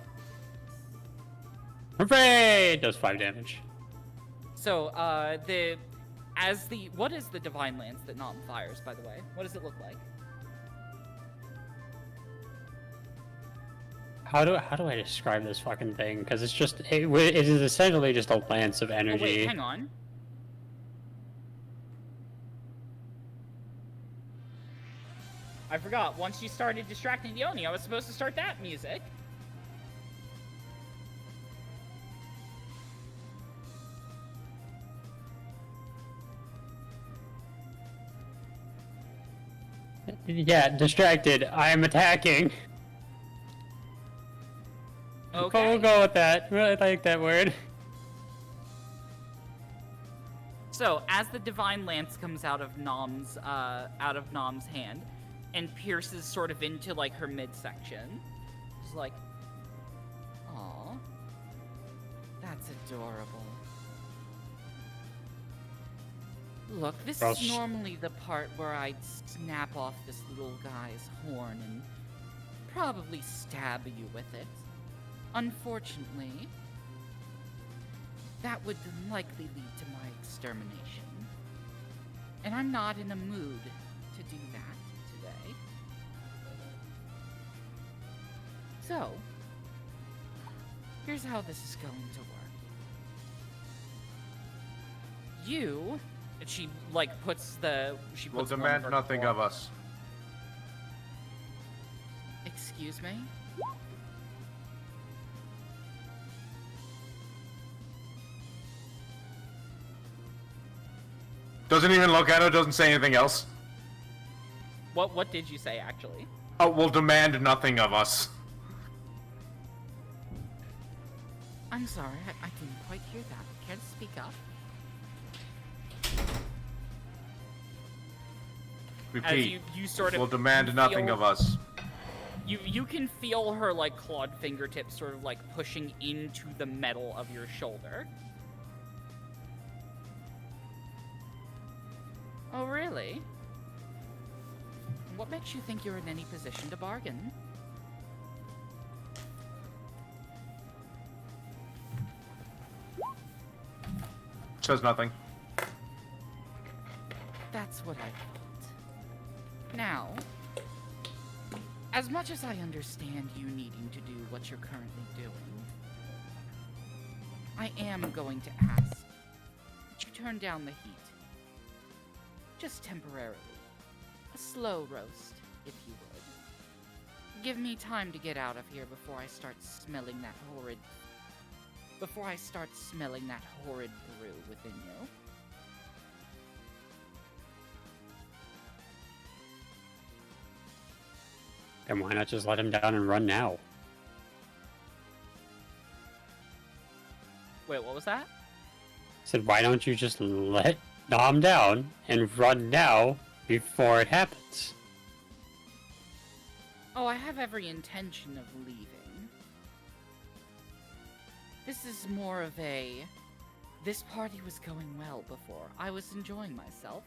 Hooray! It does 5 damage. So, what is the Divine Lance that Nom fires, by the way? What does it look like? How do I describe this fucking thing? Because it's just it is essentially just a lance of energy. Oh, wait, hang on. I forgot. Once you started distracting the Oni, I was supposed to start that music. Yeah, distracted. I am attacking. Okay. We'll go with that. Really like that word. So, as the Divine Lance comes out of Nom's hand and pierces sort of into like her midsection, she's like, "Aw, that's adorable. Look, this Well, is normally the part where I'd snap off this little guy's horn and probably stab you with it. Unfortunately, that would likely lead to my extermination. And I'm not in a mood to do that today. So, here's how this is going to work. You, and she like puts the she Will puts one demand her nothing claw- of us. Excuse me? Doesn't even look at her, doesn't say anything else. What did you say actually? Oh, will demand nothing of us. I'm sorry, I didn't quite hear that. Care to speak up? As Repeat. you sort of Will demand nothing feel- of us. You can feel her like clawed fingertips sort of like pushing into the metal of your shoulder. Oh really? What makes you think you're in any position to bargain? Says nothing. That's what I thought. Now, as much as I understand you needing to do what you're currently doing, I am going to ask that you turn down the heat. Just temporarily. A slow roast, if you would. Give me time to get out of here before I start smelling that horrid brew within you. And why not just let him down and run now? Wait, what was that? I said, why don't you just let Dom down and run now before it happens? Oh, I have every intention of leaving. This is more of a... This party was going well before. I was enjoying myself.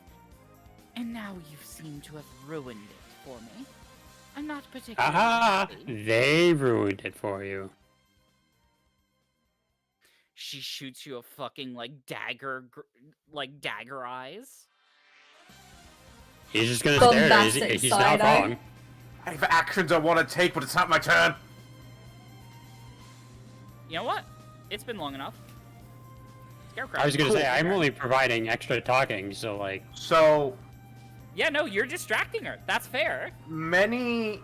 And now you seem to have ruined it for me. I'm not particularly Aha! happy. They ruined it for you. She shoots you a fucking, like, dagger eyes. He's just gonna stare at it. Bombastic He's not side-eye. wrong. I have actions I want to take, but it's not my turn. You know what? It's been long enough. Scarecrow. I was gonna Cool. say, I'm only providing extra talking, so like... So, Yeah, no, you're distracting her. That's fair. many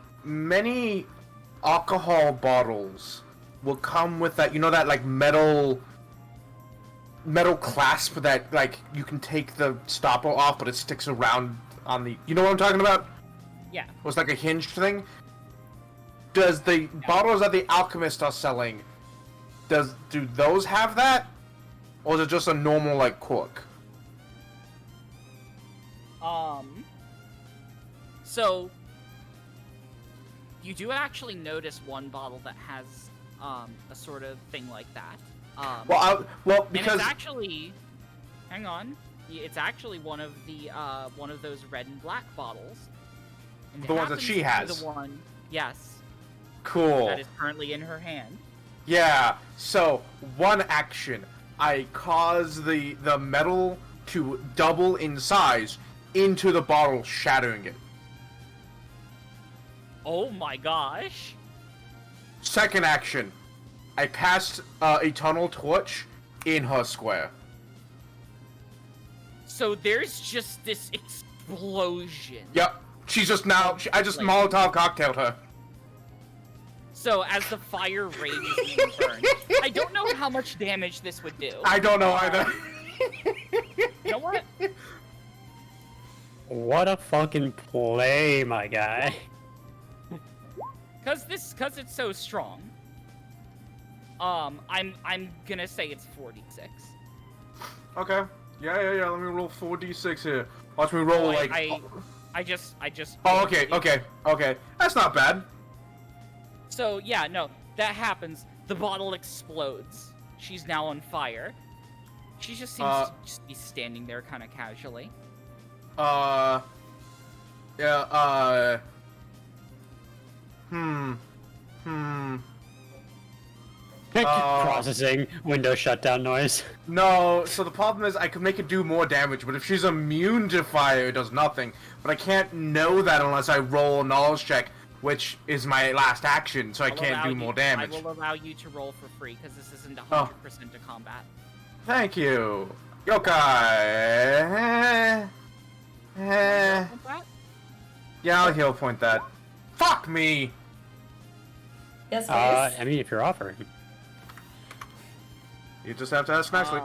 alcohol bottles will come with that, you know, that like metal metal clasp that like you can take the stopper off, but it sticks around on the. You know what I'm talking about? Yeah. It was like a hinged thing. Does the bottles that the alchemists are selling, do those have that, or is it just a normal like cork? So you do actually notice one bottle that has a sort of thing like that. Well, and because it's actually, hang on, it's actually one of those red and black bottles. And it The ones that happens she to be has. The one, yes, cool. that is currently in her hand. Yeah. So one action, I cause the metal to double in size into the bottle, shattering it. Oh my gosh! Second action, I cast a tunnel torch in her square. So there's just this explosion. Yep. She's just now. I just Like- Molotov cocktailed her. So as the fire rages and burns, I don't know how much damage this would do. I don't know either. You know what? What a fucking play, my guy. Cause it's so strong. I'm gonna say it's 46. Okay. Yeah. Let me roll 4d6 here. Watch me roll So like. I just. Oh, okay. That's not bad. So yeah, no, that happens. The bottle explodes. She's now on fire. She just seems to just be standing there kind of casually. Yeah. Processing Windows shutdown noise. No, so the problem is I could make it do more damage, but if she's immune to fire, it does nothing. But I can't know that unless I roll a knowledge check, which is my last action, so I can't do more damage. I will allow you to roll for free because this isn't 100% Oh. to combat. Thank you. Yokai. Combat? Yeah, I'll heal point that. Fuck me! Yes, please. I mean, if you're offering. You just have to ask nicely.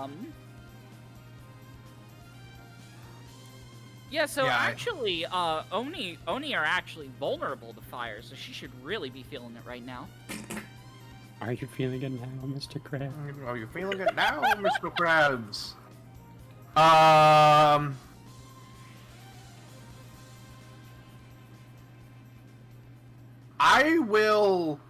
Yeah, so Yeah, actually, Oni are actually vulnerable to fire, so she should really be feeling it right now. Are you feeling it now, Mr. Krabs? Are you feeling it now, Mr. Krabs? I will,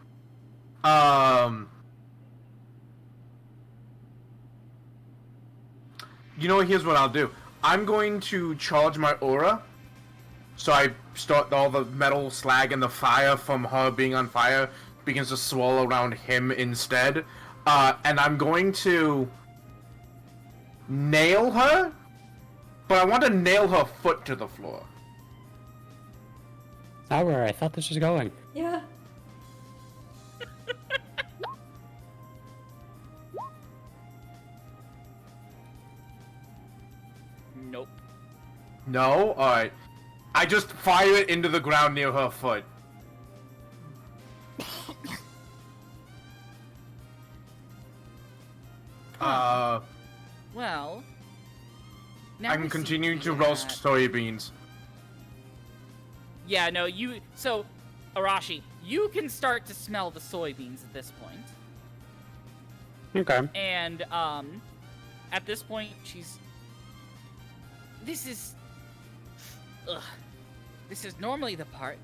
you know, here's what I'll do. I'm going to charge my aura, so I start all the metal slag and the fire from her being on fire begins to swirl around him instead. And I'm going to nail her, but I want to nail her foot to the floor. Not where I thought this was going. Yeah. Nope. No? Alright. I just fire it into the ground near her foot. Well, now I'm we continuing see to roast that- soybeans. Yeah, no, so, Arashi, you can start to smell the soybeans at this point. Okay. And, at this point, this is normally the part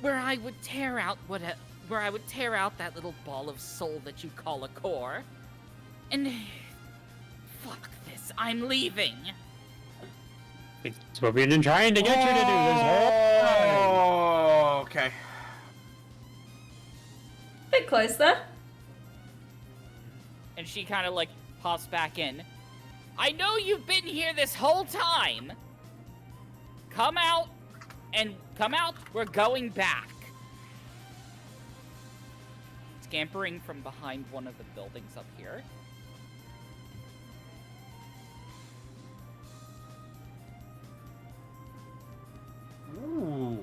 where I would tear out that little ball of soul that you call a core. And, fuck this, I'm leaving. It's what we've been trying to get you to do this whole time. Oh, okay. Bit close there. And she kind of, like, pops back in. I know you've been here this whole time. Come out, we're going back. Scampering from behind one of the buildings up here. Ooh.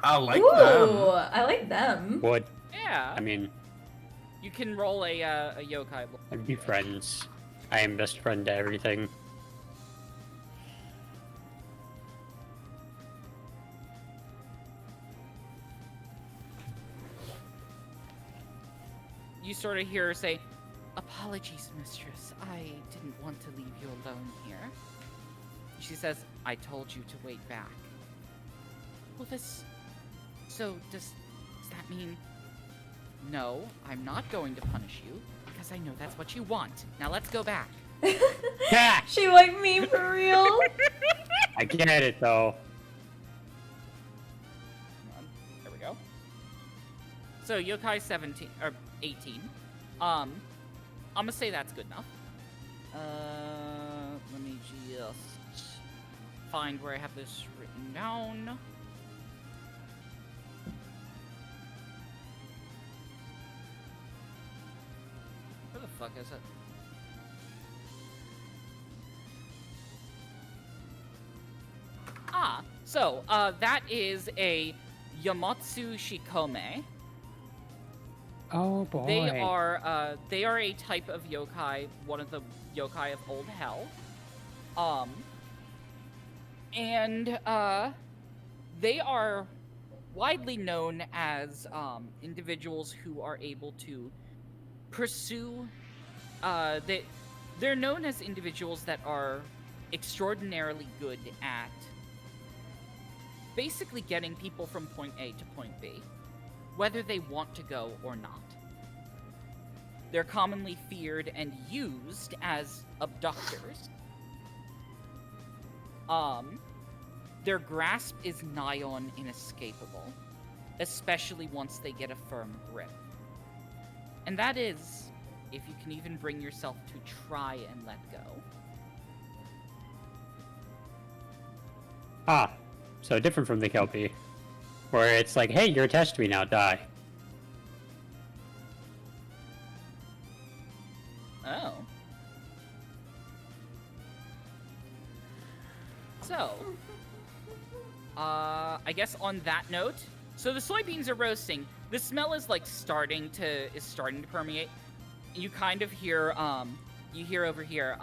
I like Ooh, them. I like them. Would Yeah. I mean, You can roll a yokai. I'd be friends. I am best friend to everything. You sort of hear her say, "Apologies, mistress. I didn't want to leave you alone here." She says, "I told you to wait back." Well, So, does that mean... No, I'm not going to punish you, because I know that's what you want. Now let's go back. Yeah! She wiped me for real. I get it, though. Come on. There we go. So, yokai 17, or 18. I'm gonna say that's good enough. Let me just find where I have this written down. Where the fuck is it? So, that is a Yamatsu Shikome. Oh boy. They are a type of yokai, one of the yokai of Old Hell. And they are widely known as individuals who are able to pursue. They're known as individuals that are extraordinarily good at basically getting people from point A to point B, whether they want to go or not. They're commonly feared and used as abductors. Their grasp is nigh on inescapable, especially once they get a firm grip. And that is, if you can even bring yourself to try and let go. Ah, so different from the Kelpie, where it's like, hey, you're attached to me now, die. Oh. So, I guess on that note, so the soybeans are roasting. The smell is like starting to permeate. You kind of hear, you hear over here,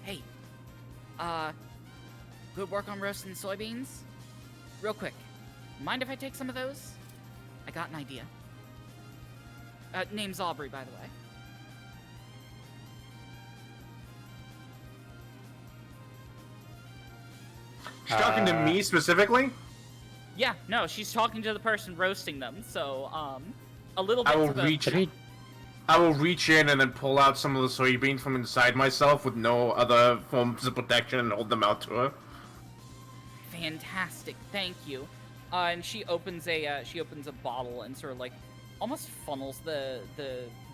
hey, good work on roasting soybeans? Real quick, mind if I take some of those? I got an idea. Name's Aubrey, by the way. She's talking to me specifically? Yeah, no, she's talking to the person roasting them, so, a little bit I will to the... reach. I will reach in and then pull out some of the soybeans from inside myself with no other forms of protection and hold them out to her. Fantastic, thank you. And she opens a bottle and sort of like almost funnels the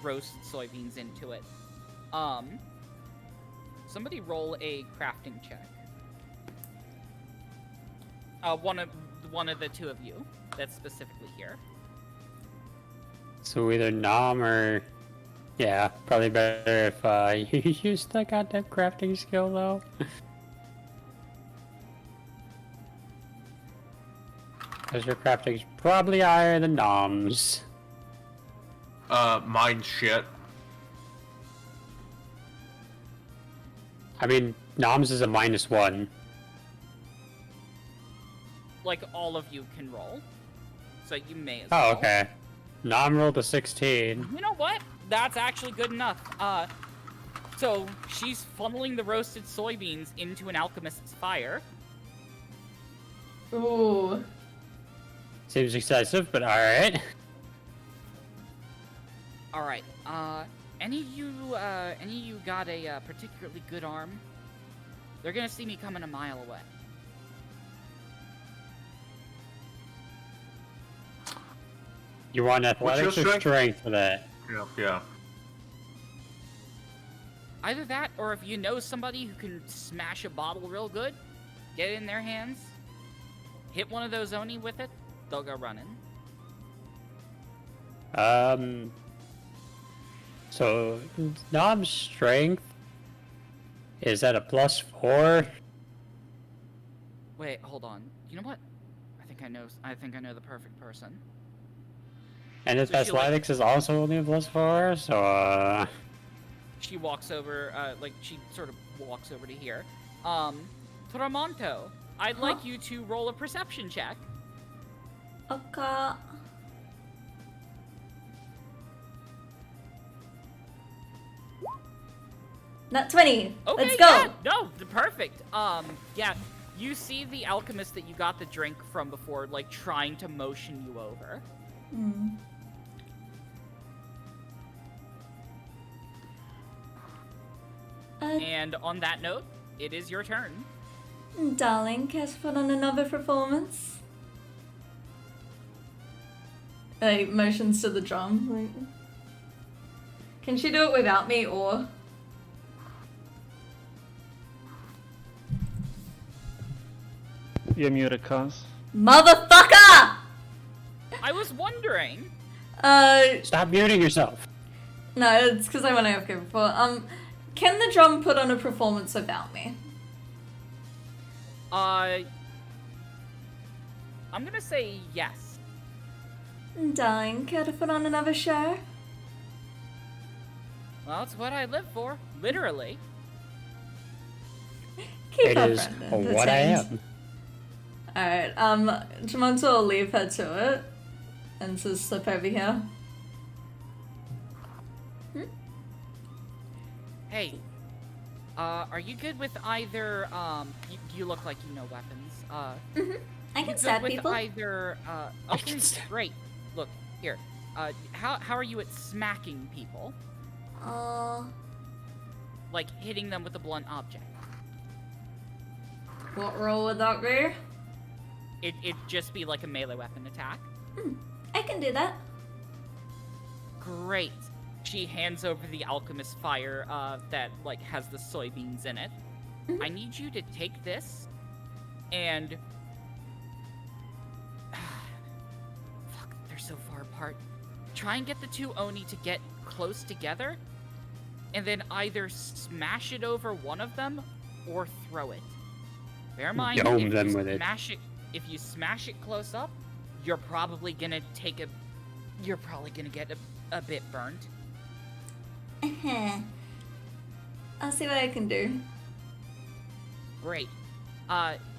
roasted soybeans into it. Somebody roll a crafting check. One of the two of you that's specifically here. So either Nom or... Yeah, probably better if you use the goddamn crafting skill, though. Because your crafting's probably higher than Nom's. Mine's shit. I mean, Nom's is a -1. Like all of you can roll, so you may as well. Oh, okay. Nom rolled a 16. You know what? That's actually good enough. So she's funneling the roasted soybeans into an alchemist's fire. Ooh. Seems excessive, but alright. All right. Any of you got a particularly good arm? They're gonna see me coming a mile away. You want athletics your or strength? strength for that? Yeah. Either that, or if you know somebody who can smash a bottle real good, get it in their hands, hit one of those Oni with it, they'll go running. So Nom's strength is at a +4. Wait, hold on. You know what? I think I know the perfect person. And his So she, like- athletics is also only a +4, so she walks over, like she sort of walks over to here. Tramonto, I'd like you to roll a perception check. Okay. Not 20. Okay, Let's go. yeah, no, perfect. Yeah, you see the alchemist that you got the drink from before, like trying to motion you over. Hmm. And on that note, it is your turn. Darling, care to put on another performance? Motions to the drum. Like, can she do it without me or? You're muted, cuz. Motherfucker! I was wondering. Stop muting yourself. No, it's because I went AFK before. Can the drum put on a performance without me? I'm gonna say yes. Darling, care to put on another show? Well, it's what I live for, literally. Keep It our is friend what I entertained. am. Alright, Tramonto will leave her to it. And just slip over here. Hey, are you good with either, you look like you know weapons, I you can good stab with people. either, I okay, can stab- great. Look, here, how are you at smacking people? Like, hitting them with a blunt object? What role would that be? It'd just be like a melee weapon attack. I can do that. Great. She hands over the alchemist fire that like has the soybeans in it. I need you to take this and fuck, they're so far apart. Try and get the two Oni to get close together and then either smash it over one of them or throw it. Bear in mind, Dome if them you with it. smash it, if you smash it close up, you're probably gonna get a bit burnt. I'll see what I can do. Great.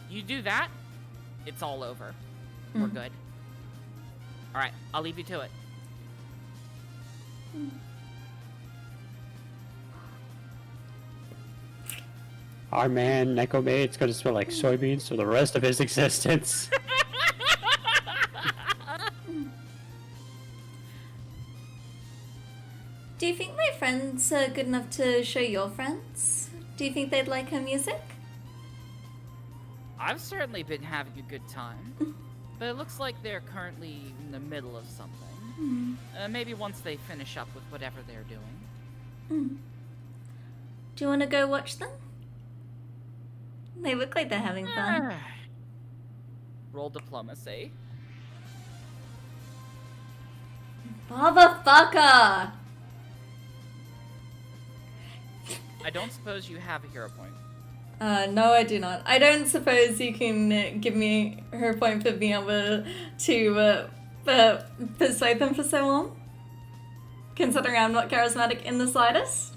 You do that, it's all over. We're good. Alright, I'll leave you to it. Our man, Neko Mate's gonna smell like soybeans for the rest of his existence. Do you think my friends are good enough to show your friends? Do you think they'd like her music? I've certainly been having a good time, but it looks like they're currently in the middle of something. Maybe once they finish up with whatever they're doing. Do you want to go watch them? They look like they're having fun. Roll diplomacy. Motherfucker! I don't suppose you have a hero point. No, I do not. I don't suppose you can give me her point for being able to persuade them for so long? Considering I'm not charismatic in the slightest?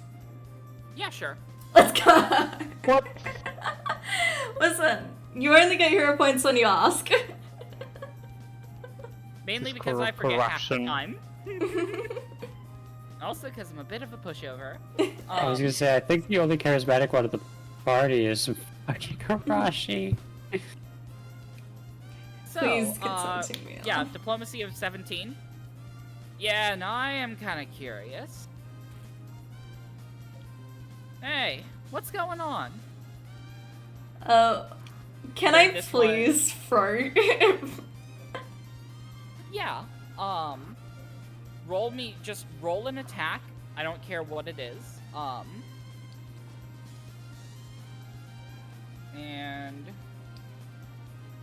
Yeah, sure. Let's go! What? Listen, you only get hero points when you ask. Mainly It's because I forget half the corruption. time. Also because I'm a bit of a pushover. I was gonna say, I think the only charismatic one at the party is fucking Karashi. So, Please consent to me. yeah, diplomacy of 17. Yeah, no, I am kind of curious. Hey, what's going on? Can Wait, I this please throw? Yeah, just roll an attack. I don't care what it is. And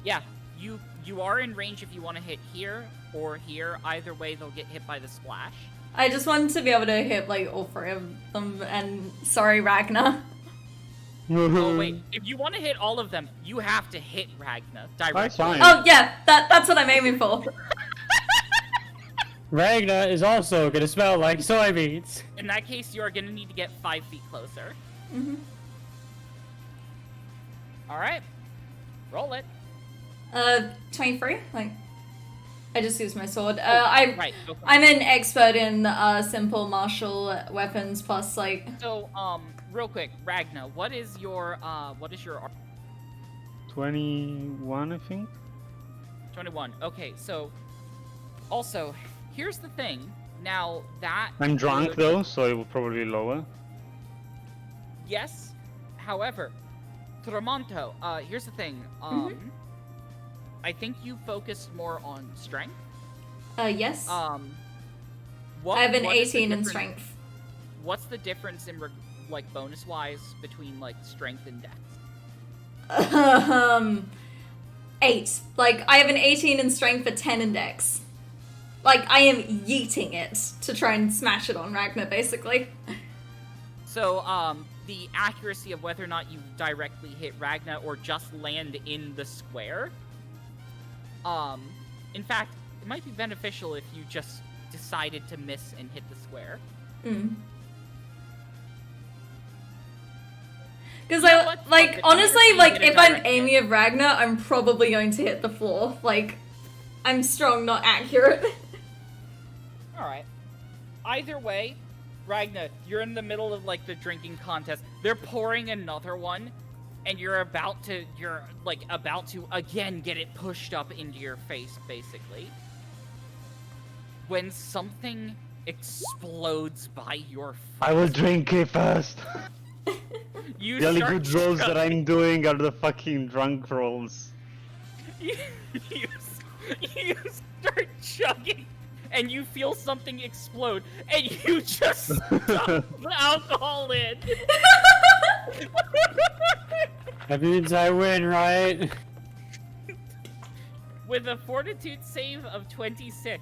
yeah, you are in range if you want to hit here or here. Either way, they'll get hit by the splash. I just wanted to be able to hit like all three of them, and sorry, Ragnar. Oh wait, if you want to hit all of them, you have to hit Ragna directly. That's fine. Oh yeah, that's what I'm aiming for. Ragna is also gonna smell like soybeans. In that case, you are gonna need to get 5 feet closer. Mm-hmm. Alright. Roll it. 23. Like, I just used my sword. Right. Go for it. I'm an expert in simple martial weapons. Plus, like, So, real quick, Ragna, what is your 21, I think. 21? Okay, so, also, here's the thing. Now, that... I'm drunk though, so it will probably be lower. Yes. However, Tramonto, here's the thing. I think you focused more on strength. yes. What, I have an what is the 18 in difference- strength. What's the difference in like bonus-wise between like strength and dex? 8. Like, I have an 18 in strength for 10 in dex. Like, I am yeeting it to try and smash it on Ragnar, basically. So, the accuracy of whether or not you directly hit Ragna or just land in the square. In fact, it might be beneficial if you just decided to miss and hit the square. Because You know I, what? like, Fuck it, honestly, I'm like, gonna if I'm direct it. aiming at Ragnar, I'm probably going to hit the floor. Like, I'm strong, not accurate. Alright. Either way, Ragna, you're in the middle of, like, the drinking contest. They're pouring another one, and you're about to again get it pushed up into your face, basically. When something explodes by your face. I will drink it first. You The only start good rolls that chugging. I'm doing are the fucking drunk rolls. you start chugging, and you feel something explode, and you just dump the alcohol in. That means I win, right? With a fortitude save of 26.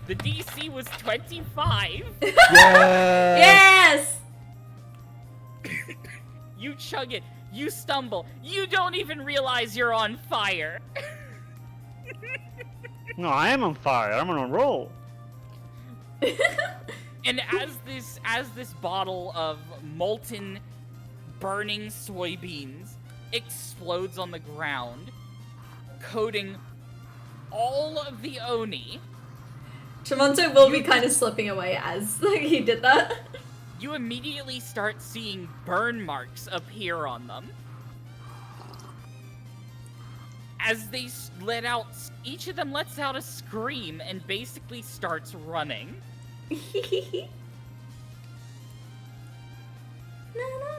The DC was 25. Yeah. Yes! You chug it. You stumble. You don't even realize you're on fire. No, I am on fire. I'm on a roll. And as this bottle of molten, burning soybeans explodes on the ground, coating all of the Oni, Tremonto will be kind of slipping away as he did that. you immediately start seeing burn marks appear on them. As they let out, each of them lets out a scream and basically starts running. Na, na, na.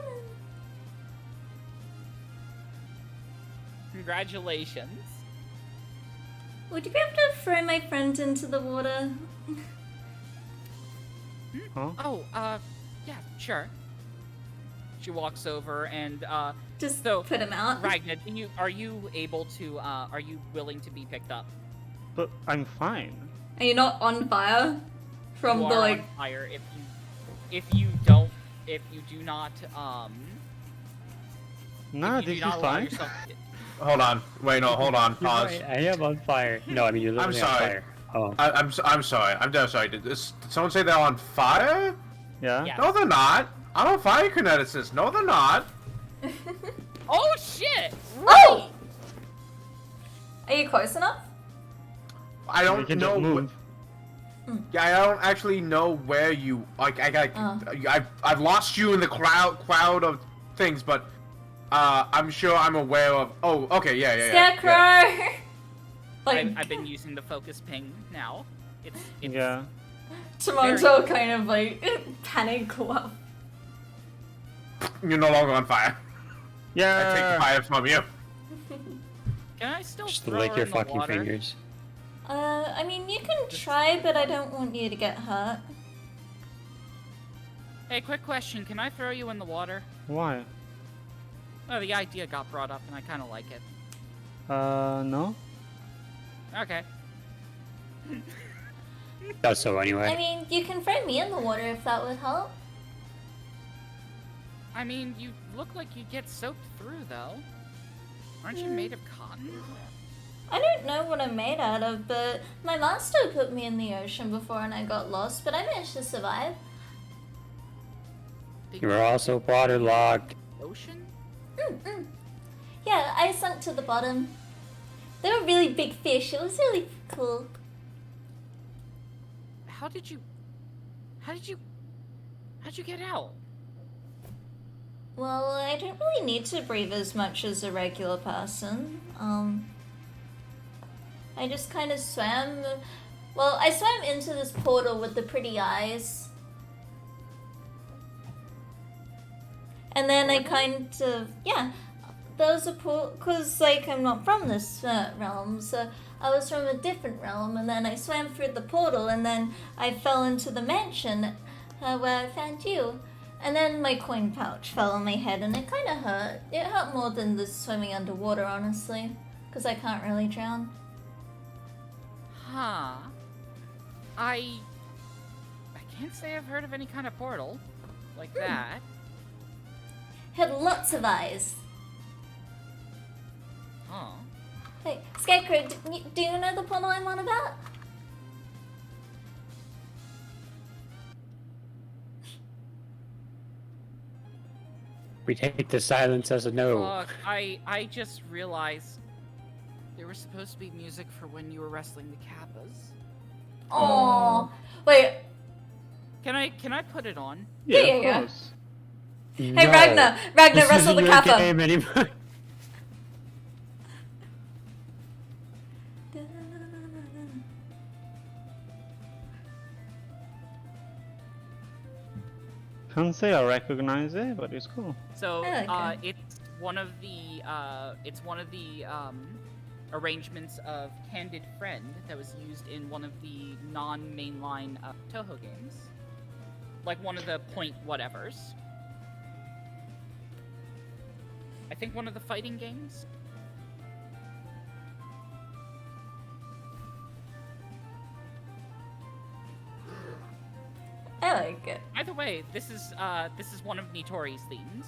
Congratulations. Would you be able to throw my friend into the water? Huh? Oh, yeah, sure. She walks over and, Just So, put him out. Ragna, are you able to, are you willing to be picked up? But I'm fine. And you're not on fire from You the are like. on fire if you do not, Nah, if you this do not is allow fine. yourself Hold on. Wait, no, hold on. You're Pause. right, I am on fire. No, I mean you're literally on sorry. fire. Oh. I'm sorry. I'm dead sorry. Did someone say they're on fire? Yeah. Yeah. No, they're not. I don't fire kineticist. No, they're not. Oh shit! Oh! Are you close enough? I We don't can know. just move. Yeah, I don't actually know where you. Like, I've lost you in the crowd of things, but I'm sure I'm aware of. Oh, okay, yeah. Scarecrow! Like, I've been using the focus ping now. It's Yeah. Toronto kind of like panic. Wow. You're no longer on fire. I take Yeah. fire from you. Can I still Just throw lick her your in the fucking water? fingers. I mean, you can try, but I don't want you to get hurt. Hey, quick question. Can I throw you in the water? Why? Oh, the idea got brought up, and I kind of like it. No. Okay. Does so I anyway. mean, you can throw me in the water if that would help. I mean, you look like you get soaked through, though. Aren't you made of cotton? I don't know what I'm made out of, but my master put me in the ocean before and I got lost, but I managed to survive. You were also waterlogged. Ocean? Yeah, I sunk to the bottom. They were really big fish. It was really cool. How did you get out? Well, I don't really need to breathe as much as a regular person. I just kind of swam. Well, I swam into this portal with the pretty eyes. And then I kind of, yeah, there was a portal, because, like, I'm not from this realm, so I was from a different realm, and then I swam through the portal, and then I fell into the mansion where I found you. And then my coin pouch fell on my head, and it kind of hurt. It hurt more than the swimming underwater, honestly, because I can't really drown. Huh. I can't say I've heard of any kind of portal like that. Had lots of eyes. Huh. Hey, Scarecrow, do you know the portal I'm on about? We take the silence as a no. Look, I just realized there was supposed to be music for when you were wrestling the Kappas. Oh, wait. Can I put it on? Yeah, of yeah. course. Hey, No. Ragnar, This wrestle isn't the your Kappa. game anymore. Can't say I recognize it, but it's cool. So I like it's one of the arrangements of Candid Friend that was used in one of the non-mainline Toho games, like one of the point whatevers. I think one of the fighting games. I like it. Either way, this is one of Nitori's themes.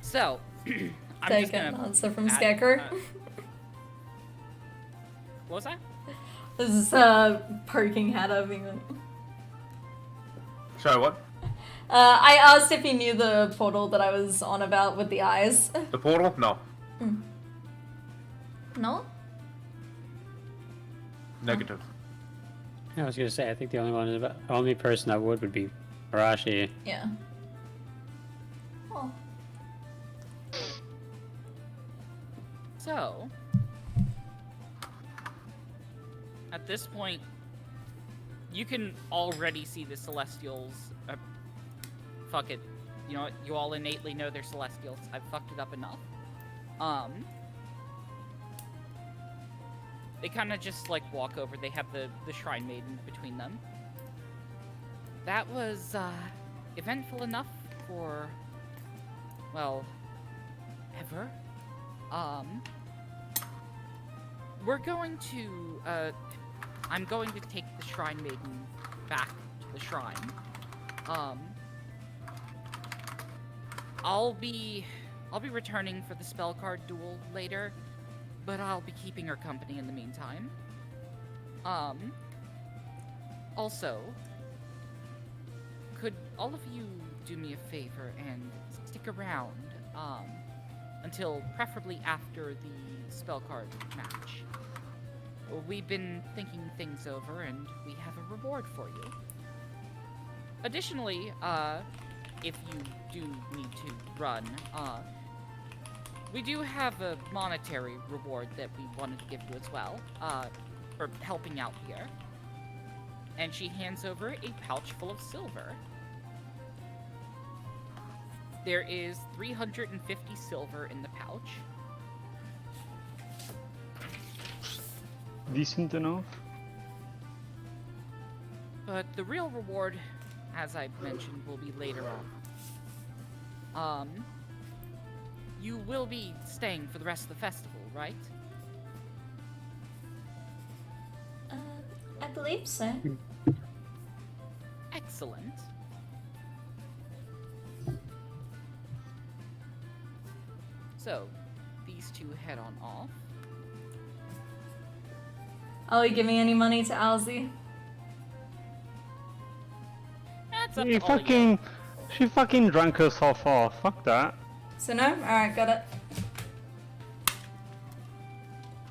So, I'm Take just an gonna answer from add, Scarecrow. what was that? This is poking Hatter being like... Sorry, what? I asked if he knew the portal that I was on about with the eyes. The portal? No. No? Negative. I was gonna say, I think the only person that would be Arashi. Yeah. Oh. So, at this point, you can already see the Celestials. Fuck it. You know what? You all innately know they're Celestials. I've fucked it up enough. They kind of just, like, walk over. They have the Shrine Maiden between them. That was, eventful enough for, well, ever. We're going to, I'm going to take the Shrine Maiden back to the shrine. I'll be returning for the spell card duel later, but I'll be keeping her company in the meantime. Also, could all of you do me a favor and stick around, until preferably after the spell card match? We've been thinking things over and we have a reward for you. Additionally, if you do need to run, we do have a monetary reward that we wanted to give you as well, for helping out here. And she hands over a pouch full of silver. There is 350 silver in the pouch. Decent enough. But the real reward, as I mentioned, will be later on. You will be staying for the rest of the festival, right? I believe so. Excellent. So, these two head on off. Are you giving any money to Alzy? That's up She to all of you. fucking drank herself off. Fuck that. So no? Alright, got it.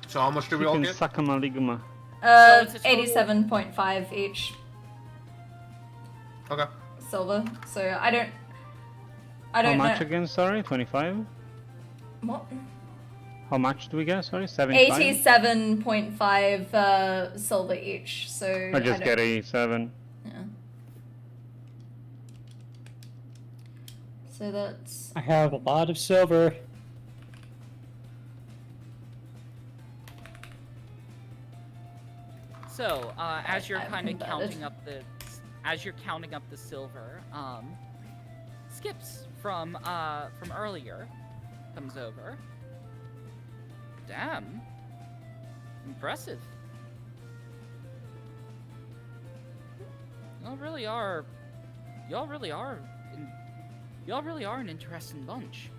So how much do She we all can get? suck a maligma. it's a total- 87.5 each Okay. silver. So I don't How know. much again? Sorry, 25. What? How much do we get? Sorry, 75. 87.5 silver each. So I just don't- get 87. Yeah. So that's I have a lot of silver. So, as you're I'm kind of converted. counting up the silver, Skips from earlier comes over. Damn. Impressive. Y'all really are an interesting bunch.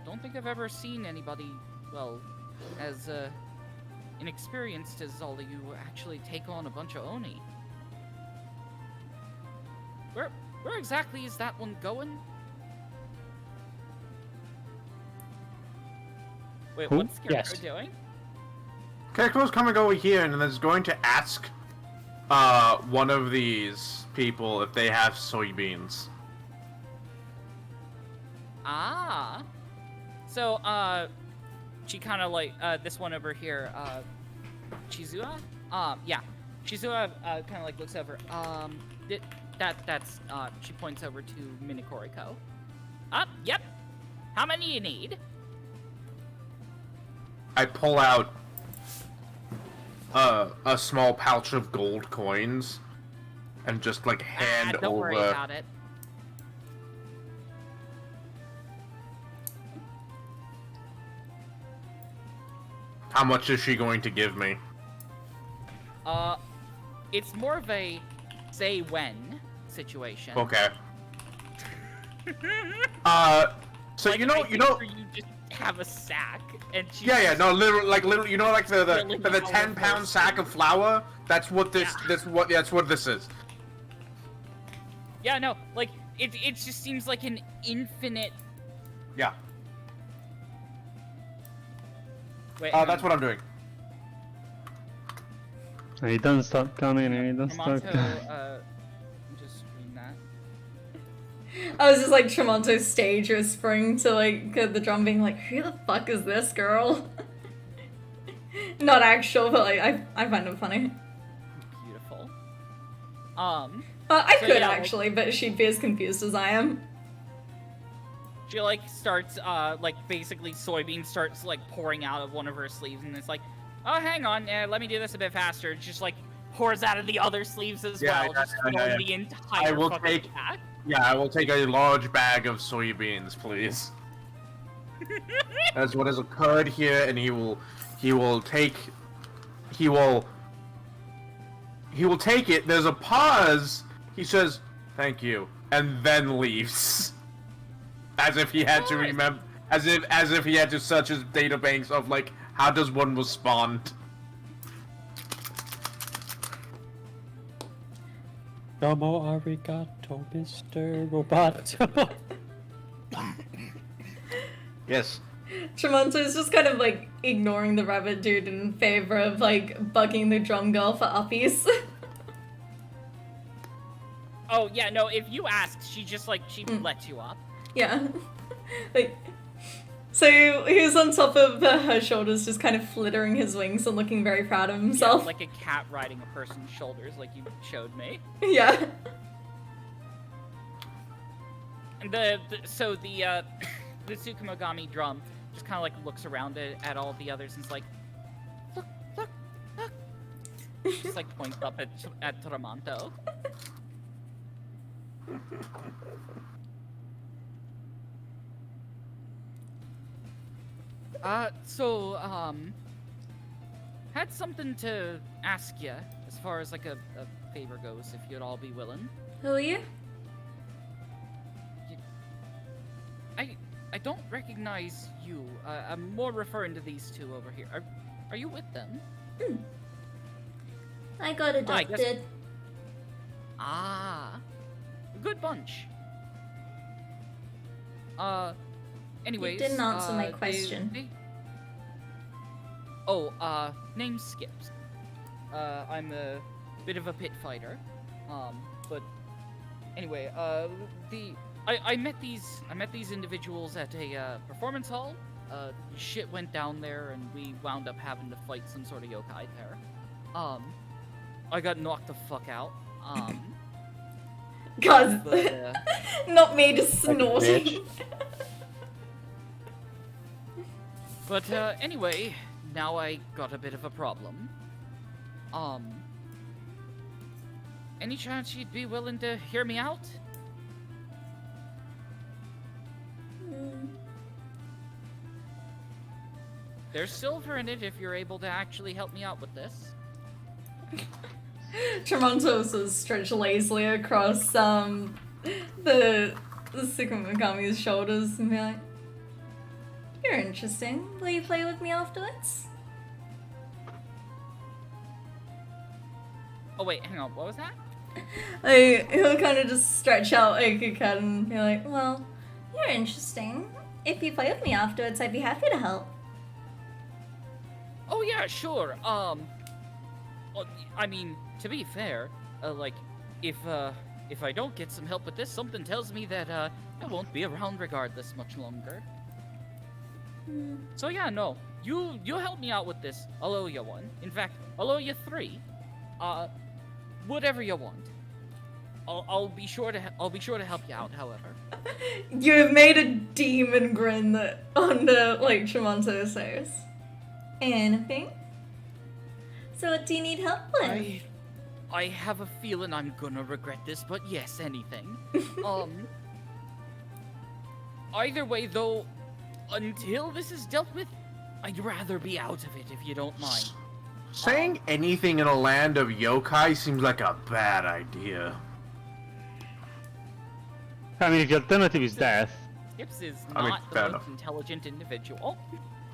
Don't think I've ever seen anybody, well, as inexperienced as all of you actually take on a bunch of Oni. Where exactly is that one going? Wait, Who? what's Scarecrow Yes. doing? Scarecrow's coming over here and is going to ask one of these people if they have soybeans. Ah. So, she kind of like, this one over here, Chizua? Yeah. Chizua, kind of like looks over. That's, she points over to Minokoriko. Yep. How many you need? I pull out a small pouch of gold coins and just like hand Don't worry over. about it. How much is she going to give me? It's more of a say when situation. Okay. So Like, you know, I you think know. for you just have a sack and she's Yeah, no, literally, you know, like the Really 10-pound powerful sack of flour. That's what this, Yeah. that's what this is. Yeah, no, like it just seems like an infinite. Yeah. Wait, That's what I'm doing. And he doesn't stop coming, and he doesn't stop Ramonto, coming. just read that. I was just like Tremonto stage whispering to like the drum being like, who the fuck is this girl? Not actual, but like I find it funny. Beautiful. I So, could yeah, well- actually, but she'd be as confused as I am. She like starts like basically soybean starts like pouring out of one of her sleeves, and it's like, oh, hang on, let me do this a bit faster. It just like pours out of the other sleeves as well, just filling the entire I will fucking take- pack. Yeah, I will take a large bag of soybeans, please. That's what has occurred here, and he will take it. There's a pause. He says, "Thank you," and then leaves. As if he had to remember, as if he had to search his databanks of like, how does one respond? Domo arigato, Mr. Roboto. Yes. Tremonto's just kind of like ignoring the rabbit dude in favor of like bugging the drum girl for uppies. Oh yeah, no. If you ask, she just like she lets you up. Yeah. Like, so he was on top of her shoulders, just kind of flittering his wings and looking very proud of Yeah, himself. like a cat riding a person's shoulders, like you showed me. Yeah. And so the Tsukumogami drum just kind of like looks around at all the others and is like, look, look, look. Just like points up at Tramonto. Had something to ask you as far as like a favor goes, if you'd all be willing. Who are you? I don't recognize you. I'm more referring to these two over here. Are you with them? I got I guess- adopted. Ah, good bunch. Anyways, didn't answer my they- question. Name Skips. I'm a bit of a pit fighter. But anyway, I met these individuals at a performance hall. Shit went down there, and we wound up having to fight some sort of yokai there. I got knocked the fuck out. God, But, not me just snorting. bitch. But anyway, now I got a bit of a problem. Any chance you'd be willing to hear me out? There's silver in it if you're able to actually help me out with this. Tremonto also stretched lazily across the Sukumagami's shoulders and be like, "You're interesting. Will you play with me afterwards?" Oh wait, hang on, what was that? He'll kind of just stretch out like a cat and be like, "Well, you're interesting. If you play with me afterwards, I'd be happy to help." Oh yeah, sure. Well, I mean, to be fair, like, if I don't get some help with this, something tells me that I won't be around regardless much longer. So yeah, no, you help me out with this. I'll owe you one. In fact, I'll owe you 3. Whatever you want. I'll be sure to help you out. However, You've made a demon grin that on like Tremonto's face. Anything? So what do you need help with? I have a feeling I'm gonna regret this, but yes, anything. Either way, though, until this is dealt with, I'd rather be out of it if you don't mind. Saying anything in a land of yokai seems like a bad idea. I mean, if the alternative is death, Skips is I mean, not the fair most enough. intelligent individual.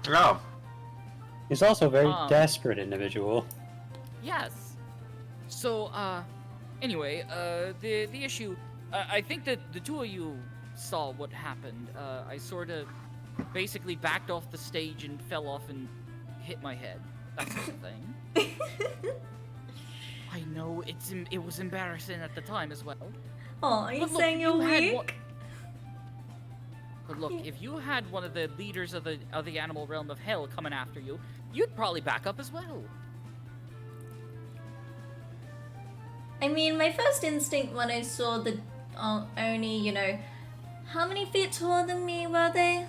Oh, He's also a very Um, desperate individual. Yes. So, anyway, the issue, I think that the two of you saw what happened. I sort of basically backed off the stage and fell off and hit my head. That sort of thing. I know, it was embarrassing at the time as well. Oh, are you But look, saying you're you had weak? one- But look, if you had one of the leaders of the animal realm of hell coming after you, you'd probably back up as well. I mean, my first instinct when I saw the Oni, you know, how many feet taller than me were they?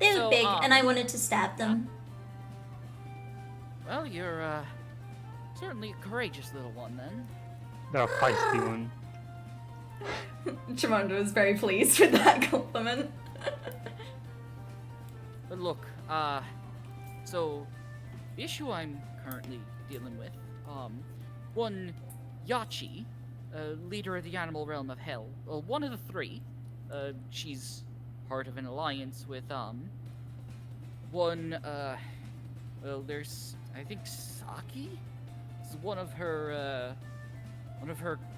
They were So, big, and I wanted to stab them. Well, you're certainly a courageous little one then. they're a feisty one. Tremondo was very pleased with that compliment. But look, so the issue I'm currently dealing with, one Yachi, leader of the animal realm of hell, well, one of the 3, she's part of an alliance with, one, well, there's, I think, Saki? Is one of her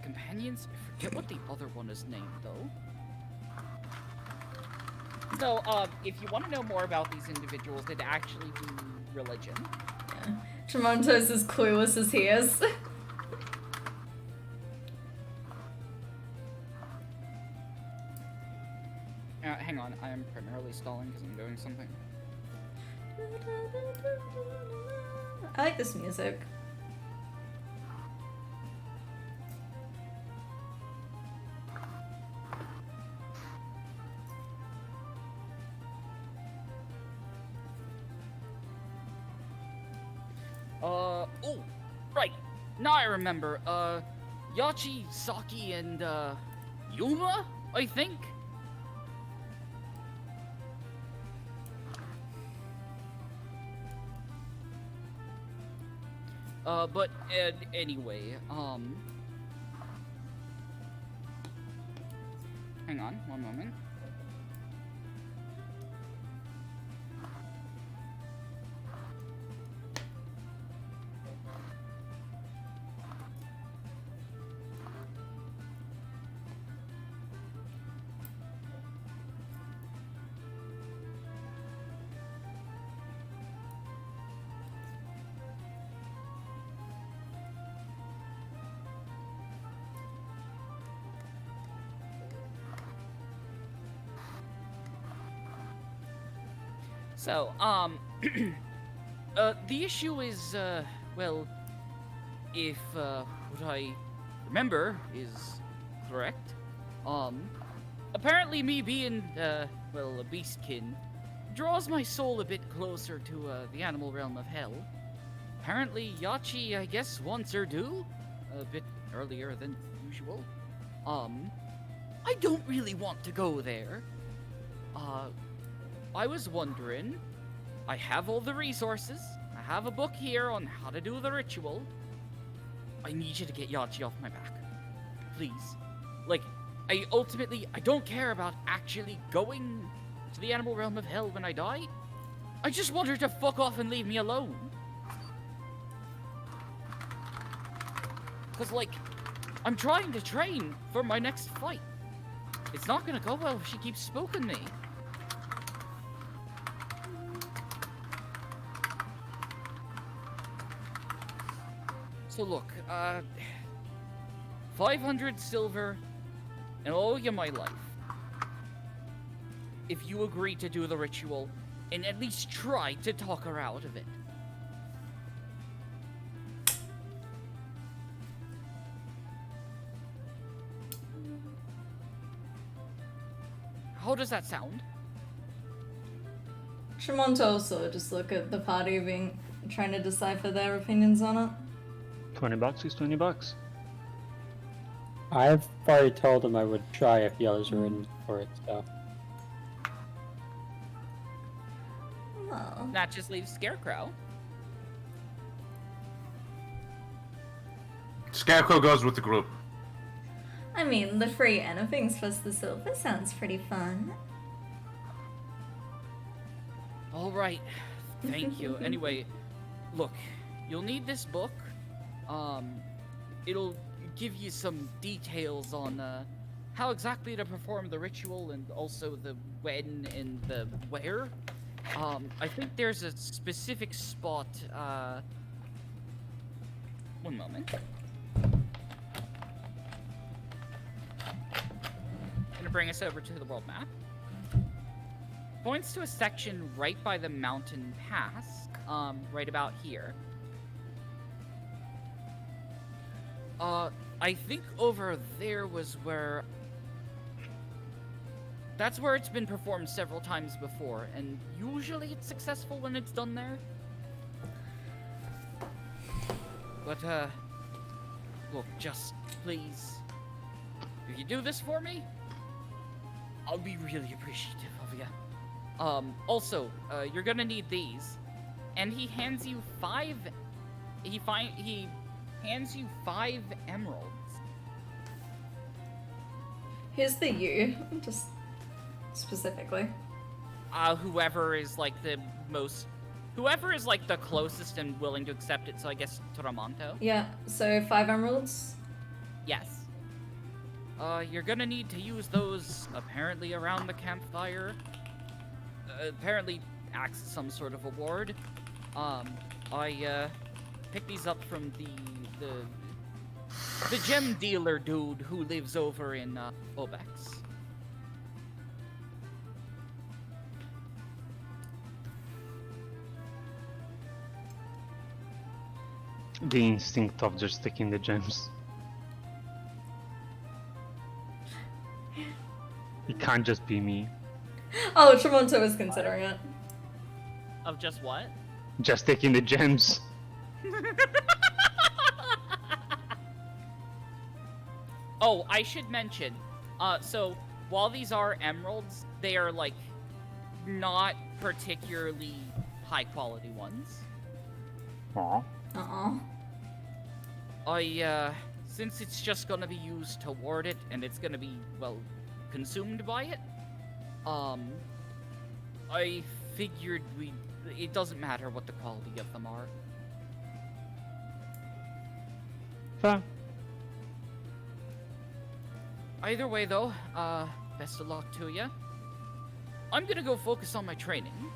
companions. I forget what the other one is named, though. So, if you want to know more about these individuals, they'd actually do religion. Tremonto's as clueless as he is. Hang on, I am primarily stalling because I'm doing something. I like this music. Oh, right. Now I remember. Yachi, Saki, and, Yuma, I think? But, anyway, hang hang on, one moment. So, the issue is, well, if, what I remember is correct, apparently me being, well, a beastkin draws my soul a bit closer to, the animal realm of hell. Apparently, Yachi, I guess, wants her due, a bit earlier than usual. I don't really want to go there. I was wondering, I have all the resources, I have a book here on how to do the ritual. I need you to get Yachi off my back. Please. Like, I don't care about actually going to the animal realm of hell when I die. I just want her to fuck off and leave me alone. Cause like, I'm trying to train for my next fight. It's not gonna go well if she keeps spooking me. So look, 500 silver, and I'll owe you my life. If you agree to do the ritual, and at least try to talk her out of it. How does that sound? Tremonto also just look at the party being trying to decipher their opinions on it. $20 is $20. I've already told them I would try if the others were in for it, so. Well, That just leaves Scarecrow. Scarecrow goes with the group. I mean, the free anythings plus the silver sounds pretty fun. Alright, thank you. Anyway, look, you'll need this book. It'll give you some details on, how exactly to perform the ritual and also the when and the where. I think there's a specific spot, one moment. Gonna bring us over to the world map. Points to a section right by the mountain pass, right about here. I think over there was where... That's where it's been performed several times before, and usually it's successful when it's done there. But, look, just please, if you do this for me, I'll be really appreciative of you. Also, you're gonna need these, and he hands you 5, he hands you 5 emeralds. Here's the you, just specifically. Whoever is like the closest and willing to accept it, so I guess Tramonto. Yeah, so 5 emeralds. Yes. You're gonna need to use those apparently around the campfire. Apparently acts as some sort of award. I picked these up from the gem dealer dude who lives over in Obex. The instinct of just taking the gems. It can't just be me. Oh, Tremonto was considering it. Of just what? Just taking the gems. Oh, I should mention, so while these are emeralds, they are like not particularly high quality ones. Aw. Uh-uh. Since it's just gonna be used to ward it, and it's gonna be, well, consumed by it. I figured it doesn't matter what the quality of them are. Fair. Either way, though, best of luck to you. I'm gonna go focus on my training.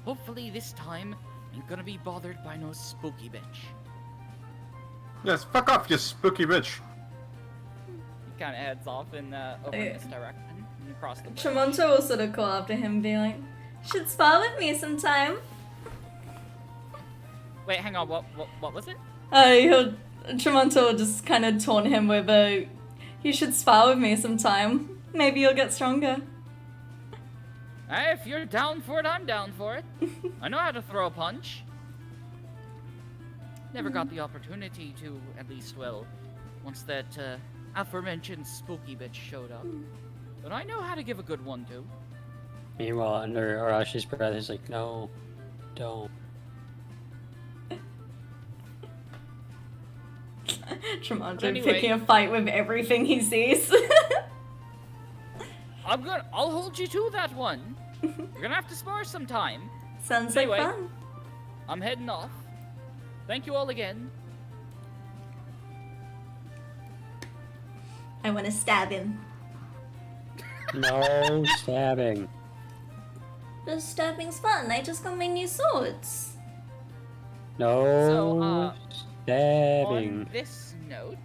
Hopefully this time, ain't gonna be bothered by no spooky bitch. Yes, fuck off, you spooky bitch. He kind of heads off in over in this direction and across the bridge. Tremonto will sort of call after him, being like, "Should spar with me sometime." Wait, hang on. What was it? Tremonto will just kind of taunt him with a, "You should spar with me sometime. Maybe you'll get stronger." Hey, if you're down for it, I'm down for it. I know how to throw a punch. Never got the opportunity to, at least, well, once that aforementioned spooky bitch showed up. But I know how to give a good one, too. Meanwhile, under Arashi's breath, he's like, "No, don't." Tremonto Anyway. picking a fight with everything he sees. I'll hold you to that one. We're gonna have to spar sometime. Sounds Anyway. like fun. I'm heading off. Thank you all again. I want to stab him. No stabbing. The stabbing's fun. I just got my new swords. No So, stabbing. On this note,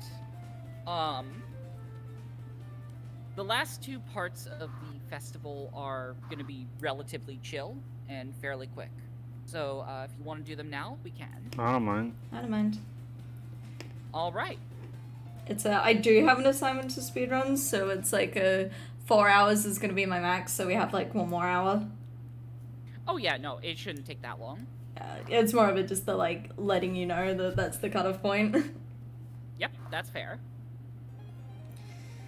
the last two parts of the festival are gonna be relatively chill and fairly quick. So, if you want to do them now, we can. I don't mind. I don't mind. All right. I do have an assignment to speedrun, so it's like 4 hours is gonna be my max, so we have like 1 more hour. Oh yeah, no, it shouldn't take that long. It's more of it just the like letting you know that that's the cutoff point. Yep, that's fair.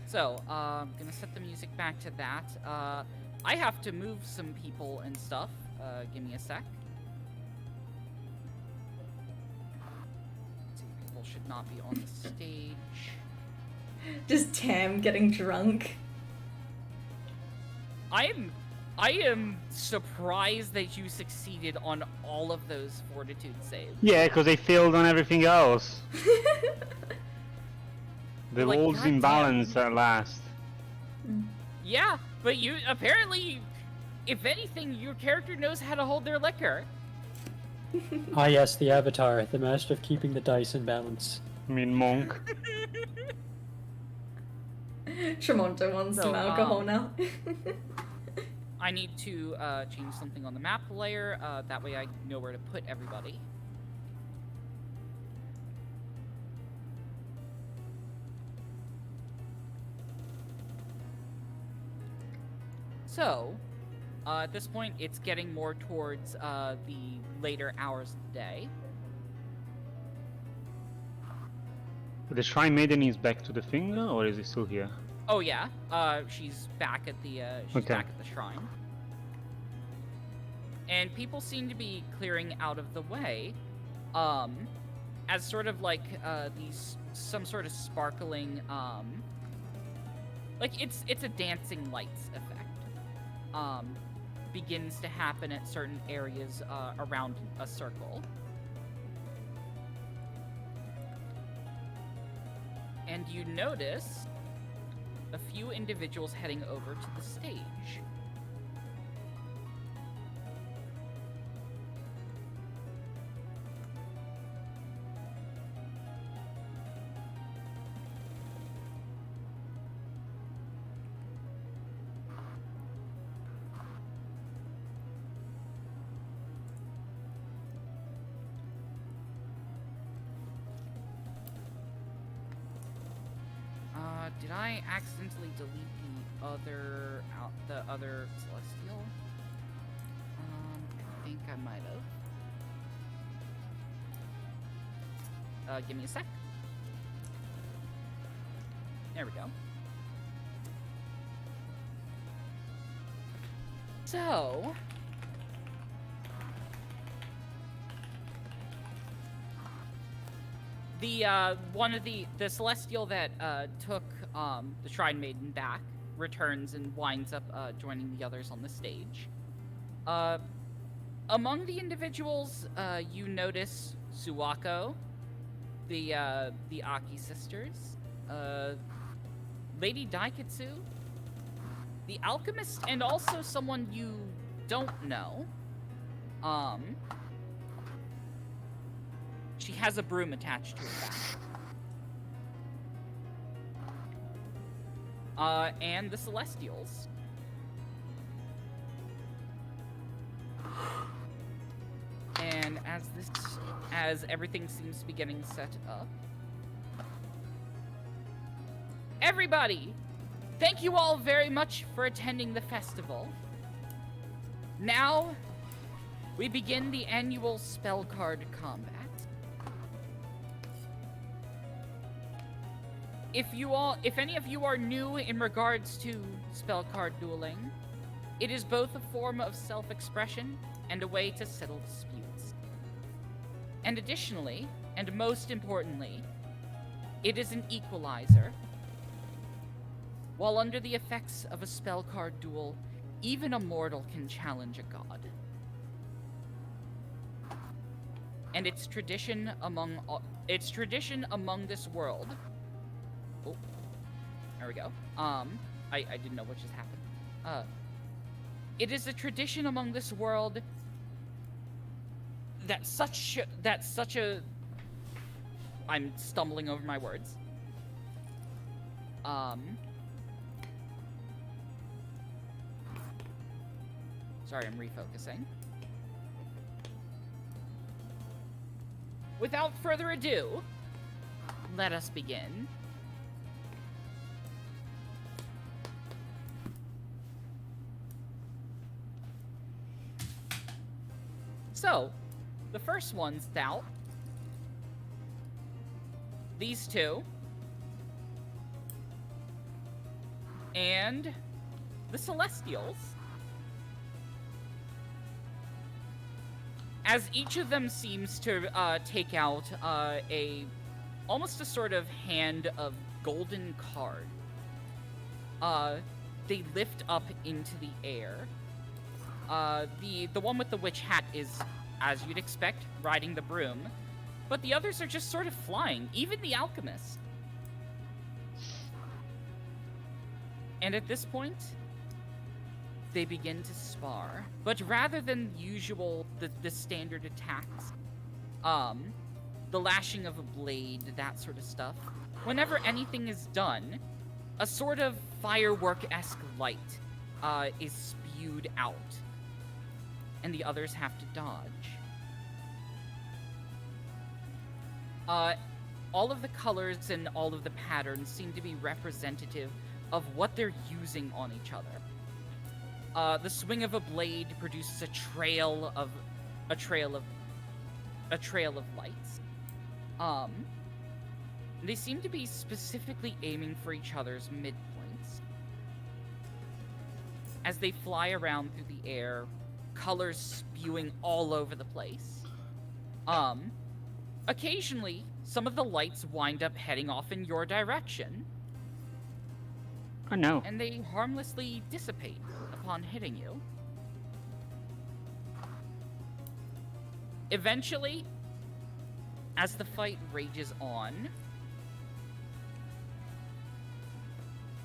So, I'm gonna set the music back to that. I have to move some people and stuff. Give me a sec. Let's see, people should not be on the stage. Just Tam getting drunk. I am surprised that you succeeded on all of those fortitude saves. Yeah, because they failed on everything else. The Like, wolves in goddamn. balance at last. Yeah, but you apparently, if anything, your character knows how to hold their liquor. Ah, yes, the Avatar, the master of keeping the dice in balance. I mean, monk. Tremonto wants So, some alcohol now. I need to change something on the map layer. That way I know where to put everybody. So, at this point, it's getting more towards the later hours of the day. The Shrine Maiden is back to the thing, or is he still here? Oh yeah, she's back at the Okay. back at the shrine, and people seem to be clearing out of the way, as sort of like some sort of sparkling, like it's a dancing lights effect, begins to happen at certain areas around a circle. And you notice a few individuals heading over to the stage. Did I accidentally delete the other celestial? I think I might have. Give me a sec. There we go. So, the one of the celestial that took the Shrine Maiden back returns and winds up joining the others on the stage. Among the individuals, you notice Suwako, the Aki sisters, Lady Daikatsu, the alchemist, and also someone you don't know. She has a broom attached to her back. And the Celestials. And as everything seems to be getting set up, everybody, thank you all very much for attending the festival. Now, we begin the annual spell card combat. If any of you are new in regards to spell card dueling, it is both a form of self-expression and a way to settle disputes. And additionally, and most importantly, it is an equalizer. While under the effects of a spell card duel, even a mortal can challenge a god. And it's tradition among this world. Oh, there we go. I didn't know what just happened. It is a tradition among this world that such a I'm stumbling over my words. Sorry, I'm refocusing. Without further ado, let us begin. So, the first one's out. These two. And the Celestials. As each of them seems to take out almost a sort of hand of golden card. They lift up into the air. The one with the witch hat is, as you'd expect, riding the broom, but the others are just sort of flying, even the alchemist. And at this point, they begin to spar. But rather than usual, the standard attacks, the lashing of a blade, that sort of stuff, whenever anything is done, a sort of firework-esque light is spewed out, and the others have to dodge. All of the colors and all of the patterns seem to be representative of what they're using on each other. The swing of a blade produces a trail of lights. They seem to be specifically aiming for each other's midpoints. As they fly around through the air, colors spewing all over the place. Occasionally, some of the lights wind up heading off in your direction. Oh no. And they harmlessly dissipate upon hitting you. Eventually, as the fight rages on,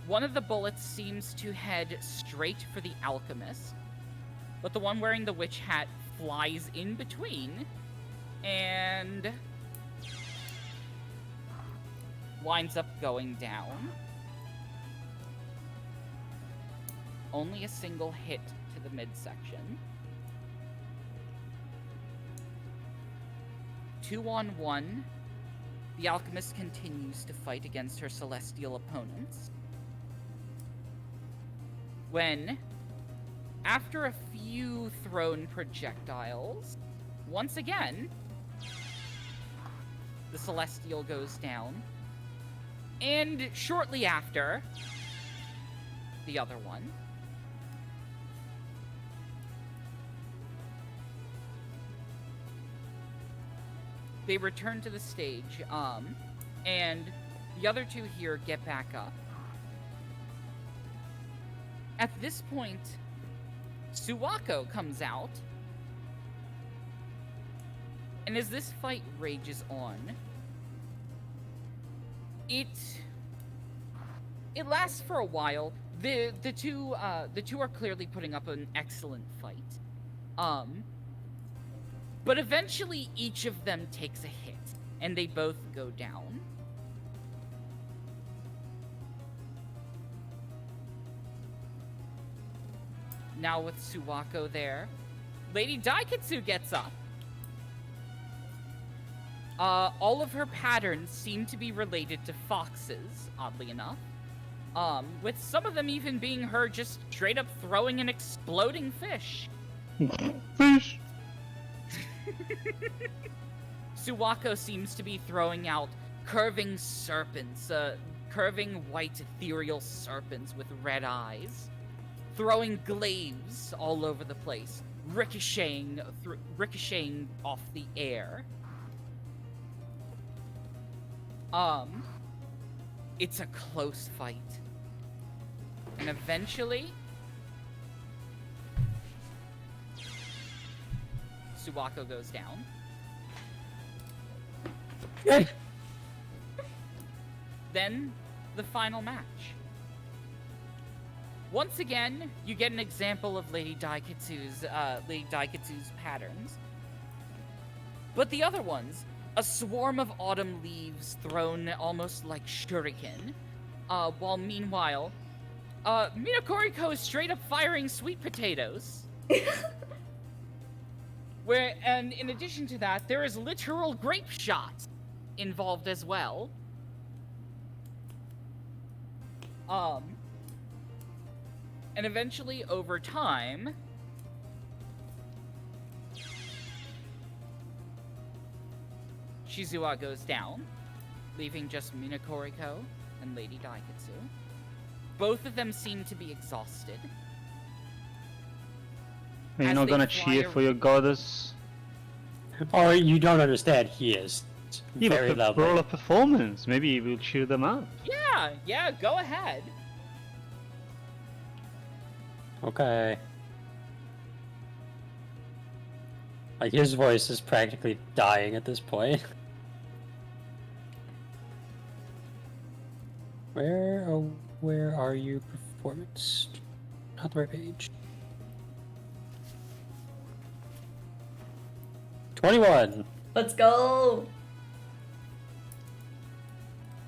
one of the bullets seems to head straight for the alchemist, but the one wearing the witch hat flies in between and winds up going down. Only a single hit to the midsection. 2-on-1, the alchemist continues to fight against her celestial opponents. When, after a few thrown projectiles, once again, the celestial goes down. And shortly after, the other one. They return to the stage, and the other two here get back up. At this point, Suwako comes out. And as this fight rages on, it lasts for a while. The two are clearly putting up an excellent fight. But eventually each of them takes a hit, and they both go down. Now with Suwako there, Lady Daikatsu gets up. All of her patterns seem to be related to foxes, oddly enough. With some of them even being her just straight up throwing an exploding fish. Fish! Suwako seems to be throwing out curving serpents, curving white ethereal serpents with red eyes, throwing glaives all over the place, ricocheting off the air. It's a close fight. And eventually, Suwako goes down. Then, the final match. Once again, you get an example of Lady Daikatsu's patterns. But the other ones, a swarm of autumn leaves thrown almost like shuriken, while meanwhile, Minakoriko is straight up firing sweet potatoes. And in addition to that, there is literal grape shot involved as well. And eventually, over time, Shizuha goes down, leaving just Minakoriko and Lady Daikatsu. Both of them seem to be exhausted. You're As not they gonna fly cheer for your goddess? Oh, you don't understand. He is Yeah, very but for lovely. a performance, maybe you will cheer them up. Yeah, go ahead. Okay. Like, his voice is practically dying at this point. Where are you? Performance? Not the right page. 21! Let's go.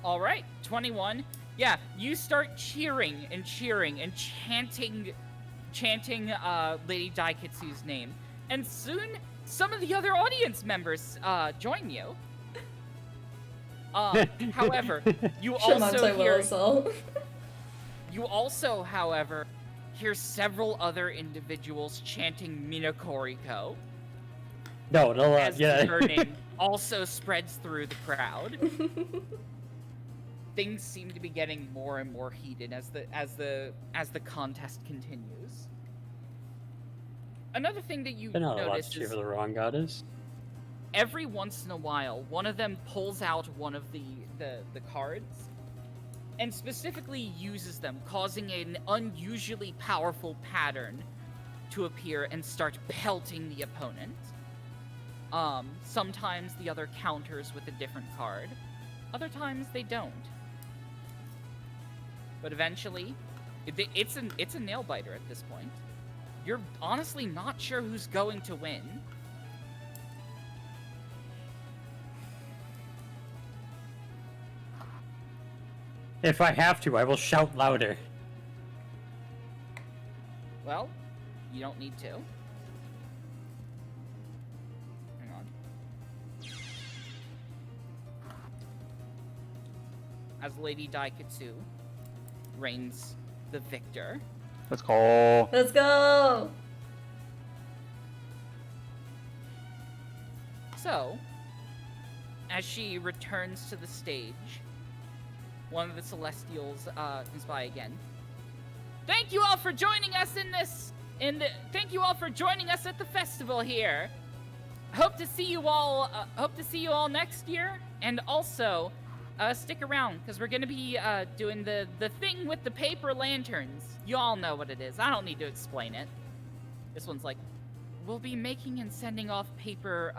All right, 21. Yeah, you start cheering and chanting Lady Daikatsu's name, and soon some of the other audience members join you. However, you also, however, hear several other individuals chanting Minakoriko No, as yeah. her name also spreads through the crowd. Things seem to be getting more and more heated as the contest continues. Another thing that you They're not allowed notice to cheer is for the wrong goddess. every once in a while, one of them pulls out one of the cards and specifically uses them, causing an unusually powerful pattern to appear and start pelting the opponent. Sometimes the other counters with a different card. Other times they don't. But eventually, it's a nail biter at this point. You're honestly not sure who's going to win. If I have to, I will shout louder. Well, you don't need to. Hang on. As Lady Daikatsu reigns the victor. Let's go. Let's go. So, as she returns to the stage, one of the Celestials comes by again. Thank you all for joining us thank you all for joining us at the festival here. Hope to see you all next year. And also, stick around, because we're gonna be doing the thing with the paper lanterns. You all know what it is. I don't need to explain it. This one's like, we'll be making and sending off paper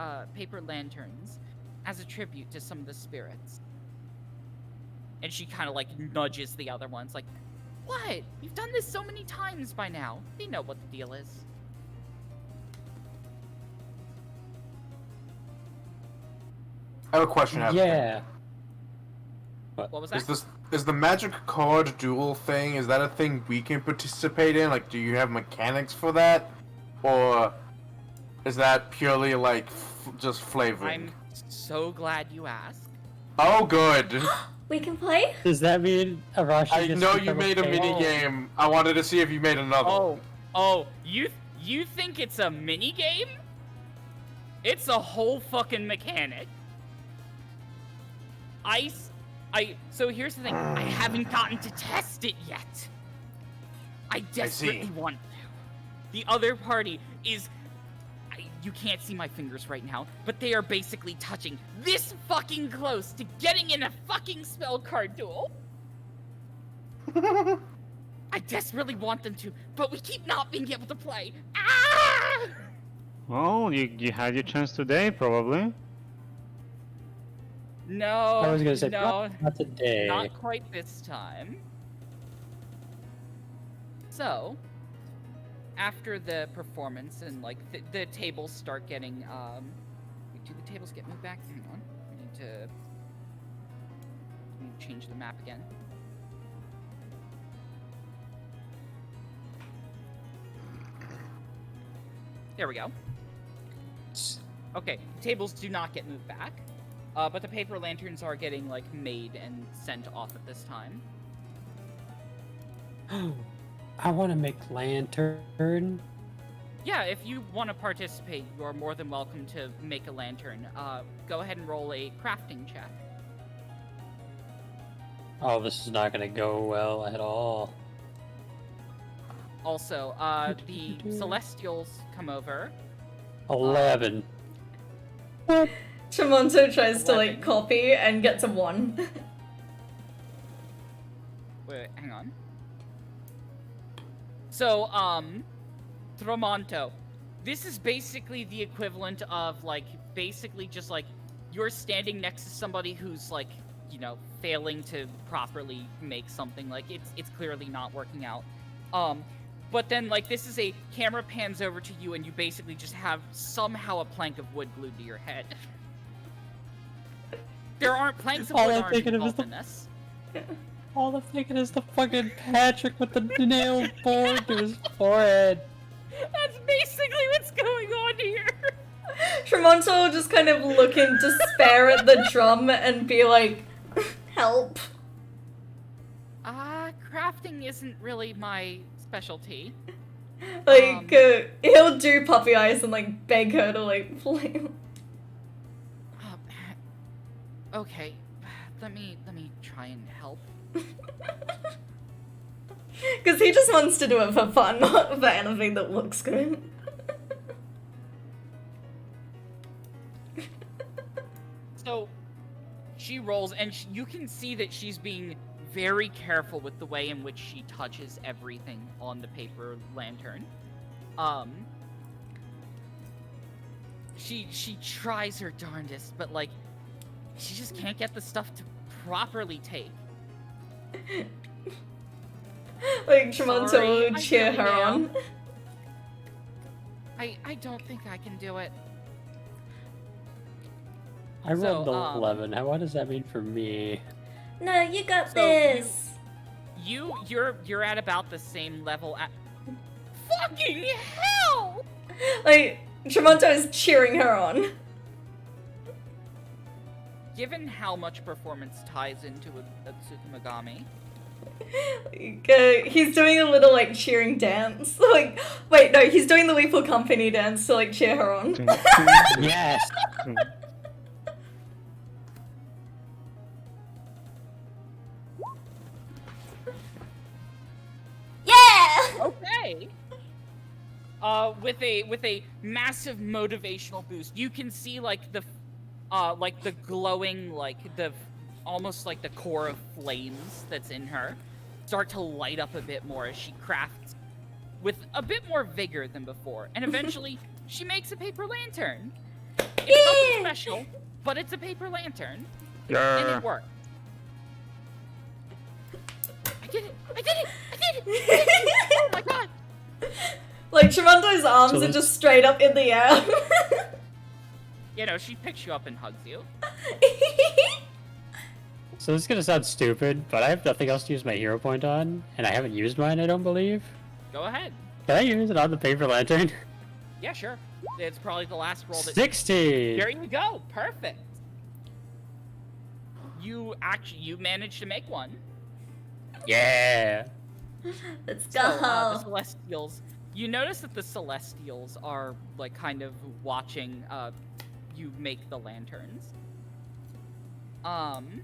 lanterns as a tribute to some of the spirits. And she kind of like nudges the other ones, like, what? You've done this so many times by now. They know what the deal is. I have a question. Yeah. What was that? Is the magic card duel thing? Is that a thing we can participate in? Like, do you have mechanics for that, or is that purely like just flavoring? I'm so glad you asked. Oh, good. We can play? Does that mean Arashi I gets know to you become made a fan? mini game. I wanted to see if you made another. Oh, you think it's a mini game? It's a whole fucking mechanic. So here's the thing. I haven't gotten to test it yet. I desperately want to. The other party is... you can't see my fingers right now, but they are basically touching this fucking close to getting in a fucking spell card duel. I desperately want them to, but we keep not being able to play. Ah! Well, you had your chance today, probably. No, I was gonna say no, not today. not quite this time. So, after the performance and like the tables start getting wait, do the tables get moved back? Hang on, we need to change the map again. There we go. Okay, tables do not get moved back, but the paper lanterns are getting like made and sent off at this time. I want to make lantern. Yeah, if you want to participate, you're more than welcome to make a lantern. Go ahead and roll a crafting check. Oh, this is not gonna go well at all. Also, the Celestials come over. 11. Tremonto tries to 11. like copy and gets a 1. Wait, hang on. So, Tremonto, this is basically the equivalent of, like, basically just, like, you're standing next to somebody who's, like, you know, failing to properly make something. Like, it's clearly not working out. But then, like, this is a camera pans over to you and you basically just have somehow a plank of wood glued to your head. There aren't planks of All wood I'm aren't thinking of is involved the- in this. All I'm thinking is the fucking Patrick with the nail bored to his forehead. That's basically what's going on here. Tremonto will just kind of look in despair at the drum and be like, help. Crafting isn't really my specialty. Like, he'll do puppy eyes and like beg her to like play. Okay, let me try and help. Because he just wants to do it for fun, not for anything that looks good. So, she rolls, and you can see that she's being very careful with the way in which she touches everything on the paper lantern. She tries her darndest, but like, she just can't get the stuff to properly take. Like, Tremonto Sorry, will I cheer really her am. on. I don't think I can do it. I rolled So, 11. What does that mean for me? No, you got So this. You're at about the same level at. Fucking hell! Like, Tremonto is cheering her on. Given how much performance ties into a Tsukimagami, Like, he's doing a little like cheering dance. Like, wait, no, he's doing the Weeple Company dance to like cheer her on. Yes! Yeah! okay. With a massive motivational boost, you can see like the glowing like the almost like the core of flames that's in her start to light up a bit more as she crafts with a bit more vigor than before. And eventually, she makes a paper lantern. It's nothing special, but it's a paper lantern. And Yeah. it worked. I did it! I did it! I did it! Oh my god! Like, Tremonto's arms So are this- just straight up in the air. You know, she picks you up and hugs you. So this is gonna sound stupid, but I have nothing else to use my hero point on, and I haven't used mine, I don't believe. Go ahead. Can I use it on the paper lantern? Yeah, sure. It's probably the last roll that... 16! There you go. Perfect. You managed to make one. Yeah! Let's So, go. the Celestials. You notice that the Celestials are like kind of watching you make the lanterns. And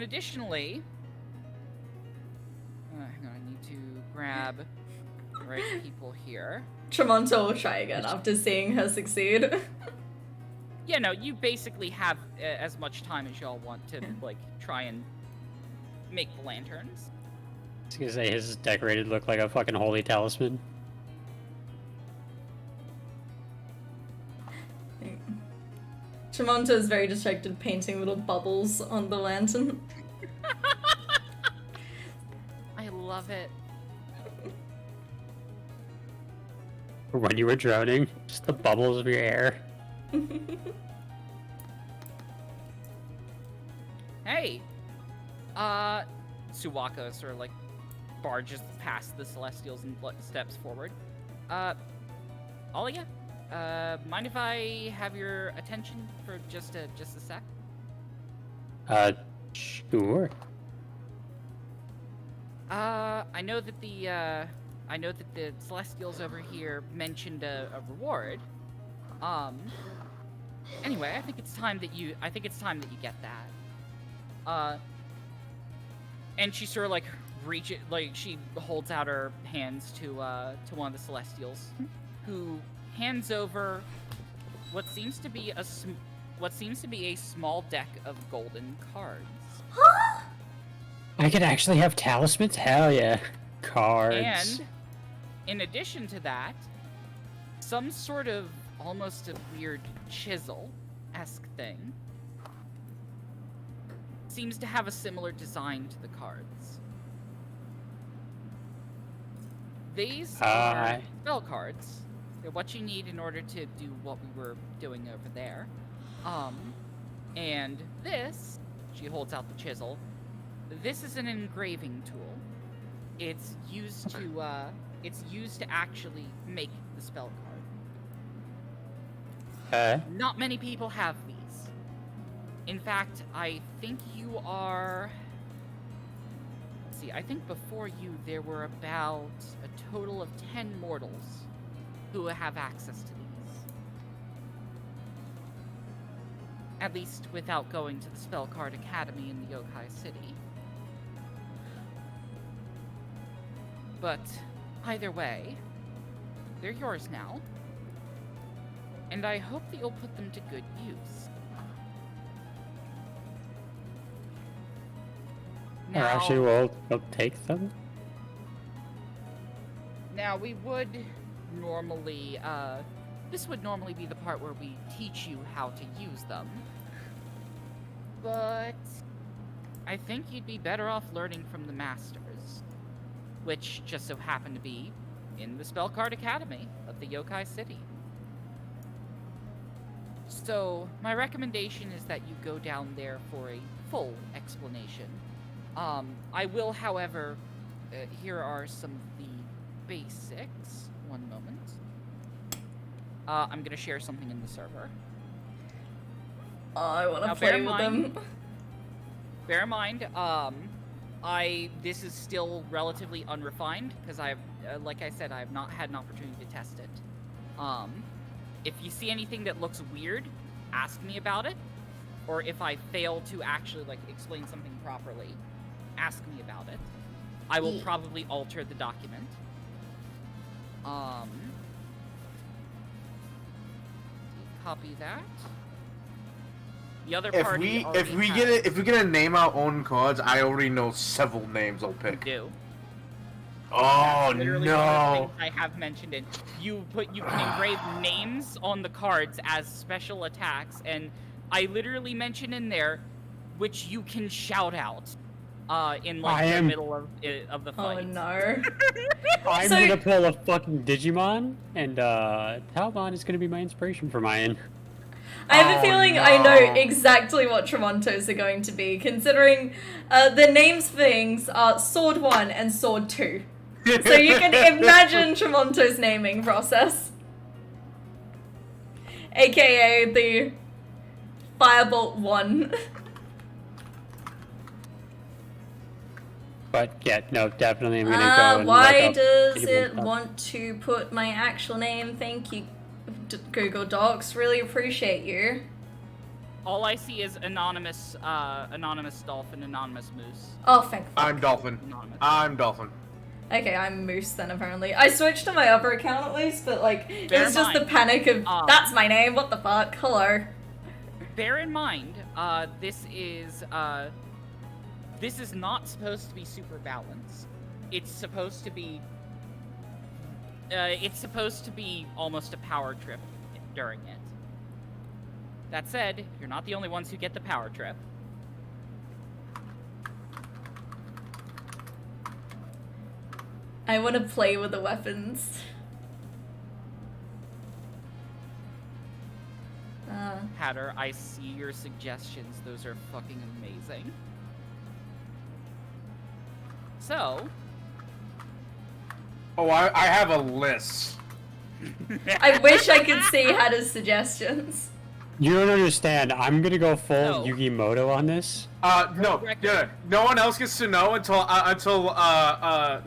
additionally, hang on, I need to grab the right people here. Tremonto will try again after seeing her succeed. Yeah, no, you basically have as much time as y'all want to like try and make the lanterns. I was gonna say his is decorated look like a fucking holy talisman. Tremonto is very distracted painting little bubbles on the lantern. I love it. When you were drowning, just the bubbles of your hair. Hey! Suwaka sort of like barges past the Celestials and steps forward. Alia, mind if I have your attention for just a sec? Sure. I know that the Celestials over here mentioned a reward. Anyway, I think it's time that you get that. And she sort of like she holds out her hands to one of the Celestials, who hands over what seems to be a small deck of golden cards. I could actually have talismans? Hell yeah. Cards. And in addition to that, some sort of almost a weird chisel-esque thing seems to have a similar design to the cards. These are spell cards. They're what you need in order to do what we were doing over there. And this, she holds out the chisel. This is an engraving tool. It's used to actually make the spell card. Not many people have these. In fact, I think you are... Let's see, I think before you there were about a total of 10 mortals who have access to these. At least without going to the Spell Card Academy in the Yokai City. But either way, they're yours now. And I hope that you'll put them to good use. Or actually, we'll take them. Now, we would normally, this would normally be the part where we teach you how to use them. But I think you'd be better off learning from the masters, which just so happen to be in the Spell Card Academy of the Yokai City. So, my recommendation is that you go down there for a full explanation. I will, however, here are some of the basics. One moment. I'm gonna share something in the server. Oh, I want to Now, play with them. Bear in mind, this is still relatively unrefined because I've, like I said, I have not had an opportunity to test it. If you see anything that looks weird, ask me about it. Or if I fail to actually like explain something properly, ask me about it. I will probably alter the document. Copy that. The other If party if we get to name our own cards, I already know several names I'll pick. do. Oh Literally one of the no! things I have mentioned it. You can engrave names on the cards as special attacks, and I literally mention in there which you can shout out in like the middle of the fight. Oh no. I'm So- gonna pull a fucking Digimon, and Talmon is gonna be my inspiration for mine. I have a Oh, feeling I know no. exactly what Tremontos are going to be, considering the names for things are Sword 1 and Sword 2. So you can imagine Tremonto's naming process. AKA the Firebolt 1. But yeah, no, definitely I'm gonna go and Why look up does Digimon it stuff. want to put my actual name? Thank you, Google Docs. Really appreciate you. All I see is anonymous dolphin, anonymous moose. Oh, thank fuck. I'm Dolphin. Anonymous. I'm Dolphin. Okay, I'm Moose then, apparently. I switched to my other account at least, but like, it Bear was in just the mind, panic of, that's my name, what the fuck, hello. Bear in mind, this is not supposed to be super balanced. It's supposed to be almost a power trip during it. That said, you're not the only ones who get the power trip. I want to play with the weapons. Hatter, I see your suggestions. Those are fucking amazing. So, Oh, I have a list. I wish I could see Hada's suggestions. You don't understand. I'm gonna go full No. Yugi Moto on this. No, record. yeah, no one else gets to know until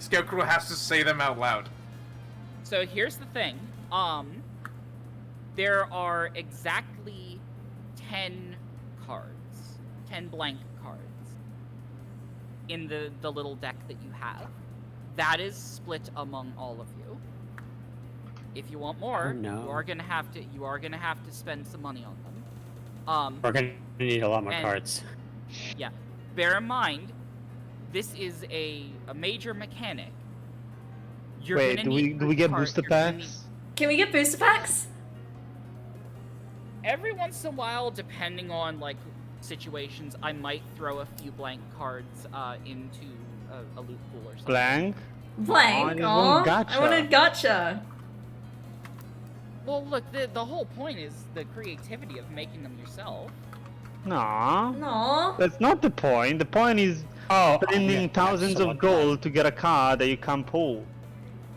Scarecrow has to say them out loud. So here's the thing. There are exactly 10 cards, 10 blank cards in the little deck that you have. That is split among all of you. If you want more, Oh, no. you are gonna have to spend some money on them. We're gonna need a lot more And- cards. Yeah. Bear in mind, this is a major mechanic. You're Wait, gonna do we need do we get card- booster you're gonna need- packs? Can we get booster packs? Every once in a while, depending on like situations, I might throw a few blank cards into a loot pool or something. Blank? Blank, I aw. want gacha. I wanted gotcha. Well, look, the whole point is the creativity of making them yourself. No, No. that's not the point. The point is spending thousands of gold to get a card that you can't pull,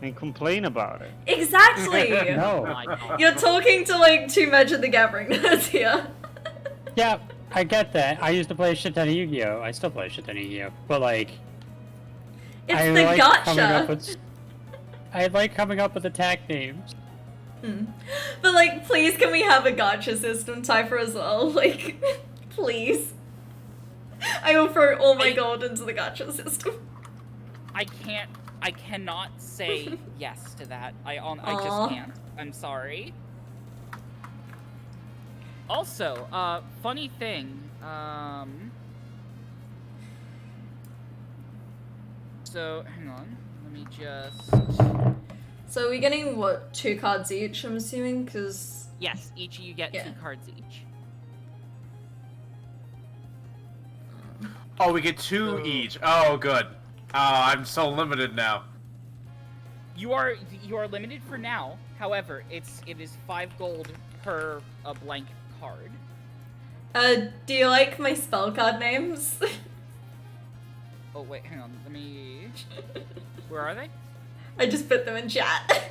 and complain about it. Exactly. Oh No. my god. You're talking to like two Magic the Gathering nerds here. Yeah, I get that. I used to play a shit ton of Yu-Gi-Oh! I still play a shit ton of Yu-Gi-Oh! But like, It's I the like coming up gotcha. with. I like coming up with attack names. But like, please, can we have a gotcha system Typher as well? Like, please. I will throw all my gold into the gotcha system. I cannot say yes to that. I Aw. just can't. I'm sorry. Also, funny thing, so hang on, let me just. So we're getting what, 2 cards each? I'm assuming, because Yes, each of you get Yeah. 2 cards each. Oh, we get 2 each. Oh, good. I'm so limited now. You are limited for now. However, it is 5 gold per a blank card. do you like my spell card names? Oh wait, hang on. Let me. Where are they? I just put them in chat.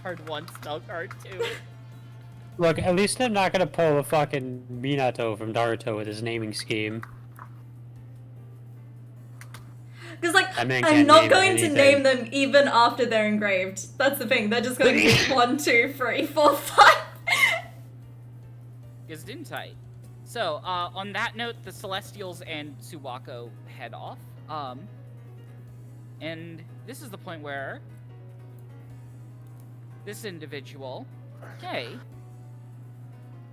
Card 1, spell card 2. Look, at least I'm not gonna pull a fucking Minato from Naruto with his naming scheme. Because, like, That man I'm can't not name going to anything. name them even after they're engraved. That's the thing. They're just going to be 1, 2, 3, 4, 5. Is in tight. So, on that note, the Celestials and Suwako head off. And this is the point where this individual, hey,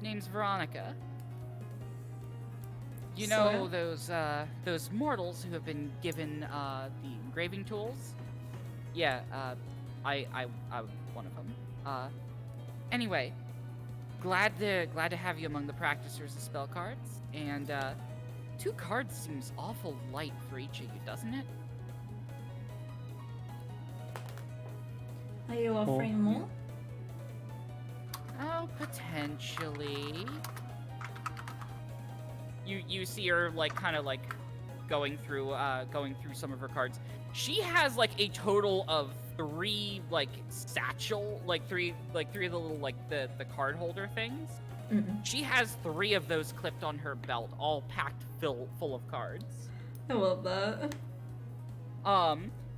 name's Veronica. You know those mortals who have been given the engraving tools? Yeah, I one of them. Anyway, glad to have you among the practicers of spell cards. And 2 cards seems awful light for each of you, doesn't it? Are you offering more? Oh, potentially. You see her like kind of like going through some of her cards. She has like a total of 3 like satchel, like three of the little like the card holder things. Mm-mm. She has 3 of those clipped on her belt, all packed full of cards. I love that.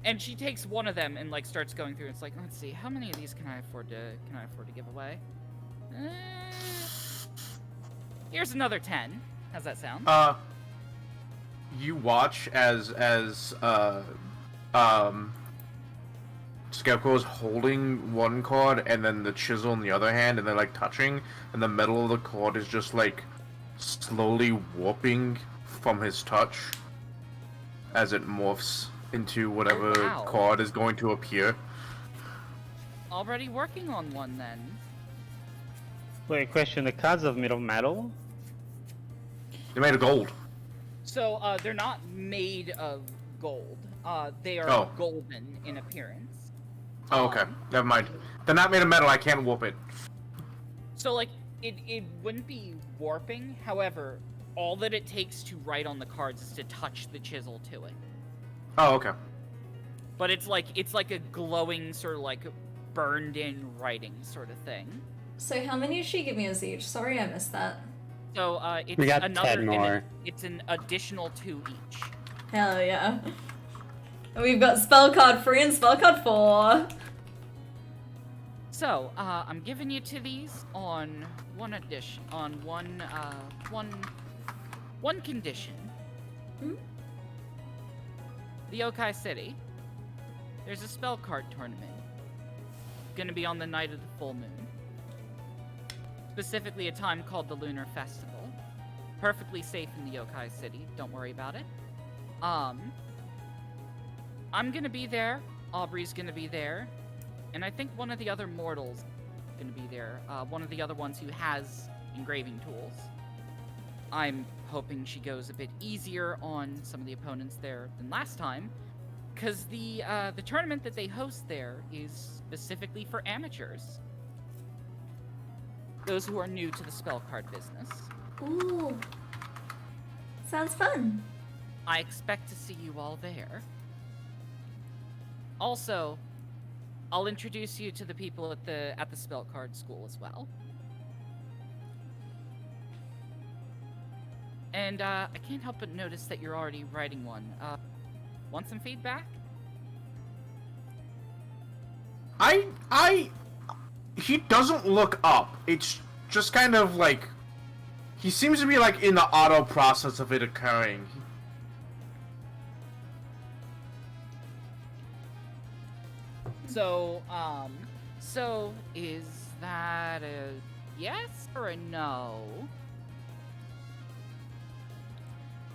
And she takes one of them and like starts going through. It's like, let's see, how many of these can I afford to give away? Here's another 10. How's that sound? You watch as Scarecrow is holding one card and then the chisel in the other hand, and they're like touching, and the metal of the card is just like slowly warping from his touch as it morphs into whatever Oh, wow. card is going to appear. Already working on one then. Wait, question, the cards are made of metal? They're made of gold. So they're not made of gold. They are Oh. golden in appearance. Oh, okay. Never mind. They're not made of metal, I can't warp it. So like it wouldn't be warping. However, all that it takes to write on the cards is to touch the chisel to it. Oh, okay. But it's like a glowing sort of like burned in writing sort of thing. So how many is she giving us each? Sorry, I missed that. So it's We got another 10 more. It's an additional 2 each. Hell yeah. And we've got spell card 3 and spell card 4. So, I'm giving you 2 these on one condition. Hmm? The Yokai City. There's a spell card tournament. Gonna be on the night of the full moon. Specifically a time called the Lunar Festival. Perfectly safe in the Yokai City, don't worry about it. I'm gonna be there, Aubrey's gonna be there, and I think one of the other mortals is gonna be there. One of the other ones who has engraving tools. I'm hoping she goes a bit easier on some of the opponents there than last time, because the tournament that they host there is specifically for amateurs. Those who are new to the spell card business. Ooh. Sounds fun. I expect to see you all there. Also, I'll introduce you to the people at the spell card school as well. And I can't help but notice that you're already writing one. Want some feedback? He doesn't look up. It's just kind of like he seems to be like in the auto process of it occurring. So is that a yes or a no?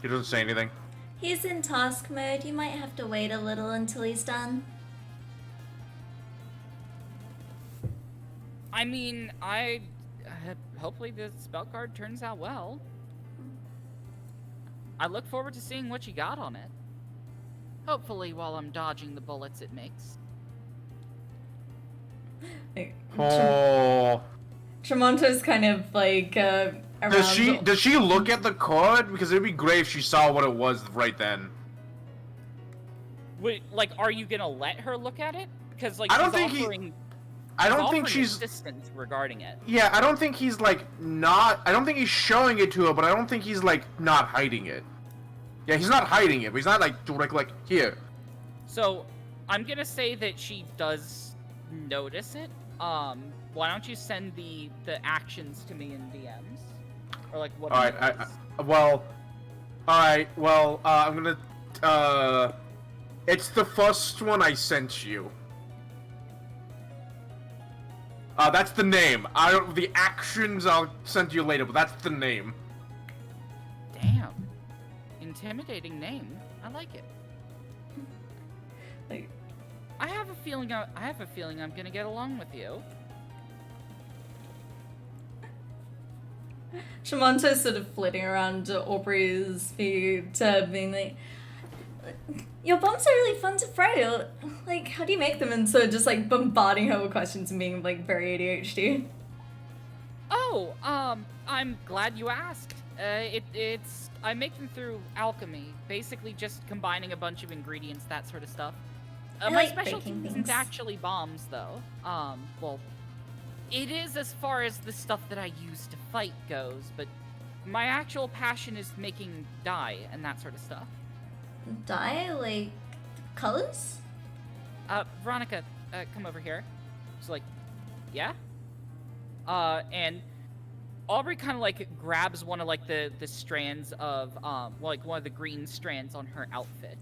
He doesn't say anything. He's in task mode. You might have to wait a little until he's done. I mean, hopefully the spell card turns out well. I look forward to seeing what you got on it. Hopefully while I'm dodging the bullets it makes. Oh. Tremonto's kind of like around. Does she look at the card? Because it'd be great if she saw what it was right then. Wait, like, are you gonna let her look at it? Because like I don't she's think offering, I don't she's think offering she's. assistance regarding it. Yeah, I don't think he's like not. I don't think he's showing it to her, but I don't think he's like not hiding it. Yeah, he's not hiding it, but he's not like direct like here. So I'm gonna say that she does notice it. Why don't you send the actions to me in DMs? Or like what? All right, well, all right, well, I'm gonna It's the first one I sent you. That's the name. The actions I'll send you later, but that's the name. Damn. Intimidating name. I like it. Like, I have a feeling I'm gonna get along with you. Shamanto's sort of flitting around Aubrey's feet, being like, your bombs are really fun to fry. Like, how do you make them? And so just like bombarding her with questions and being like very ADHD. Oh, I'm glad you asked. I make them through alchemy, basically just combining a bunch of ingredients, that sort of stuff. I My like specialty baking isn't things. actually bombs, though. Well, it is as far as the stuff that I use to fight goes, but my actual passion is making dye and that sort of stuff. Dye, like, colors? Veronica, come over here. She's like, yeah? And Aubrey kind of like grabs one of like the strands of like one of the green strands on her outfit,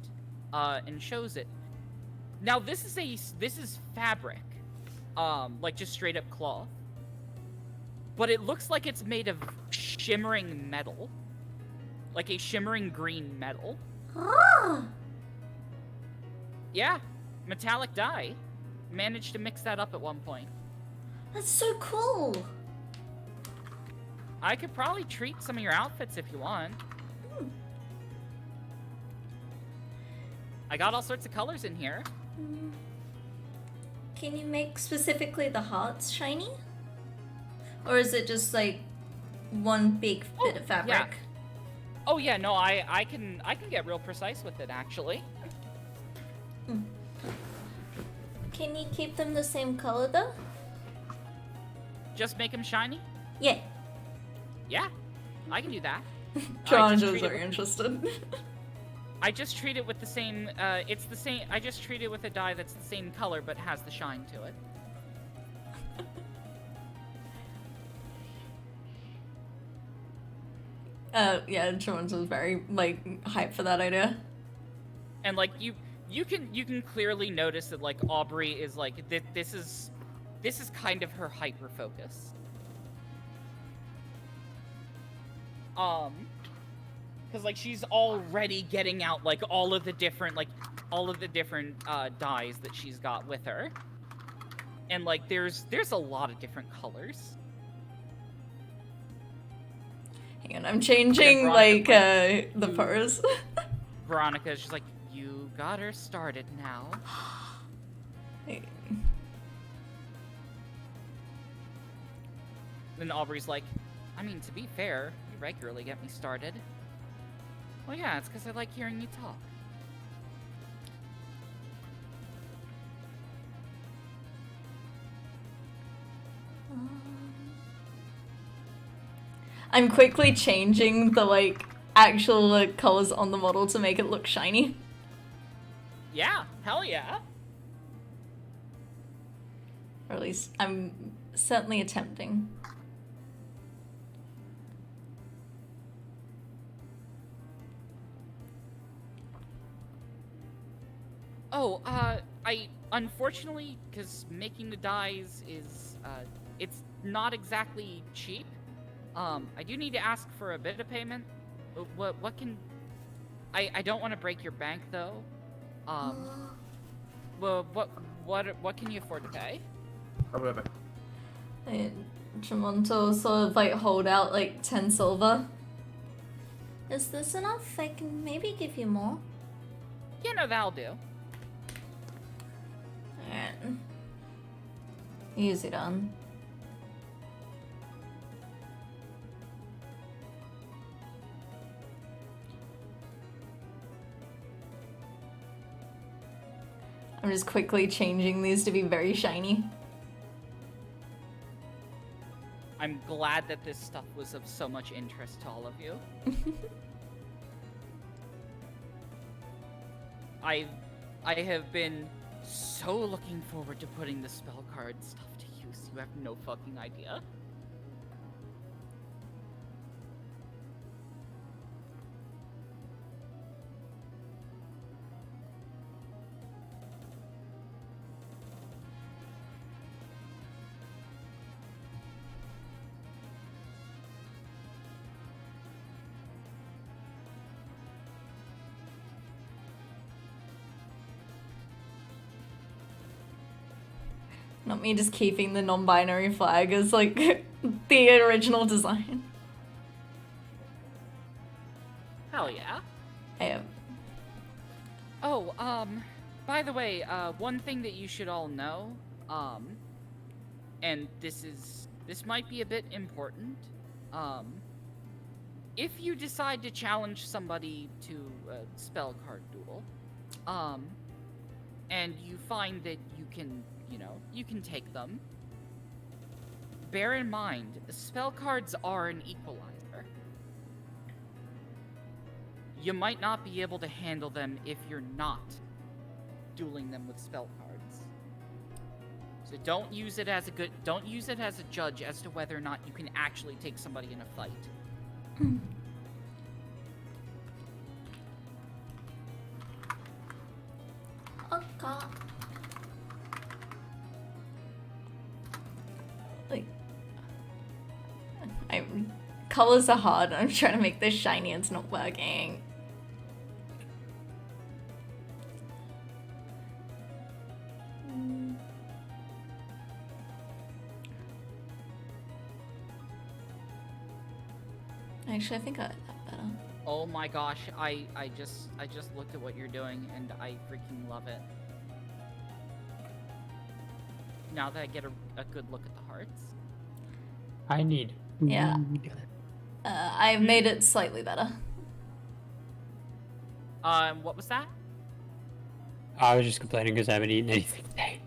and shows it. Now this is fabric, like just straight up cloth, but it looks like it's made of shimmering metal, like a shimmering green metal. Ah, Yeah, metallic dye. Managed to mix that up at one point. that's so cool. I could probably treat some of your outfits if you want. I got all sorts of colors in here. Can you make specifically the hearts shiny? Or is it just like one big bit of fabric? yeah. Oh yeah, no, I can get real precise with it actually. Can you keep them the same color though? Just make them shiny? Yeah. Yeah, I can do that. John treat is it very interested. I just treat it with the same, it's the same, I just treat it with a dye that's the same color but has the shine to it. Yeah, John was very like hyped for that idea. And like you can clearly notice that like Aubrey is like this is kind of her hyper focus. Because like she's already getting out like all of the different dyes that she's got with her, and like there's a lot of different colors. Hang on, I'm changing like the pose. Veronica's just like, you got her started now. Then Aubrey's like, I mean, to be fair, you regularly get me started. Well, yeah, it's because I like hearing you talk. I'm quickly changing the like actual like, colors on the model to make it look shiny. Yeah, hell yeah. Or at least I'm certainly attempting. Oh, I unfortunately, because making the dyes is, it's not exactly cheap. I do need to ask for a bit of payment. What can... I don't want to break your bank, though. Well, what can you afford to pay? And Tremonto sort of like hold out like 10 silver. Is this enough? I can maybe give you more. Yeah, no, that'll do. Alright. Easy done. I'm just quickly changing these to be very shiny. I'm glad that this stuff was of so much interest to all of you. I have been so looking forward to putting the spell card stuff to use. You have no fucking idea. Not me just keeping the non-binary flag as like the original design. Hell yeah. I am. Oh, by the way, one thing that you should all know, and this might be a bit important, if you decide to challenge somebody to a spell card duel, and you find that you can, you can take them, bear in mind, spell cards are an equalizer. You might not be able to handle them if you're not dueling them with spell cards. So don't use it as a judge as to whether or not you can actually take somebody in a fight. Oh god. Like, colors are hard. I'm trying to make this shiny. It's not working. Actually, I think I like that better. Oh my gosh, I just looked at what you're doing and I freaking love it. Now that I get a good look at the hearts. I need. Yeah. I've made it slightly better. What was that? I was just complaining because I haven't eaten anything today.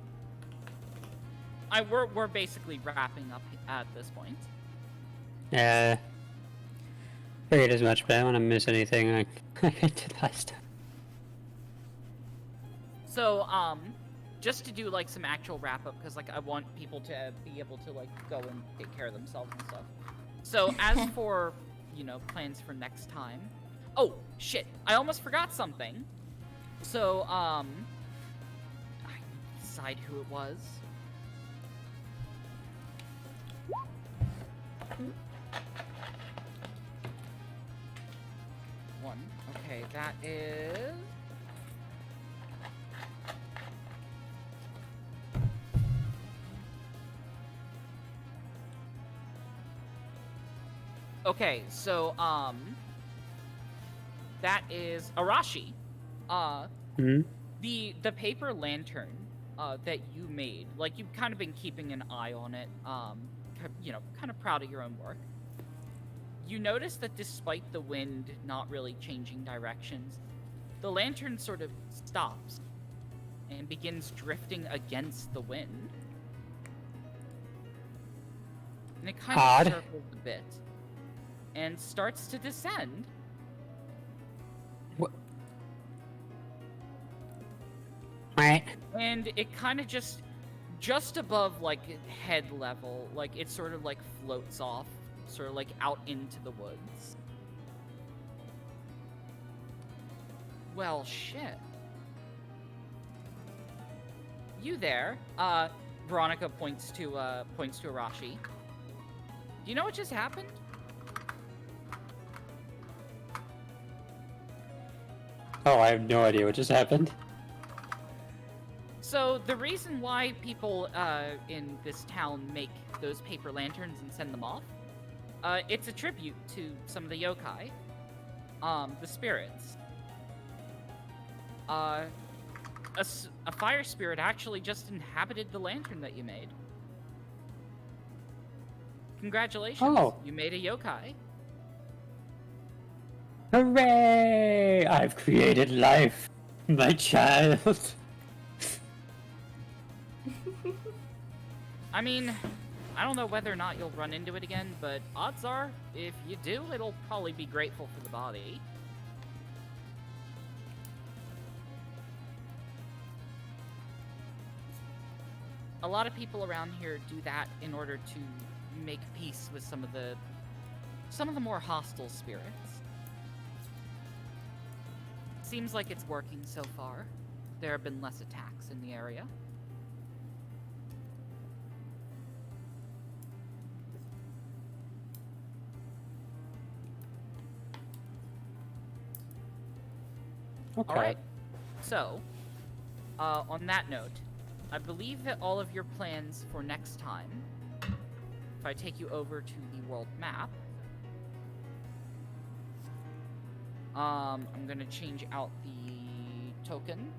We're basically wrapping up at this point. Figured as much, but I don't want to miss anything like I did last time. So, just to do like some actual wrap up, because like I want people to be able to like go and take care of themselves and stuff. So as for, plans for next time. Oh, shit, I almost forgot something. So, I decide who it was. One. Okay, that is... Okay, so, that is Arashi. The paper lantern, that you made, like, you've kind of been keeping an eye on it, kind of proud of your own work. You notice that despite the wind not really changing directions, the lantern sort of stops and begins drifting against the wind. And it kind of circles a bit and starts to descend. What? And it kind of just above, like, head level, like, it sort of, like, floats off, sort of, like, out into the woods. Well, shit. You there, Veronica points to Arashi. Do you know what just happened? Oh, I have no idea what just happened. So, the reason why people in this town make those paper lanterns and send them off, it's a tribute to some of the yokai, the spirits. A fire spirit actually just inhabited the lantern that you made. Congratulations, Oh. You made a yokai. Hooray! I've created life, my child. I mean, I don't know whether or not you'll run into it again, but odds are, if you do, it'll probably be grateful for the body. A lot of people around here do that in order to make peace with some of the more hostile spirits. Seems like it's working so far. There have been less attacks in the area. Okay. Alright. So, on that note, I believe that all of your plans for next time, if I take you over to the world map, I'm gonna change out the token.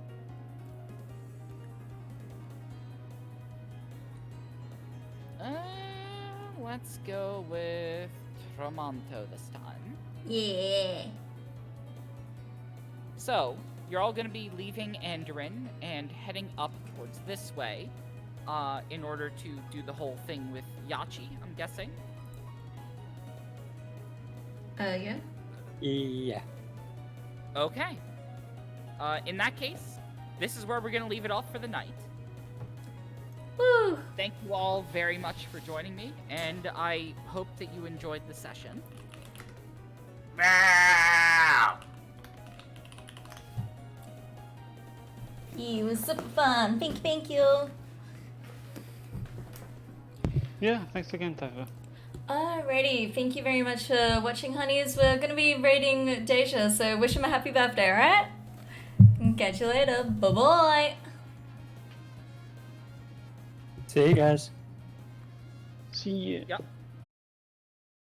Let's go with Tramonto this time. Yeah. So, you're all gonna be leaving Andoran and heading up towards this way, in order to do the whole thing with Yachi, I'm guessing. Yeah. Yeah. Okay. In that case, this is where we're gonna leave it off for the night. Woo! Thank you all very much for joining me, and I hope that you enjoyed the session. Meow. It was super fun. Thank you. Yeah, thanks again, Typha. Alrighty, thank you very much for watching, honeys. We're gonna be raiding Deja, so wish him a happy birthday, alright? Catch you later. Bye-bye. See you guys. See ya. Yep.